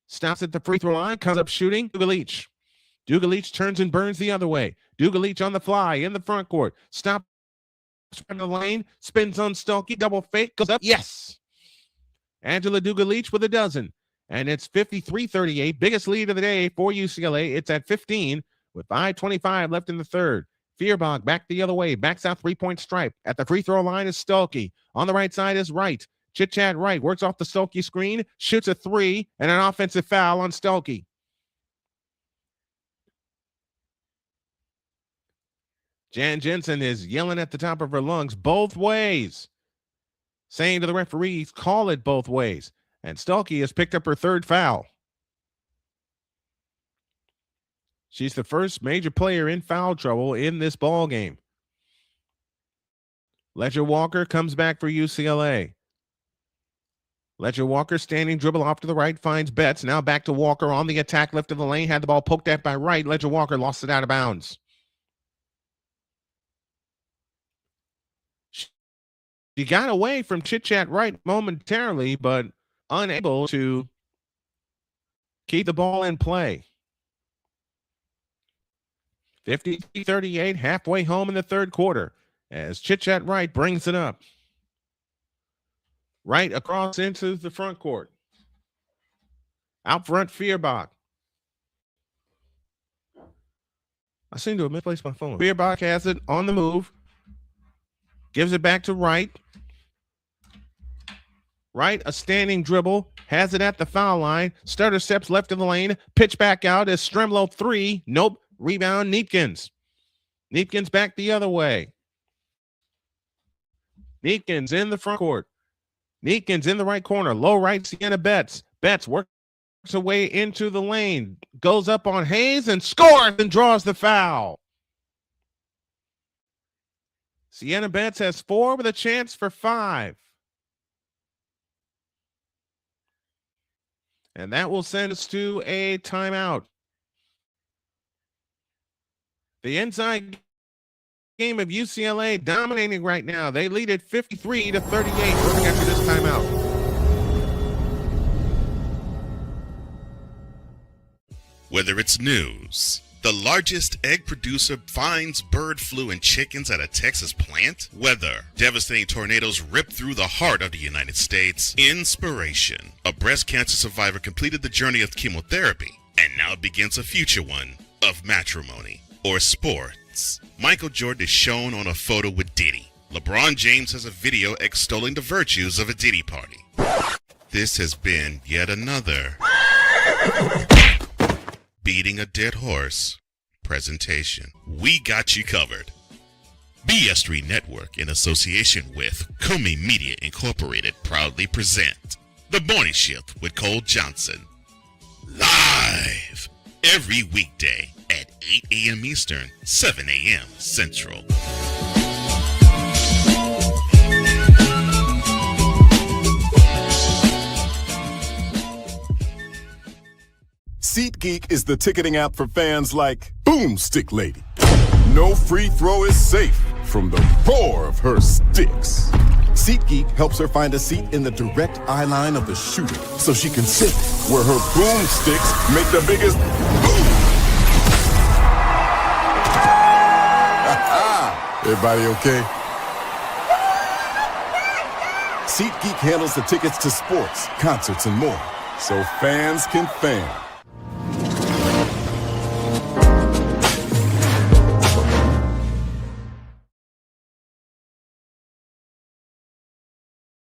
stops at the free throw line, comes up shooting. Duga Leach. Duga Leach turns and burns the other way. Duga Leach on the fly in the front court. Stops in the lane, spins on Stolke, double fake, goes up. Yes. Angela Duga Leach with a dozen. And it's 53-38. Biggest lead of the day for UCLA. It's at 15 with 5:25 left in the third. Feuerbach back the other way. Backs out three-point stripe. At the free throw line is Stolke. On the right side is Wright. Chit-chat Wright works off the Stolke screen, shoots a three, and an offensive foul on Stolke. Jan Jensen is yelling at the top of her lungs both ways, saying to the referees, call it both ways. And Stolke has picked up her third foul. She's the first major player in foul trouble in this ball game. Ledger Walker comes back for UCLA. Ledger Walker standing dribble off to the right, finds Betts. Now back to Walker on the attack, left of the lane, had the ball poked at by Wright. Ledger Walker lost it out of bounds. She got away from Chit-Chat Wright momentarily, but unable to keep the ball in play. 50-38, halfway home in the third quarter as Chit-Chat Wright brings it up. Right across into the front court. Out front, Feuerbach. I seem to have misplaced my phone. Feuerbach has it on the move. Gives it back to Wright. Wright, a standing dribble. Has it at the foul line. Stutter steps left of the lane. Pitch back out as Stremlow three. Nope. Rebound, Neepkins. Neepkins back the other way. Neepkins in the front court. Neepkins in the right corner. Low right, Sienna Betts. Betts works her way into the lane. Goes up on Hayes and scores and draws the foul. Sienna Betts has 4 with a chance for 5. And that will send us to a timeout. The inside game of UCLA dominating right now. They lead it 53-38. Moving after this timeout. Whether it's news, the largest egg producer finds bird flu in chickens at a Texas plant, weather, devastating tornadoes rip through the heart of the United States, inspiration, a breast cancer survivor completed the journey of chemotherapy, and now begins a future one of matrimony or sports. Michael Jordan is shown on a photo with Diddy. LeBron James has a video extolling the virtues of a Diddy party. This has been yet another beating a dead horse presentation. We got you covered. BS3 Network, in association with Comey Media Incorporated, proudly present The Morning Shift with Cole Johnson. Live every weekday at 8 a.m. Eastern, 7 a.m. Central. SeatGeek is the ticketing app for fans like Boomstick Lady. No free throw is safe from the roar of her sticks. SeatGeek helps her find a seat in the direct eye line of the shooter so she can sit where her boomsticks make the biggest boom. Everybody okay? SeatGeek handles the tickets to sports, concerts, and more, so fans can fan.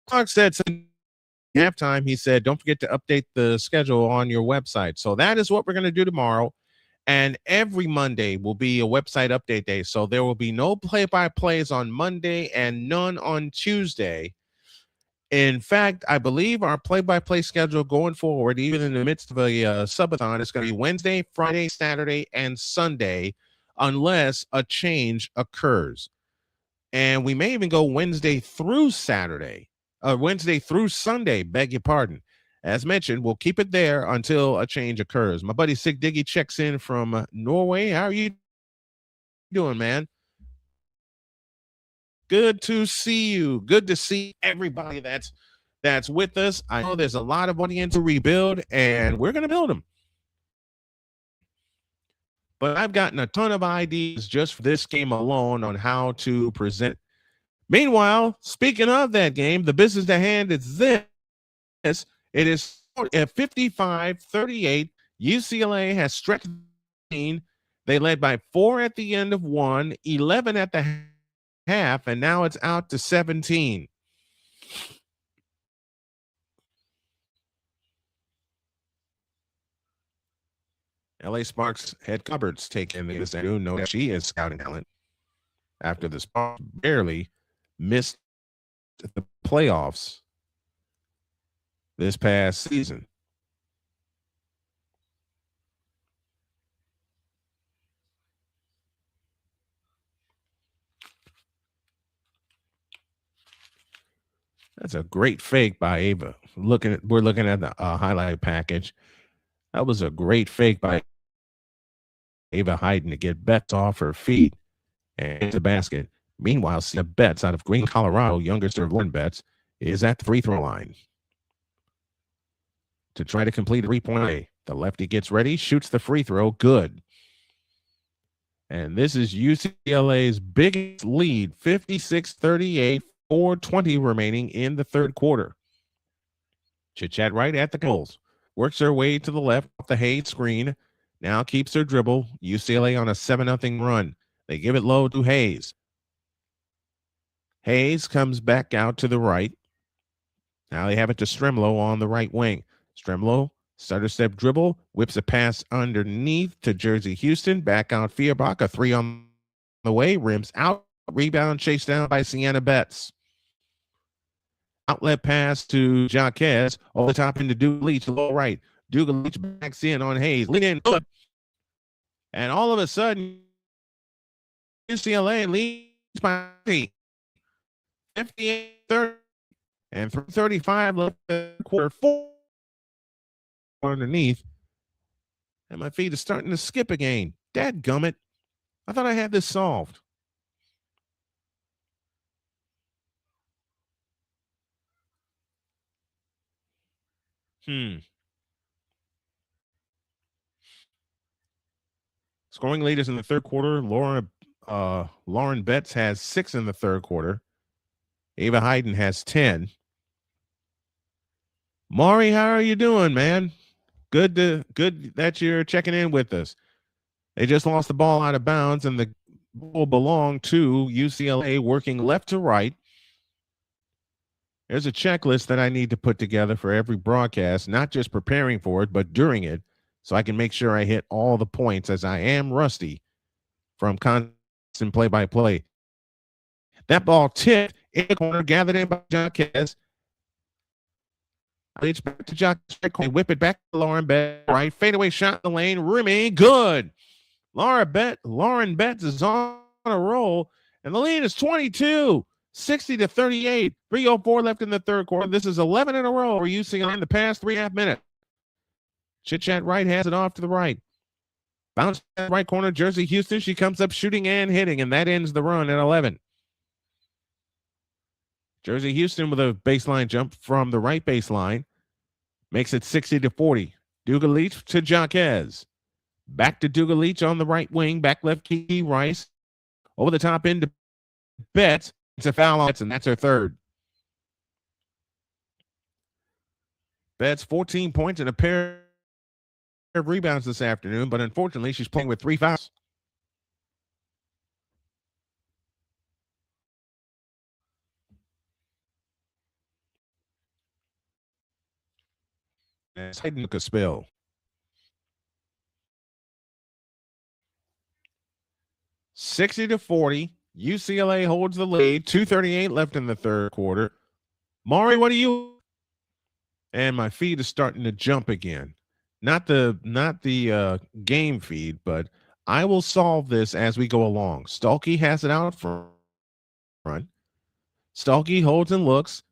Dawg said halftime, he said, don't forget to update the schedule on your website. So that is what we're going to do tomorrow. And every Monday will be a website update day. So there will be no play-by-plays on Monday and none on Tuesday. In fact, I believe our play-by-play schedule going forward, even in the midst of a subathon, is going to be Wednesday, Friday, Saturday, and Sunday, unless a change occurs. And we may even go Wednesday through Saturday. Wednesday through Sunday, beg your pardon. As mentioned, we'll keep it there until a change occurs. My buddy Sig Diggy checks in from Norway. How are you doing, man? Good to see you. Good to see everybody that's with us. I know there's a lot of money to rebuild, and we're going to build them. But I've gotten a ton of ideas just for this game alone on how to present. Meanwhile, speaking of that game, the business at hand is this. It is at 55-38. UCLA has stretched. They led by 4 at the end of 1, 11 at the half, and now it's out to 17. LA Sparks head cupboards take in this afternoon. Know that she is scouting talent after the Sparks barely missed the playoffs this past season. That's a great fake by Ava. We're looking at the highlight package. That was a great fake by Ava Hayden to get Betts off her feet and into the basket. Meanwhile, Sia Betts out of Green, Colorado, youngest of Lauren Betts, is at the free throw line to try to complete a 3-point. The lefty gets ready, shoots the free throw, good. And this is UCLA's biggest lead, 56-38, 4:20 remaining in the third quarter. Chit-chat right at the goals. Works her way to the left off the Hayes screen. Now keeps her dribble. UCLA on a 7-0 run. They give it low to Hayes. Hayes comes back out to the right. Now they have it to Stremlow on the right wing. Stremlow, stutter step dribble, whips a pass underneath to Jersey Houston. Back out Feuerbach, a 3 on the way, rims out, rebound chased down by Sienna Betts. Outlet pass to Jaquez, over the top into Duke Leach, low right. Duke Leach backs in on Hayes, lean in, and all of a sudden, UCLA leads by 58-30, and 3:35 left the quarter 4 underneath, and my feet are starting to skip again. Dadgummit. I thought I had this solved. Scoring leaders in the third quarter. Lauren Betts has 6 in the third quarter. Ava Hayden has 10. Maury, how are you doing, man? Good that you're checking in with us. They just lost the ball out of bounds, and the ball belonged to UCLA, working left to right. There's a checklist that I need to put together for every broadcast, not just preparing for it, but during it, so I can make sure I hit all the points, as I am rusty from constant play-by-play. That ball tipped in the corner, gathered in by Hawkeyes. It's back to Hawkeyes. Whip it back to Lauren Betts. Right, fadeaway shot in the lane. Rimmy, good. Lauren Betts is on a roll, and the lead is 22, 60-38. 3:04 left in the third quarter. This is 11 in a row for UCLA in the past 3.5 minutes. Chit Chat right has it off to the right. Bounce right corner, Jersey Houston. She comes up shooting and hitting, and that ends the run at 11. Jersey Houston with a baseline jump from the right baseline makes it 60-40. Duga-Leach to Hawkeyes. Back to Duga-Leach on the right wing. Back left Kiki Rice. Over the top into Betts. It's a foul on Betts, and that's her third. Betts 14 points and a pair of rebounds this afternoon, but unfortunately she's playing with 3 fouls. It's Hayden took a spill. $60-40. UCLA holds the lead. 2:38 left in the third quarter. Maury, what do you? And my feed is starting to jump again. Not the game feed, but I will solve this as we go along. Stuelke has it out front. Stuelke holds and looks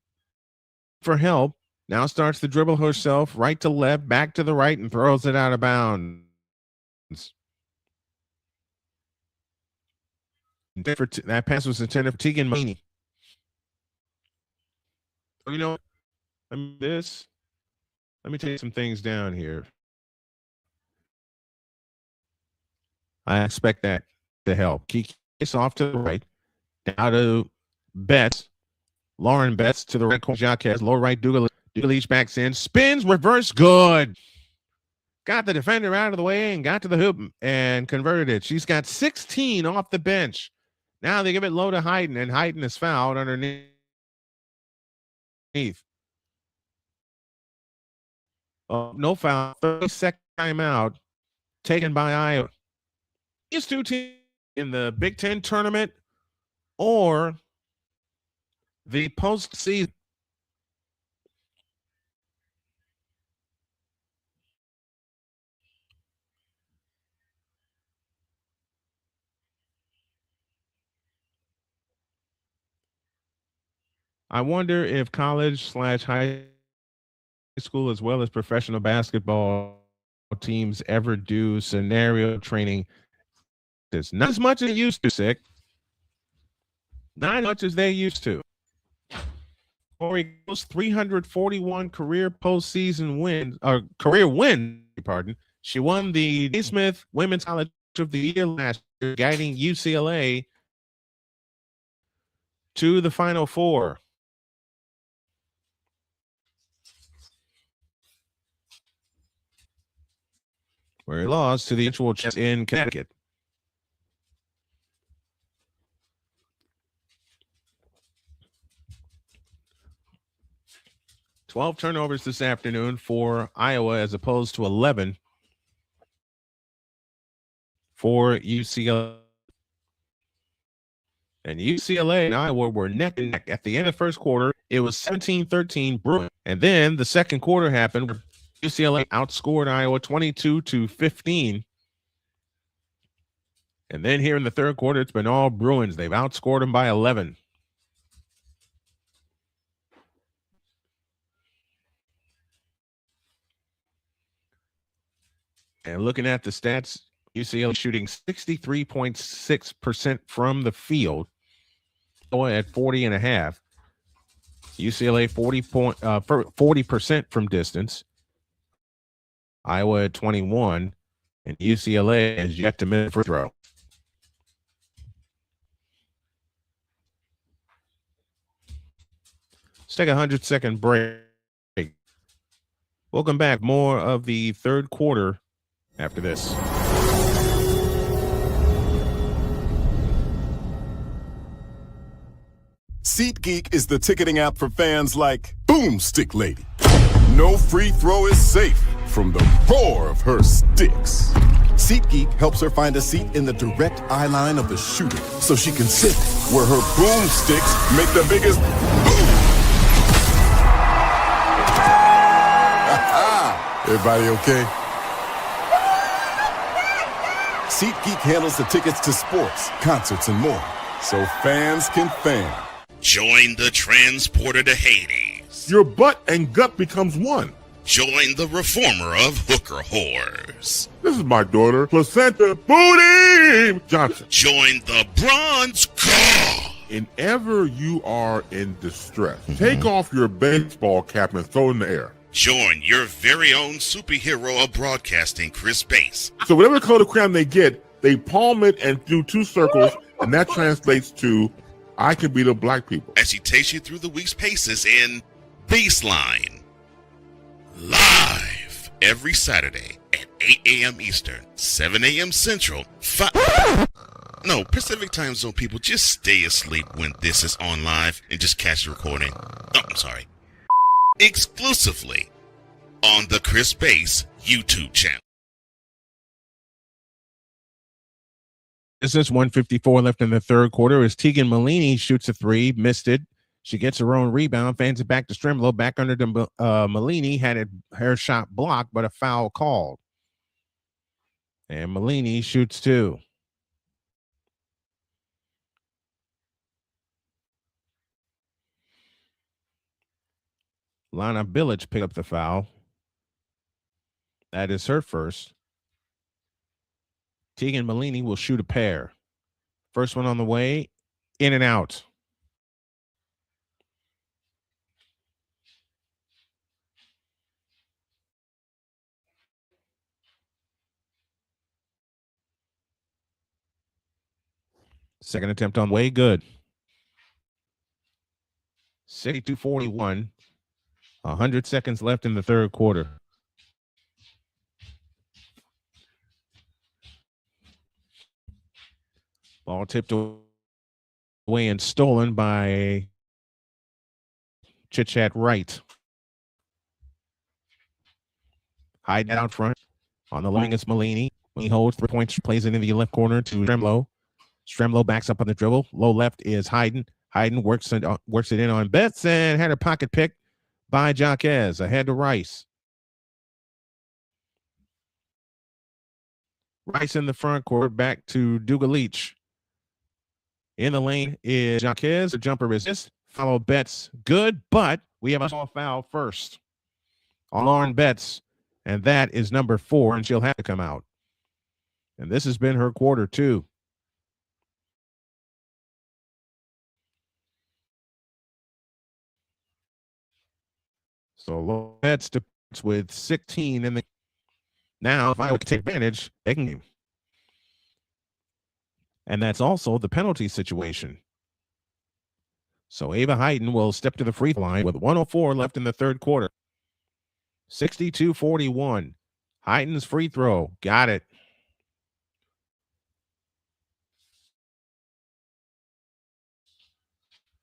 for help. Now starts to dribble herself right to left, back to the right, and throws it out of bounds. That pass was intended for Tegan Maney. You know, let me take some things down here. I expect that to help. Kiki off to the right. Down to Betts. Lauren Betts to the right corner. Hawkeyes, low right. Duga-Leach backs in. Spins, reverse, good. Got the defender out of the way and got to the hoop and converted it. She's got 16 off the bench. Now they give it low to Hayden, and Hayden is fouled underneath. No foul. 30-second timeout taken by Iowa. These two teams in the Big Ten tournament or the postseason. I wonder if college/high school as well as professional basketball teams ever do scenario training. It's not as much as they used to, Sick. Not as much as they used to. Corey Goes 341 career postseason wins, or career win, pardon. She won the Naismith Women's College of the Year last year, guiding UCLA to the Final Four. Where he lost to the actual chess in Connecticut. $12 turnovers this afternoon for Iowa as opposed to 11 for UCLA. And UCLA and Iowa were neck and neck. At the end of the first quarter, it was 17-13 Bruins. And then the second quarter happened where UCLA outscored Iowa 22-15. And then here in the third quarter, it's been all Bruins. They've outscored them by 11. And looking at the stats UCLA shooting 63.6% from the field at 40.5. UCLA 40% from distance. Iowa at 21, and UCLA has yet to miss a free throw. Let's take a 100-second break. Welcome back. More of the third quarter after this. SeatGeek is the ticketing app for fans like Boomstick Lady. No free throw is safe from the roar of her sticks. SeatGeek helps her find a seat in the direct eye line of the shooter so she can sit where her boomsticks make the biggest boom. Everybody okay? SeatGeek handles the tickets to sports, concerts, and more, so fans can fan. Join the transporter to Hades. Your butt and gut becomes one. Join the reformer of hooker whores. This is my daughter, Placenta Booty Johnson. Join the bronze god. Whenever you are in distress, take off your baseball cap and throw it in the air. Join your very own superhero of broadcasting, Chris Bass. So whatever color crayon they get, they palm it and do two circles, and that translates to I can beat up black people. As he takes you through the week's paces in Baseline. Live every Saturday at 8 a.m. Eastern, 7 a.m. Central, Pacific time zone people, just stay asleep when this is on live and just catch the recording. Oh, I'm sorry. Exclusively on the Chris Bass YouTube channel. This is 154 left in the third quarter as Tegan Malini shoots a three, missed it. She gets her own rebound, fans it back to Strimlow, back under to Malini, had her shot blocked, but a foul called. And Malini shoots two. Lana Bilic picked up the foul. That is her first. Tegan Malini will shoot a pair. First one on the way, in and out. Second attempt on way, good. 62-41. 100 seconds left in the third quarter. Ball tipped away and stolen by Chit-Chat Wright. Hide out front. On the wing is Malini. He holds 3 points, plays it in the left corner to Stremlow. Stremlow backs up on the dribble. Low left is Hayden. Hayden works it in on Betts and had a pocket pick by Jaquez. Ahead to Rice. Rice in the front court, back to Dugalich. In the lane is Jaquez. The jumper is this. Follow Betts. Good, but we have a small foul first on Lauren Betts, and that is number 4, and she'll have to come out. And this has been her quarter 2. So Betts with 16 in the. Now, if I could take advantage, they can. And that's also the penalty situation. So Ava Hayden will step to the free throw line with 104 left in the third quarter. 62-41. Hayden's free throw. Got it.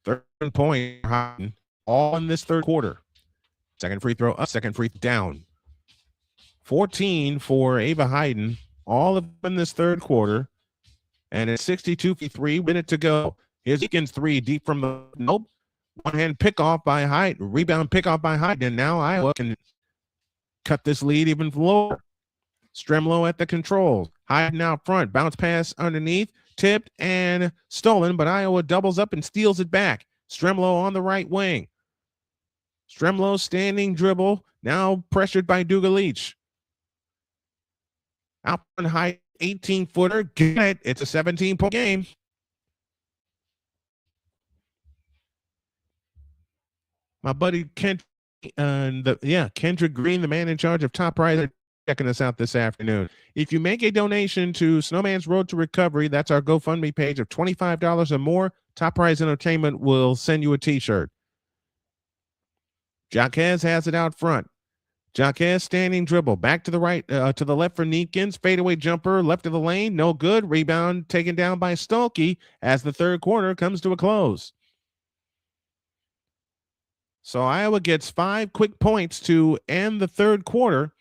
Third point, Hayden, all in this third quarter. Second free throw up, second free down. 14 for Ava Hayden, all of them in this third quarter. And it's 62-53, minute to go. Here's Eakins 3 deep from the nope. One-hand pick-off by Hayden, rebound pick-off by Hayden. And now Iowa can cut this lead even lower. Stremlow at the controls. Hayden out front, bounce pass underneath, tipped and stolen, but Iowa doubles up and steals it back. Stremlow on the right wing. Stremlow standing dribble, now pressured by Dugalich. Out on Hayden 18-footer. Get it. It's a 17-point game. My buddy Kendrick Green, the man in charge of Top Prize, checking us out this afternoon. If you make a donation to Snowman's Road to Recovery, that's our GoFundMe page of $25 or more, Top Prize Entertainment will send you a t-shirt. Jaquez has it out front. Jaquez standing dribble. Back to the right, to the left for Neekins. Fadeaway jumper, left of the lane. No good. Rebound taken down by Stolke as the third quarter comes to a close. So Iowa gets 5 quick points to end the third quarter.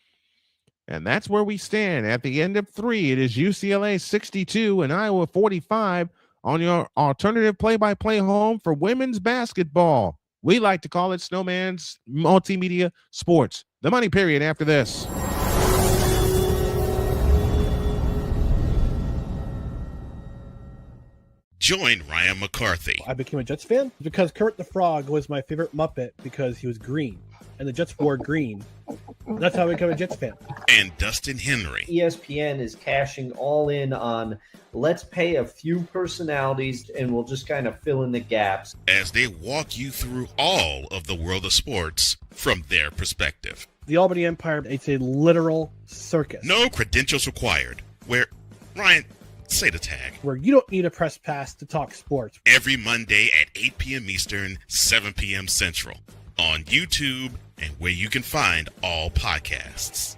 And that's where we stand. At the end of 3, it is UCLA 62 and Iowa 45 on your alternative play-by-play home for women's basketball. We like to call it Snowman's Multimedia Sports. The money period after this. Join Ryan McCarthy I became a Jets fan because Kurt the Frog was my favorite Muppet because he was green, and the Jets wore green. That's how I became a Jets fan. and Dustin Henry ESPN is cashing all in on let's pay a few personalities and we'll just kind of fill in the gaps. as they walk you through all of the world of sports from their perspective. The Albany Empire, it's a literal circus. No credentials required. Where, Ryan, say the tag. Where you don't need a press pass to talk sports. Every Monday at 8 p.m. Eastern, 7 p.m. Central. On YouTube and where you can find all podcasts.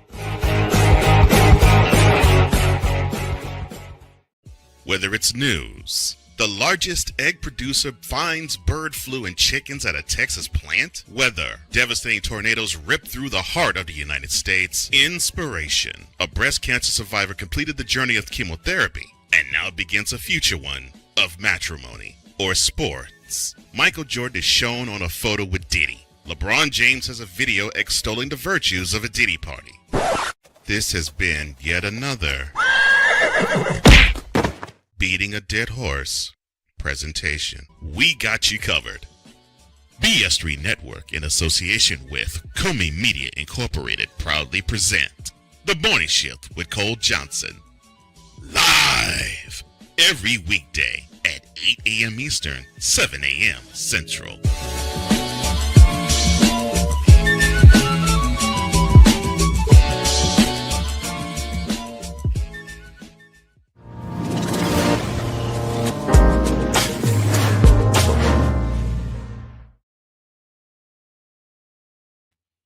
Whether it's news, the largest egg producer finds bird flu in chickens at a Texas plant, weather, devastating tornadoes rip through the heart of the United States, inspiration, a breast cancer survivor completed the journey of chemotherapy, and now begins a future one of matrimony or sports. Michael Jordan is shown on a photo with Diddy. LeBron James has a video extolling the virtues of a Diddy party. This has been yet another beating a dead horse presentation. We got you covered. BS3 Network, in association with Comey Media Incorporated, proudly present The Morning Shift with Cole Johnson. Live every weekday at 8 a.m. Eastern, 7 a.m. Central.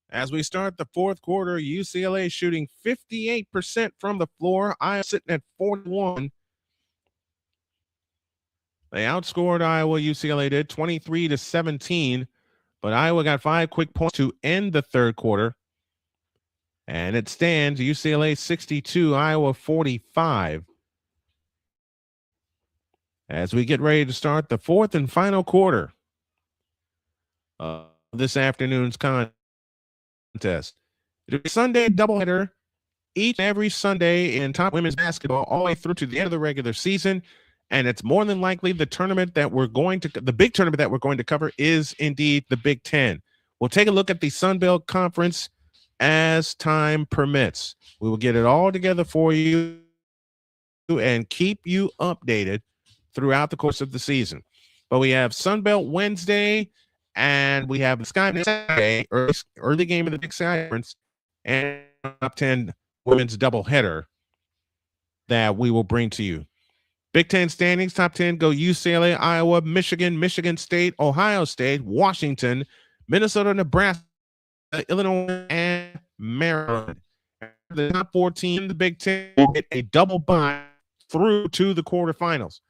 As we start the fourth quarter, UCLA shooting 58% from the floor. Iowa sitting at 41. They outscored Iowa, UCLA did, 23-17. But Iowa got 5 quick points to end the third quarter. And it stands UCLA 62, Iowa 45. As we get ready to start the fourth and final quarter of this afternoon's contest. It'll be Sunday doubleheader each and every Sunday in top women's basketball all the way through to the end of the regular season. And it's more than likely the big tournament that we're going to cover is indeed the Big Ten. We'll take a look at the Sun Belt Conference as time permits. We will get it all together for you and keep you updated throughout the course of the season. But we have Sun Belt Wednesday, and we have the Sky Saturday, early game of the Big Sky Conference, and top 10 women's doubleheader that we will bring to you. Big Ten standings, top 10 go UCLA, Iowa, Michigan, Michigan State, Ohio State, Washington, Minnesota, Nebraska, Illinois, and Maryland. The top 14 in the Big Ten will get a double bye through to the quarterfinals.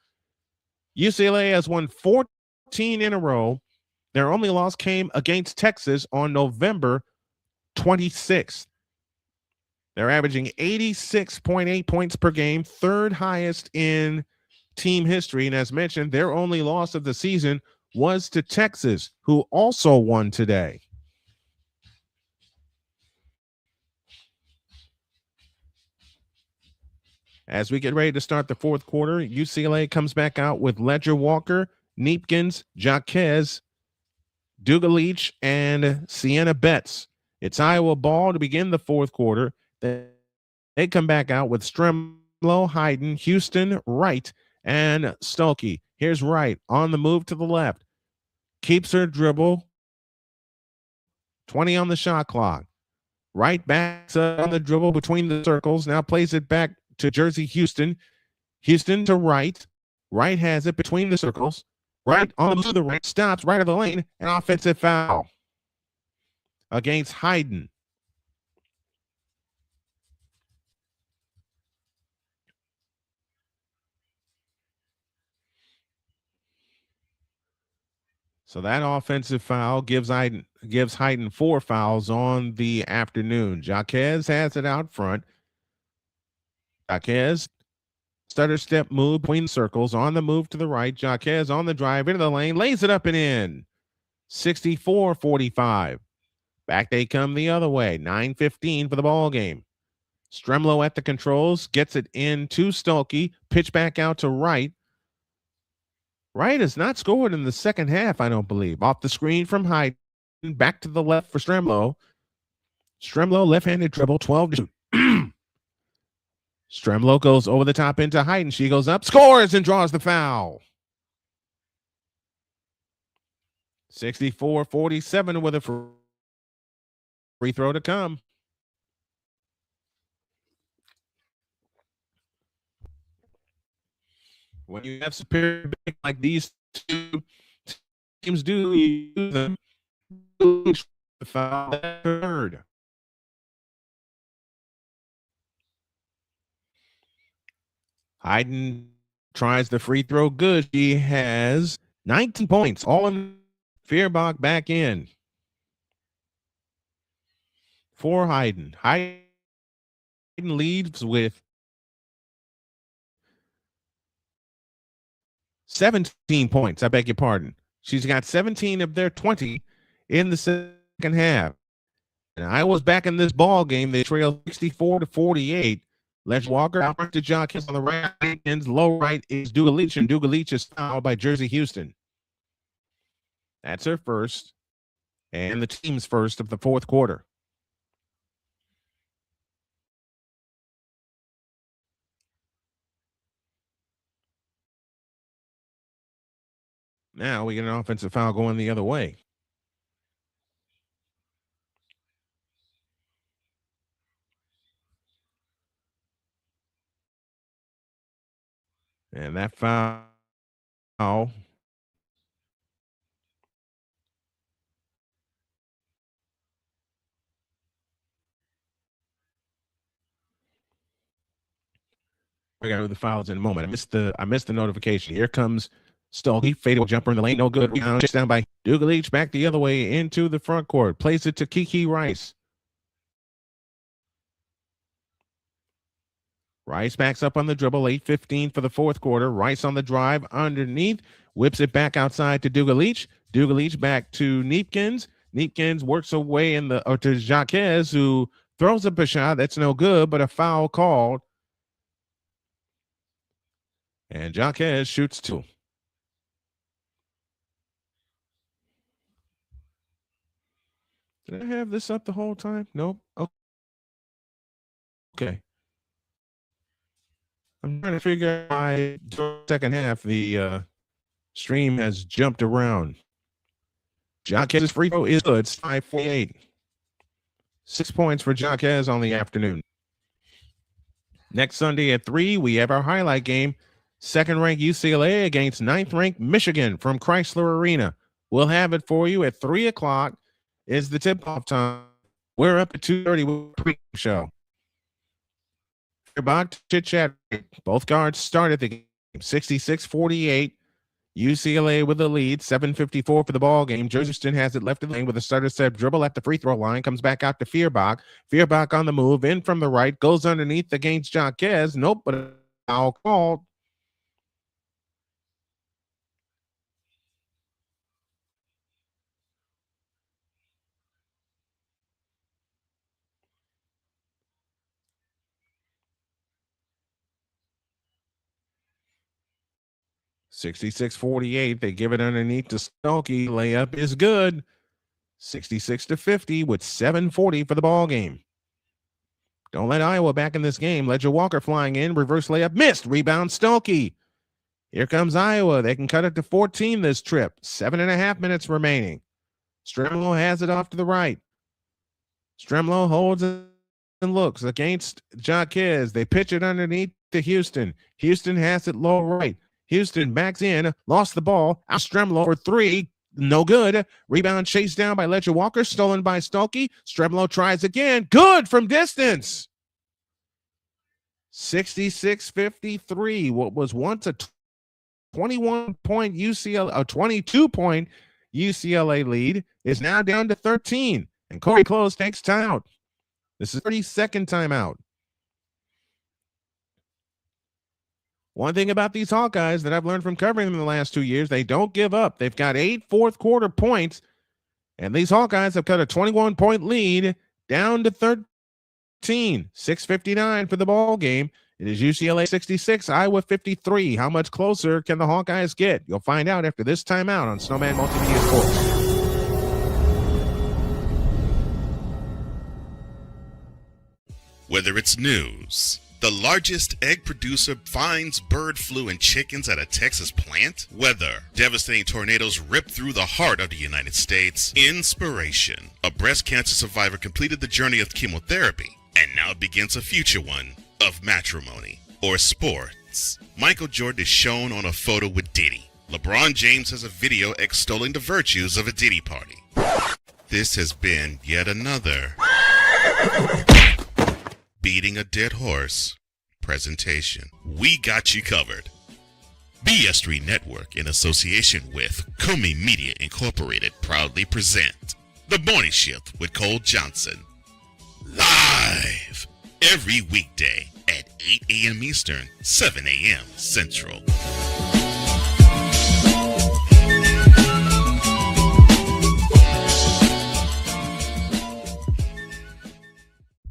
UCLA has won 14 in a row. Their only loss came against Texas on November 26th. They're averaging 86.8 points per game, third highest in team history. And as mentioned, their only loss of the season was to Texas, who also won today. As we get ready to start the fourth quarter, UCLA comes back out with Ledger Walker, Neepkins, Jaquez, Dugalich, and Sienna Betts. It's Iowa ball to begin the fourth quarter. They come back out with Strem, Strimlow, Hayden, Houston, Wright, and Stokey. Here's Wright on the move to the left. Keeps her dribble. 20 on the shot clock. Wright backs up on the dribble between the circles. Now plays it back to Jersey Houston. Houston to Wright. Wright has it between the circles. Wright on the move to the right. Stops right of the lane. An offensive foul against Hayden. So that offensive foul gives Hayden 4 fouls on the afternoon. Jaquez has it out front. Jaquez, stutter step move between circles, on the move to the right. Jaquez on the drive into the lane, lays it up and in. 64-45. Back they come the other way. 9:15 for the ball game. Stremlow at the controls, gets it in to Stokey. Pitch back out to Wright. Wright has not scored in the second half, I don't believe. Off the screen from Hayden, back to the left for Stremlow. Stremlow, left-handed dribble, 12-2. Stremlow goes over the top into Hayden. She goes up, scores, and draws the foul. 64-47 with a free throw to come. When you have superior big like these two teams do, you use them. The foul third. Hayden tries the free throw good. She has 19 points, all in. Feuerbach back in for Hayden. Hayden leads with 17 points. I beg your pardon. She's got 17 of their 20 in the second half. And I was back in this ball game. They trailed 64-48. Les Walker out front to Jaquez on the right end. Low right is Dugalich, and Dugalich is fouled by Jersey Houston. That's her first, and the team's first of the fourth quarter. Now we get an offensive foul going the other way. And that foul we're gonna do the fouls in a moment. I missed the notification. Here comes Stokey, fadeaway jumper in the lane, no good. Rebound chased down by Dugalich, back the other way into the front court. Plays it to Kiki Rice. Rice backs up on the dribble, 8:15 for the fourth quarter. Rice on the drive underneath, whips it back outside to Dugalich. Dugalich back to Neepkins. Neepkins works away to Jaquez, who throws up a shot that's no good, but a foul called. And Jaquez shoots 2. Did I have this up the whole time? Nope. Okay. I'm trying to figure out why during the second half the stream has jumped around. Jaquez's free throw is good. It's 5:48. 6 points for Jaquez on the afternoon. Next Sunday at 3, we have our highlight game. Second-ranked UCLA against ninth-ranked Michigan from Chrysler Arena. We'll have it for you at 3 o'clock is the tip-off time. We're up at 2:30 with the pre show. About chit-chat. Both guards started the game. 66-48. UCLA with the lead. 7:54 for the ball game. Jersey Houston has it left in the lane with a starter step dribble at the free throw line. Comes back out to Feuerbach. Feuerbach on the move. In from the right. Goes underneath against Jaquez. Nope, but a foul called. (66-48). They give it underneath to Stokey. Layup is good. 66-50 with 7:40 for the ball game. Don't let Iowa back in this game. Ledger Walker flying in. Reverse layup missed. Rebound Stolke. Here comes Iowa. They can cut it to 14 this trip. 7.5 minutes remaining. Stremlo has it off to the right. Stremlo holds it and looks against Jaquez. They pitch it underneath to Houston. Houston has it low right. Houston backs in. Lost the ball. Out Stremlo for three. No good. Rebound chased down by Ledger Walker. Stolen by Stolke. Stremlo tries again. Good from distance. 66-53. What was once a 21-point UCLA, a 22-point UCLA lead is now down to 13. And Corey Close takes timeout. This is 32nd timeout. One thing about these Hawkeyes that I've learned from covering them in the last 2 years, they don't give up. They've got 8 fourth-quarter points, and these Hawkeyes have cut a 21-point lead down to 13. 6:59 for the ball game. It is UCLA 66, Iowa 53. How much closer can the Hawkeyes get? You'll find out after this timeout on Snowman Multimedia Sports. Whether it's news, the largest egg producer finds bird flu in chickens at a Texas plant, weather, devastating tornadoes rip through the heart of the United States, inspiration, a breast cancer survivor completed the journey of chemotherapy, and now begins a future one of matrimony or sports. Michael Jordan is shown on a photo with Diddy. LeBron James has a video extolling the virtues of a Diddy party. This has been yet another beating a dead horse presentation. We got you covered. BS3 Network, in association with Comey Media Incorporated, proudly present The Morning Shift with Cole Johnson. Live every weekday at 8 a.m. Eastern, 7 a.m. Central.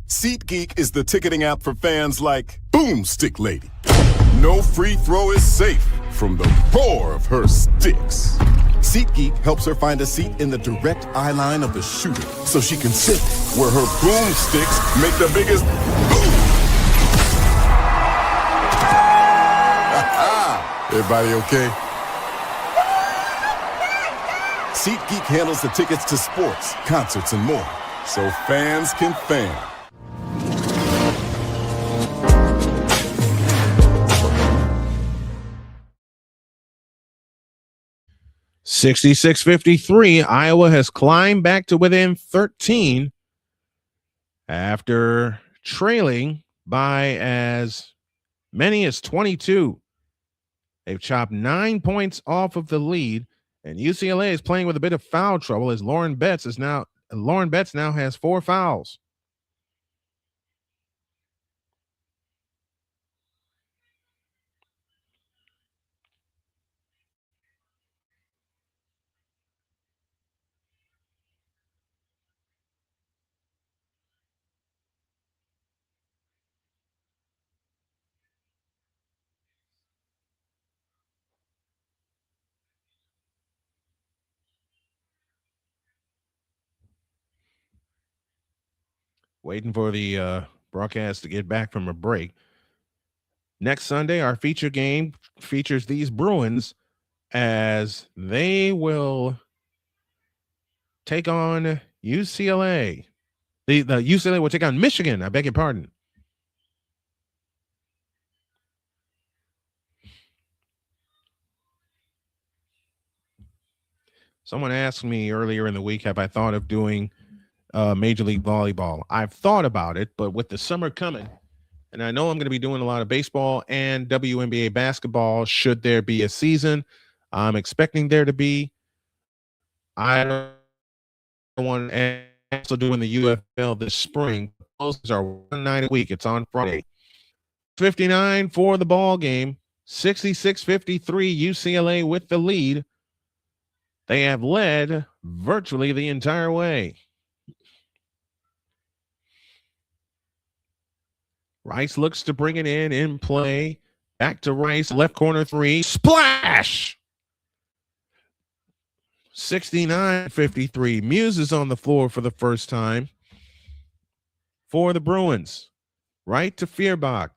SeatGeek is the ticketing app for fans like Boomstick Lady. No free throw is safe from the roar of her sticks. SeatGeek helps her find a seat in the direct eye line of the shooter so she can sit where her boomsticks make the biggest boom. Everybody okay? SeatGeek handles the tickets to sports, concerts, and more, so fans can fan. 66-53. Iowa has climbed back to within 13 after trailing by as many as 22. They've chopped 9 points off of the lead, and UCLA is playing with a bit of foul trouble as Lauren Betts now has 4 fouls. Waiting for the broadcast to get back from a break. Next Sunday, our feature game features these Bruins as they will take on UCLA. The UCLA will take on Michigan. I beg your pardon. Someone asked me earlier in the week, have I thought of doing Major League Volleyball? I've thought about it, but with the summer coming, and I know I'm going to be doing a lot of baseball and WNBA basketball should there be a season. I'm expecting there to be. I don't want to also doing the UFL this spring. Those are 1 night a week. It's on Friday. 59 for the ball game. 66-53 UCLA with the lead. They have led virtually the entire way. Rice looks to bring it in play. Back to Rice, left corner 3. Splash! 69-53. Muse is on the floor for the first time for the Bruins. Right to Feuerbach.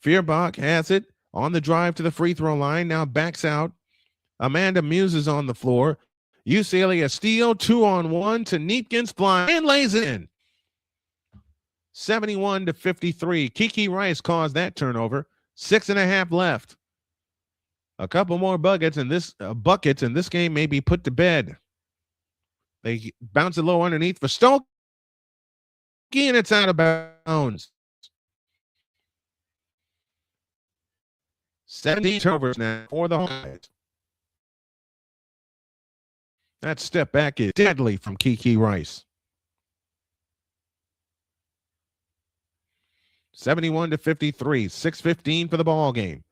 Feuerbach has it on the drive to the free throw line. Now backs out. Amanda Muse is on the floor. UCLA a steal, 2-on-1 to Neepkins, blind, and lays it in. 71-53. Kiki Rice caused that turnover. 6.5 left. A couple more buckets, and this game may be put to bed. They bounce it low underneath for Stokey, and it's out of bounds. 17 turnovers now for the Hawkeyes. That step back is deadly from Kiki Rice. 71-53, 6:15 for the ball game.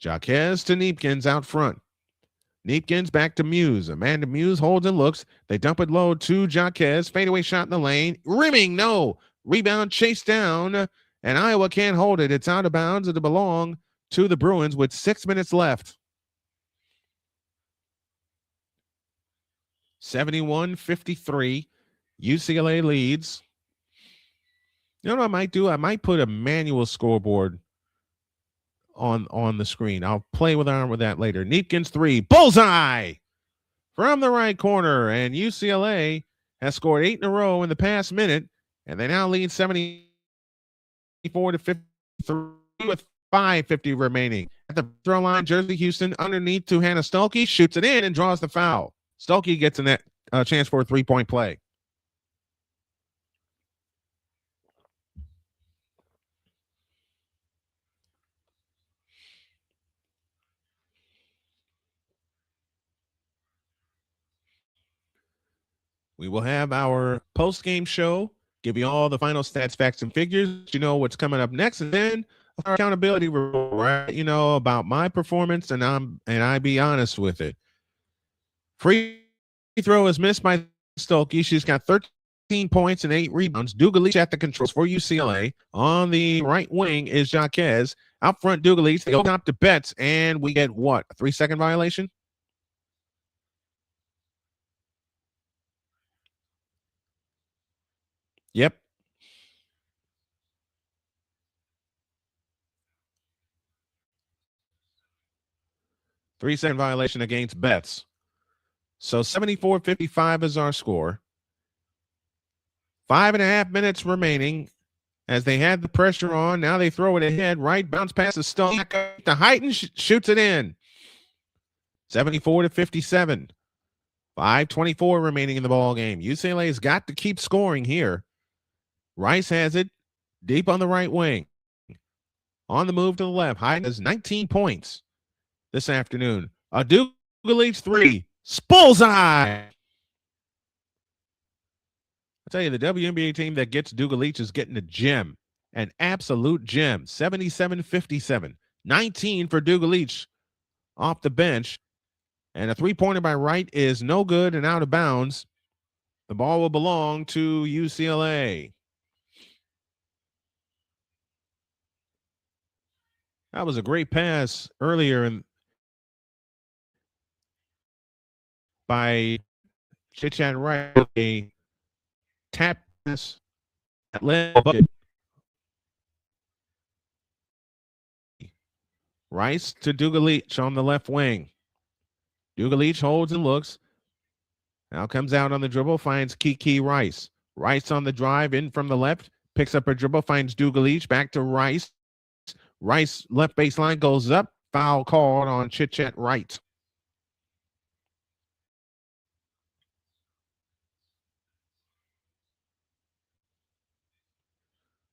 Jaquez to Neepkins out front. Neepkins back to Muse. Amanda Muse holds and looks. They dump it low to Jaquez. Fadeaway shot in the lane. Rimming, no. Rebound chased down, and Iowa can't hold it. It's out of bounds. It'll belong to the Bruins with 6 minutes left. 71-53. UCLA leads. You know what I might do? I might put a manual scoreboard on the screen. I'll play around with that later. Neepkins 3. Bullseye! From the right corner. And UCLA has scored 8 in a row in the past minute. And they now lead 74-53 with 5:50 remaining. At the throw line, Jersey Houston underneath to Hannah Stokey. Shoots it in and draws the foul. Stokey gets a chance for a three-point play. We will have our post-game show, give you all the final stats, facts, and figures. You know what's coming up next, and then our accountability report, right? You know about my performance, and I be honest with it. Free throw is missed by Stokey. She's got 13 points and 8 rebounds. Dugalich at the controls for UCLA. On the right wing is Jaquez. Out front, Dugalich. They open up to Betts, and we get what? A 3-second violation? Yep. Three-second violation against Betts. So 74-55 is our score. 5.5 minutes remaining as they had the pressure on. Now they throw it ahead. Right, bounce pass to Stone. To Heighton, shoots it in. 74-57. 5:24 remaining in the ball game. UCLA's got to keep scoring here. Rice has it deep on the right wing. On the move to the left. Heighton has 19 points this afternoon. A Dugalich 3. Bullseye! I tell you, the WNBA team that gets Dugalich is getting a gem, an absolute gem. 77-57. 19 for Dugalich off the bench. And a three-pointer by Wright is no good and out of bounds. The ball will belong to UCLA. That was a great pass earlier by Chit-Chat Wright. A tap pass that led to bucket. Rice to Dugalich on the left wing. Dugalich holds and looks. Now comes out on the dribble, finds Kiki Rice. Rice on the drive, in from the left, picks up her dribble, finds Dugalich, back to Rice. Rice left baseline goes up. Foul called on Chit-Chat Wright.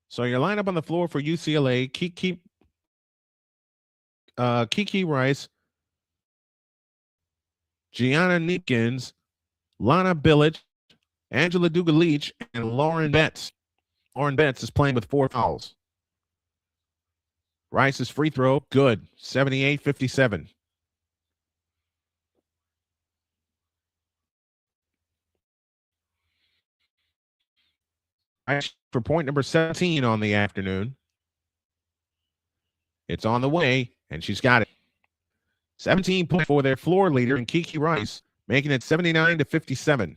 So your lineup on the floor for UCLA: Kiki Rice, Gianna Neepkins, Lana Bilic, Angela Dugalich, and Lauren Betts. Lauren Betts is playing with 4 fouls. Rice's free throw, good. 78-57. Rice for point number 17 on the afternoon. It's on the way, and she's got it. 17 points for their floor leader in Kiki Rice, making it 79-57.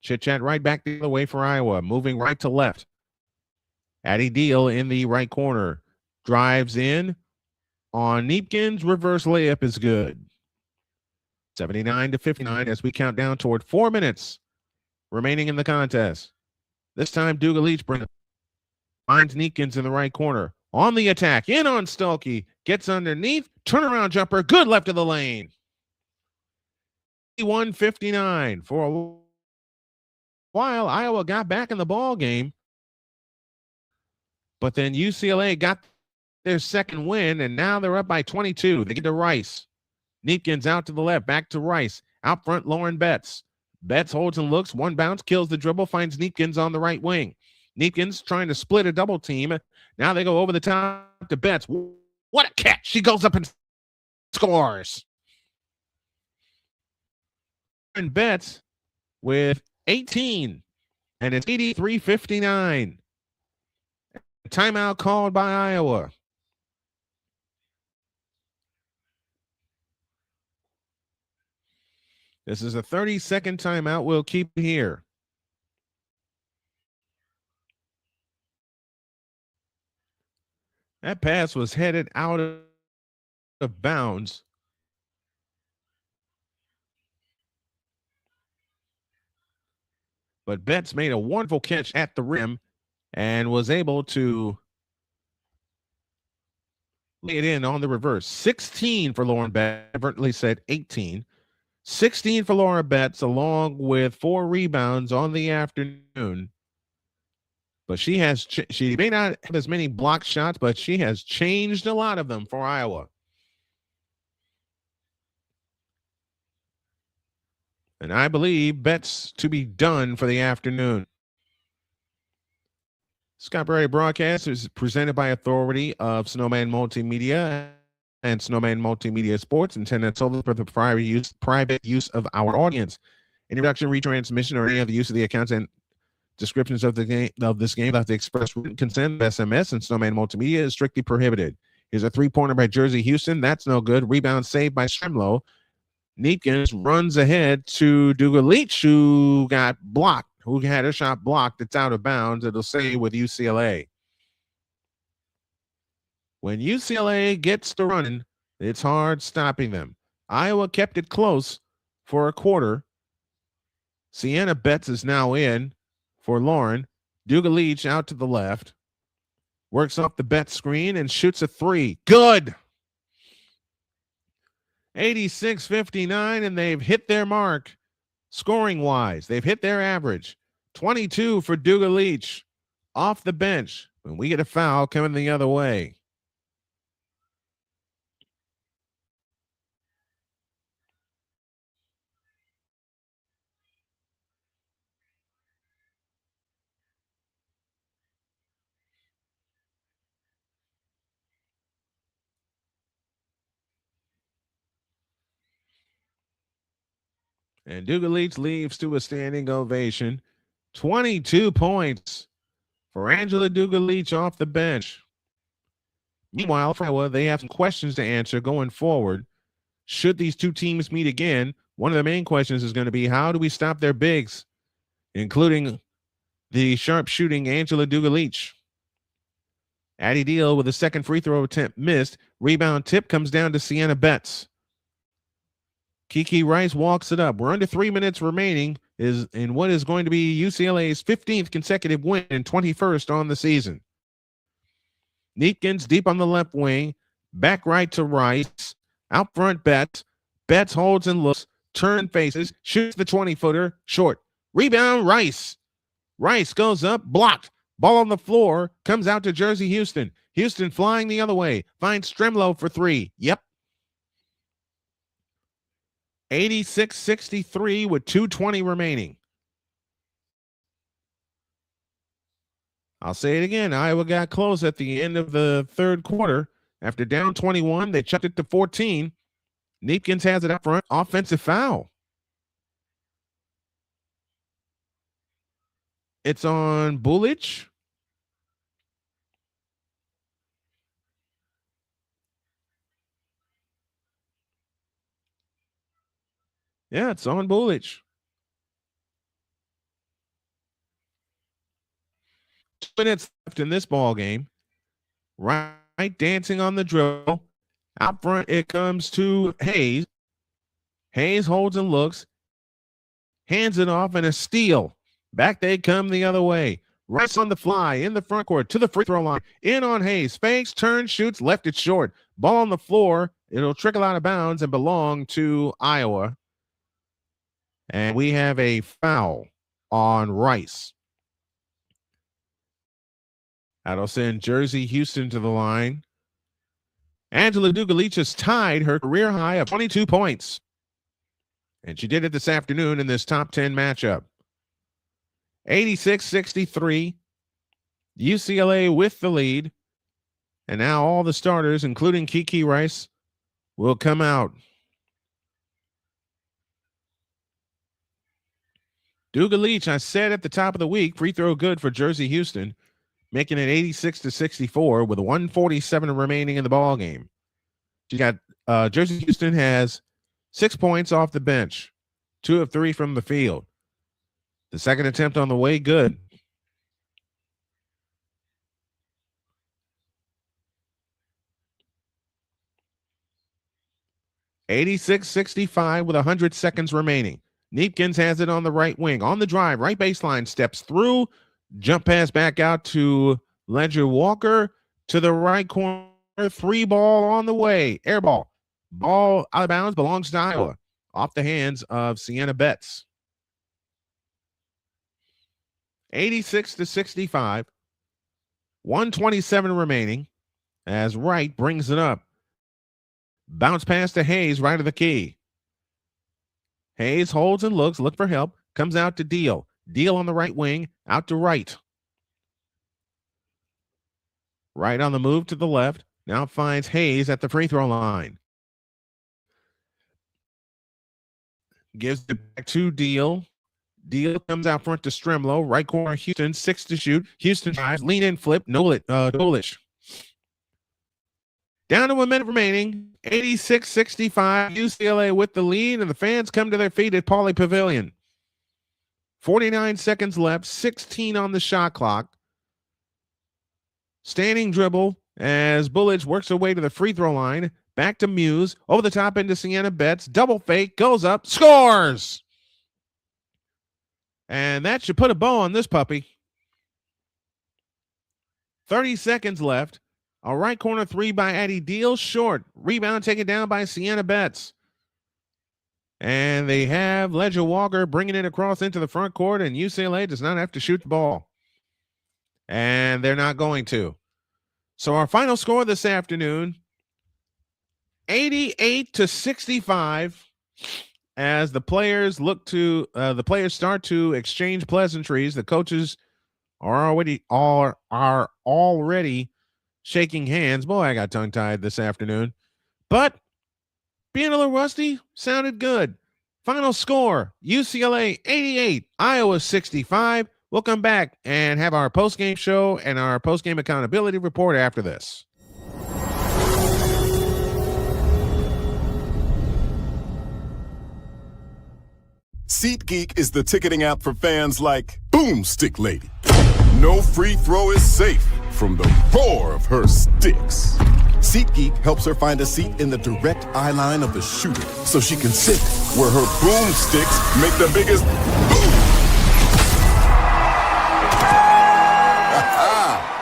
Chit-Chat right back the other way for Iowa, moving right to left. Addie Deal in the right corner. Drives in on Neepkins. Reverse layup is good. 79-59 as we count down toward 4 minutes remaining in the contest. This time, Dugalich finds Neepkins in the right corner. On the attack, in on Stolke. Gets underneath. Turnaround jumper. Good left of the lane. 51-59. For a while, Iowa got back in the ball game. But then UCLA got their second win, and now they're up by 22. They get to Rice. Neepkins out to the left, back to Rice. Out front, Lauren Betts. Betts holds and looks. One bounce, kills the dribble, finds Neepkins on the right wing. Neepkins trying to split a double team. Now they go over the top to Betts. What a catch. She goes up and scores. And Betts with 18. And it's 83-59. Timeout called by Iowa. This is a 30-second timeout. We'll keep here. That pass was headed out of bounds. But Betts made a wonderful catch at the rim and was able to lay it in on the reverse. 16 for Lauren Betts. Inadvertently said 18. 16 for Laura Betts, along with 4 rebounds on the afternoon. But she may not have as many block shots, but she has changed a lot of them for Iowa. And I believe Betts to be done for the afternoon. Scott Berry broadcast is presented by authority of Snowman Multimedia and Snowman Multimedia Sports, intended solely for the private use of our audience. Any reduction, retransmission, or any other use of the accounts and descriptions of the game this game without the express written consent of SMS and Snowman Multimedia is strictly prohibited. Here's a 3-pointer by Jersey Houston. That's no good. Rebound saved by Strimlow. Neepkins runs ahead to Dugalich, who got blocked, who had a shot blocked. It's out of bounds. It'll say with UCLA. When UCLA gets to running, it's hard stopping them. Iowa kept it close for a quarter. Sienna Betts is now in for Lauren. Dugalich out to the left. Works off the Betts screen and shoots a 3. Good! 86-59, and they've hit their mark scoring-wise. They've hit their average. 22 for Dugalich off the bench. When we get a foul coming the other way. And Dugalich leaves to a standing ovation. 22 points for Angela Dugalich off the bench. Meanwhile, for Iowa, they have some questions to answer going forward. Should these two teams meet again, one of the main questions is going to be, how do we stop their bigs, including the sharp-shooting Angela Dugalich? Addie Deal with a second free throw attempt missed. Rebound tip comes down to Sienna Betts. Kiki Rice walks it up. We're under 3 minutes remaining in what is going to be UCLA's 15th consecutive win and 21st on the season. Neepkins deep on the left wing. Back right to Rice. Out front, Betts. Betts holds and looks. Turn faces. Shoots the 20-footer. Short. Rebound, Rice. Rice goes up. Blocked. Ball on the floor. Comes out to Jersey Houston. Houston flying the other way. Finds Strimlow for 3. Yep. 86-63 with 2:20 remaining. I'll say it again. Iowa got close at the end of the third quarter. After down 21, they chucked it to 14. Neepkins has it up front. Offensive foul. It's on Bulich. Yeah, it's on Bulich. minutes left in this ball game. Right dancing on the dribble. Out front, it comes to Hayes. Hayes holds and looks. Hands it off, and a steal. Back they come the other way. Rice on the fly in the front court to the free throw line. In on Hayes. Fakes, turns, shoots, left it short. Ball on the floor. It'll trickle out of bounds and belong to Iowa. And we have a foul on Rice. That'll send Jersey Houston to the line. Angela Dugalich has tied her career high of 22 points. And she did it this afternoon in this top 10 matchup. 86-63. UCLA with the lead. And now all the starters, including Kiki Rice, will come out. Dugalich, I said at the top of the week, free throw good for Jersey Houston, making it 86-64 with 1:47 remaining in the ball game. She got Jersey Houston has 6 points off the bench, 2 of 3 from the field. The second attempt on the way, good. $86-65 with 100 seconds remaining. Neepkins has it on the right wing. On the drive, right baseline, steps through. Jump pass back out to Ledger Walker to the right corner. 3 ball on the way. Air ball. Ball out of bounds, belongs to Iowa. Off the hands of Sienna Betts. 86-65. 127 remaining as Wright brings it up. Bounce pass to Hayes, right of the key. Hayes holds and looks, look for help, comes out to Deal. Deal on the right wing, out to Wright. Wright on the move to the left, now finds Hayes at the free throw line. Gives it back to Deal. Deal comes out front to Stremlow, right corner, Houston, 6 to shoot. Houston tries, lean in, flip, Dolish. Down to 1 minute remaining, 86-65, UCLA with the lead, and the fans come to their feet at Pauley Pavilion. 49 seconds left, 16 on the shot clock. Standing dribble as Bullage works her way to the free throw line. Back to Muse, over the top into Sienna Betts, double fake, goes up, scores! And that should put a bow on this puppy. 30 seconds left. A right corner 3 by Addie Deal, short. Rebound taken down by Sienna Betts. And they have Ledger Walker bringing it across into the front court, and UCLA does not have to shoot the ball. And they're not going to. So our final score this afternoon, 88-65, as the players start to exchange pleasantries. The coaches are already shaking hands. Boy, I got tongue-tied this afternoon. But being a little rusty sounded good. Final score, UCLA 88, Iowa 65. We'll come back and have our post-game show and our post-game accountability report after this. SeatGeek is the ticketing app for fans like Boomstick Lady. No free throw is safe from the roar of her sticks. SeatGeek helps her find a seat in the direct eye line of the shooter so she can sit where her boomsticks make the biggest boom.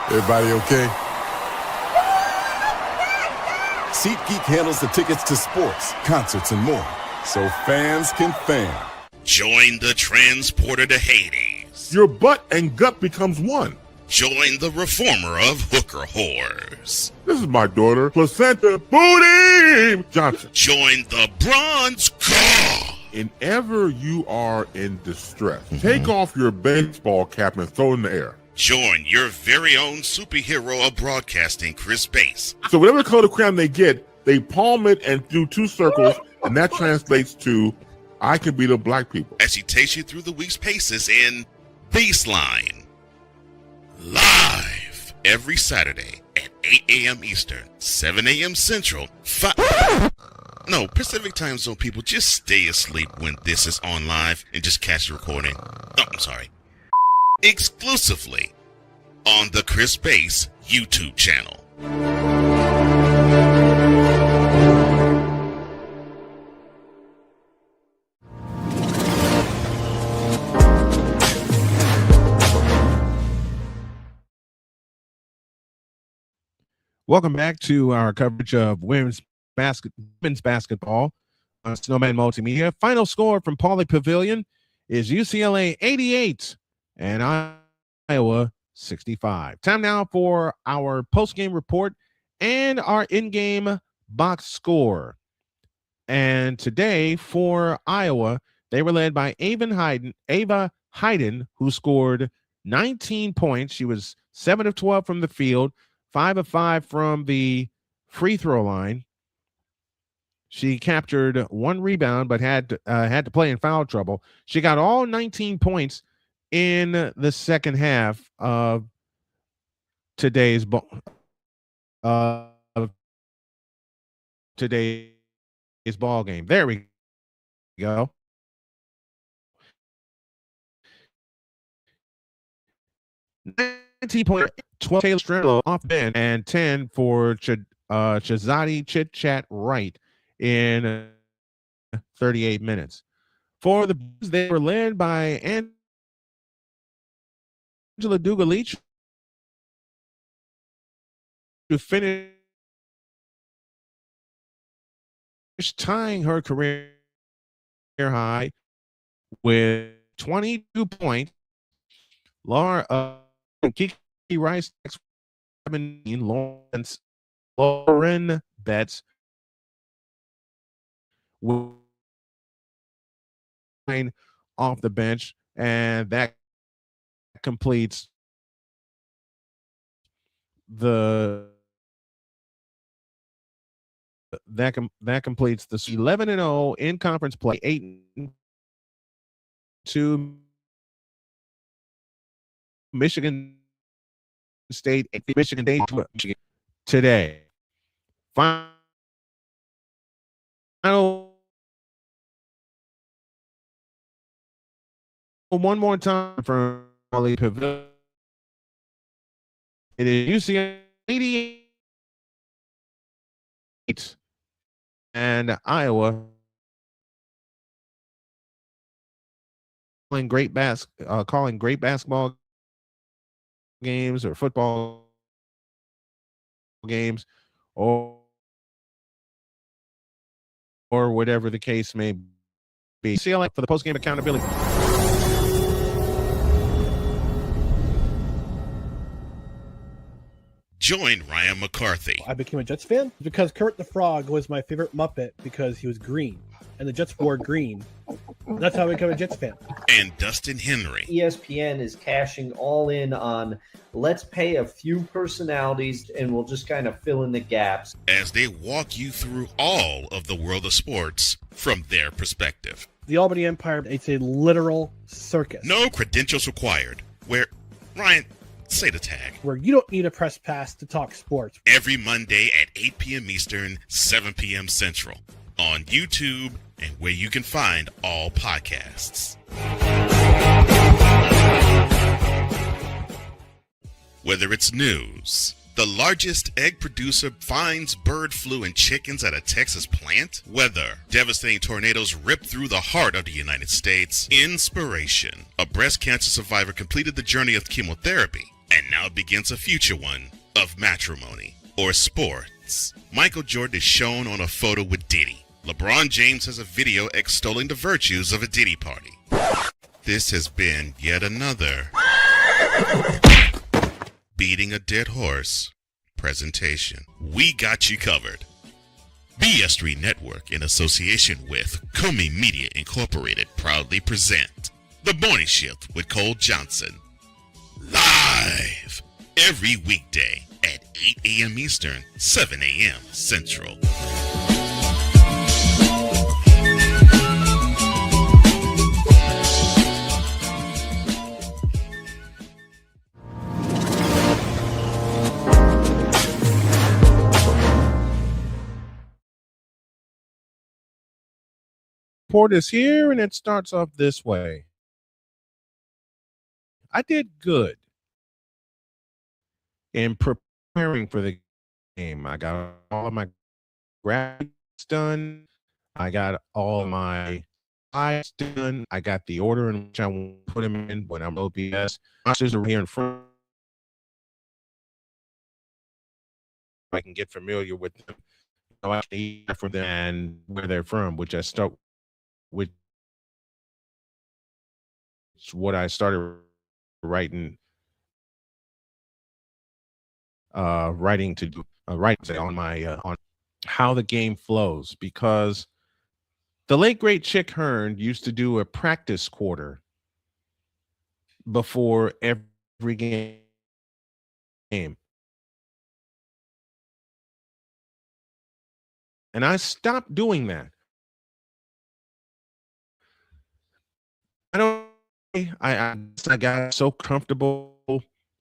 Everybody okay? SeatGeek handles the tickets to sports, concerts, and more, so fans can fan. Join the transporter to Hades. Your butt and gut becomes one. Join the reformer of hooker whores. This is my daughter, Placenta Booty Johnson. Join the bronze car. Whenever you are in distress, take off your baseball cap and throw it in the air. Join your very own superhero of broadcasting, Chris Bass. So whatever color crayon they get, they palm it and do 2 circles, and that translates to I can beat up black people. As he takes you through the week's paces in Baseline. Live every Saturday at 8 a.m. Eastern, 7 a.m. Central, Pacific Time Zone people, just stay asleep when this is on live and just catch the recording. Oh, I'm sorry. Exclusively on the Chris Base YouTube channel. Welcome back to our coverage of women's basketball on Snowman Multimedia. Final score from Pauley Pavilion is UCLA 88 and Iowa 65. Time now for our post-game report and our in-game box score. And today for Iowa, they were led by Ava Hayden, who scored 19 points. She was 7 of 12 from the field, 5 of 5 from the free throw line. She captured 1 rebound, but had to play in foul trouble. She got all 19 points in the second half of today's ball game. There we go. 19 points, 12 Taylor Strello off bench, and 10 for Chazati Chit Chat Wright in 38 minutes. For the Bruins, they were led by Angela Dugalich, to finish tying her career high with 22 points. Kiki Rice, 17, Lauren Betts off the bench, and that completes the 11-0 in conference play, 8-2 Michigan State, Michigan today. Final one more time from Pauley Pavilion. It is UCLA 88 and Iowa calling great basketball games or football games or whatever the case may be. UCLA for the post-game accountability. Join Ryan McCarthy I became a Jets fan because Kurt the Frog was my favorite Muppet because he was green, and the Jets wore green. That's how I became a Jets fan. and Dustin Henry ESPN is cashing all in on let's pay a few personalities and we'll just kind of fill in the gaps. as they walk you through all of the world of sports from their perspective. The Albany Empire, it's a literal circus. No credentials required. Where, Ryan, say the tag. Where you don't need a press pass to talk sports. Every Monday at 8 p.m. Eastern, 7 p.m. Central. On YouTube and where you can find all podcasts. Whether it's news, the largest egg producer finds bird flu in chickens at a Texas plant, weather, devastating tornadoes rip through the heart of the United States, inspiration, a breast cancer survivor completed the journey of chemotherapy and now begins a future one of matrimony, or sports. Michael Jordan is shown on a photo with Diddy. LeBron James has a video extolling the virtues of a Diddy party. This has been yet another beating a dead horse presentation. We got you covered. BS3 Network, in association with Comey Media Incorporated, proudly present The Morning Shift with Cole Johnson. Live every weekday at 8 a.m. Eastern, 7 a.m. Central. Report is here, and it starts off this way. I did good in preparing for the game. I got all of my graphics done. I got all my slides done. I got the order in which I want to put them in when I'm OPS. Monsters are here in front. I can get familiar with them. I can eat from them and where they're from, which I start with. It's what I started writing to do writing on my on how the game flows, because the late great Chick Hearn used to do a practice quarter before every game. And I stopped doing that. I got so comfortable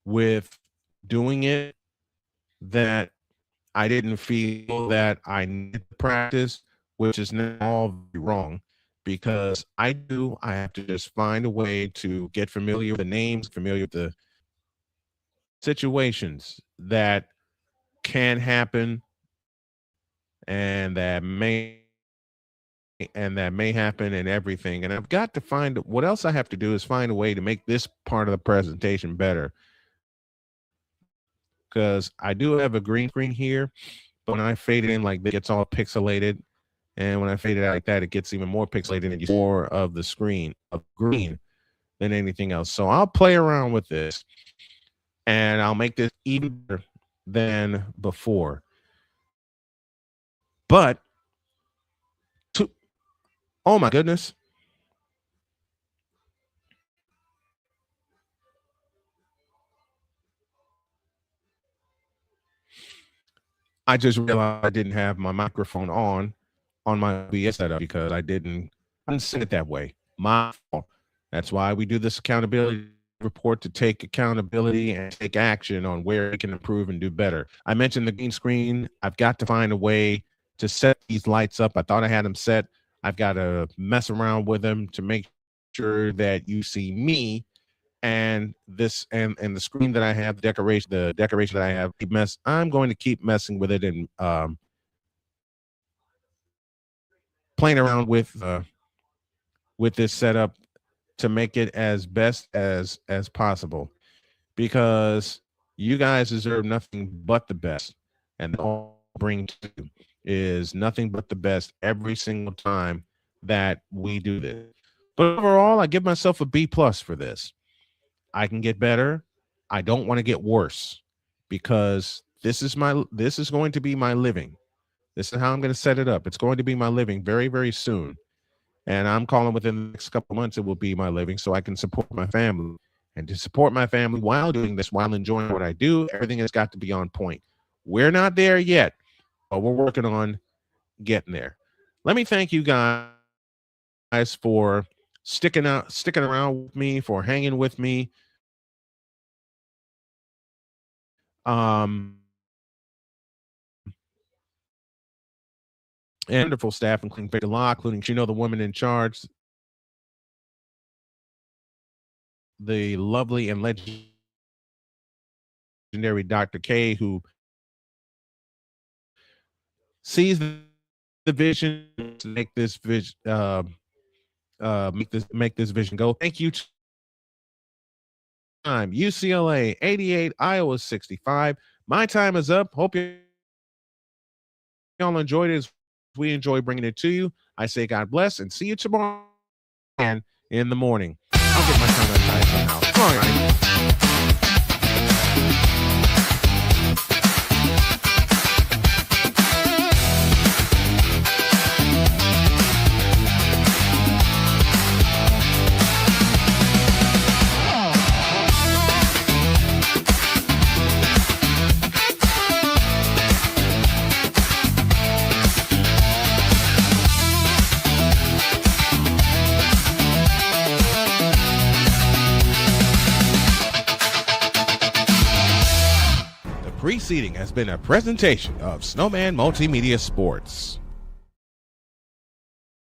with doing it that I didn't feel that I needed to practice, which is now all wrong, because I have to just find a way to get familiar with the names, familiar with the situations that can happen and that may happen and everything. And I've got to find what else I have to do is find a way to make this part of the presentation better, because I do have a green screen here, but when I fade it in like this, it gets all pixelated. And when I fade it out like that, it gets even more pixelated and you see more of the screen of green than anything else. So I'll play around with this and I'll make this even better than before. But oh my goodness. I just realized I didn't have my microphone on my OBS setup because I didn't set it that way. My fault. That's why we do this accountability report, to take accountability and take action on where we can improve and do better. I mentioned the green screen. I've got to find a way to set these lights up. I thought I had them set. I've got to mess around with them to make sure that you see me and this and the screen that I have, the decoration that I have. I'm going to keep messing with it and playing around with this setup to make it as best as possible, because you guys deserve nothing but the best, and all I bring to you is nothing but the best every single time that we do this. But overall, I give myself a B+ for this. I can get better. I don't want to get worse, because this is going to be my living. This is how I'm going to set it up. It's going to be my living very, very soon. And I'm calling within the next couple months, it will be my living, so I can support my family. And to support my family while doing this, while enjoying what I do, everything has got to be on point. We're not there yet, but we're working on getting there. Let me thank you guys for sticking around with me, for hanging with me. And wonderful staff, including Locke, including the woman in charge, the lovely and legendary Dr. K, who sees the vision to make this vision make this vision go. Thank you. Time UCLA 88, Iowa 65. My time is up. Hope y'all enjoyed it as we enjoy bringing it to you. I say God bless and see you tomorrow and in the morning. I'll get my time tied somehow. All right. Preceding has been a presentation of Snowman Multimedia Sports.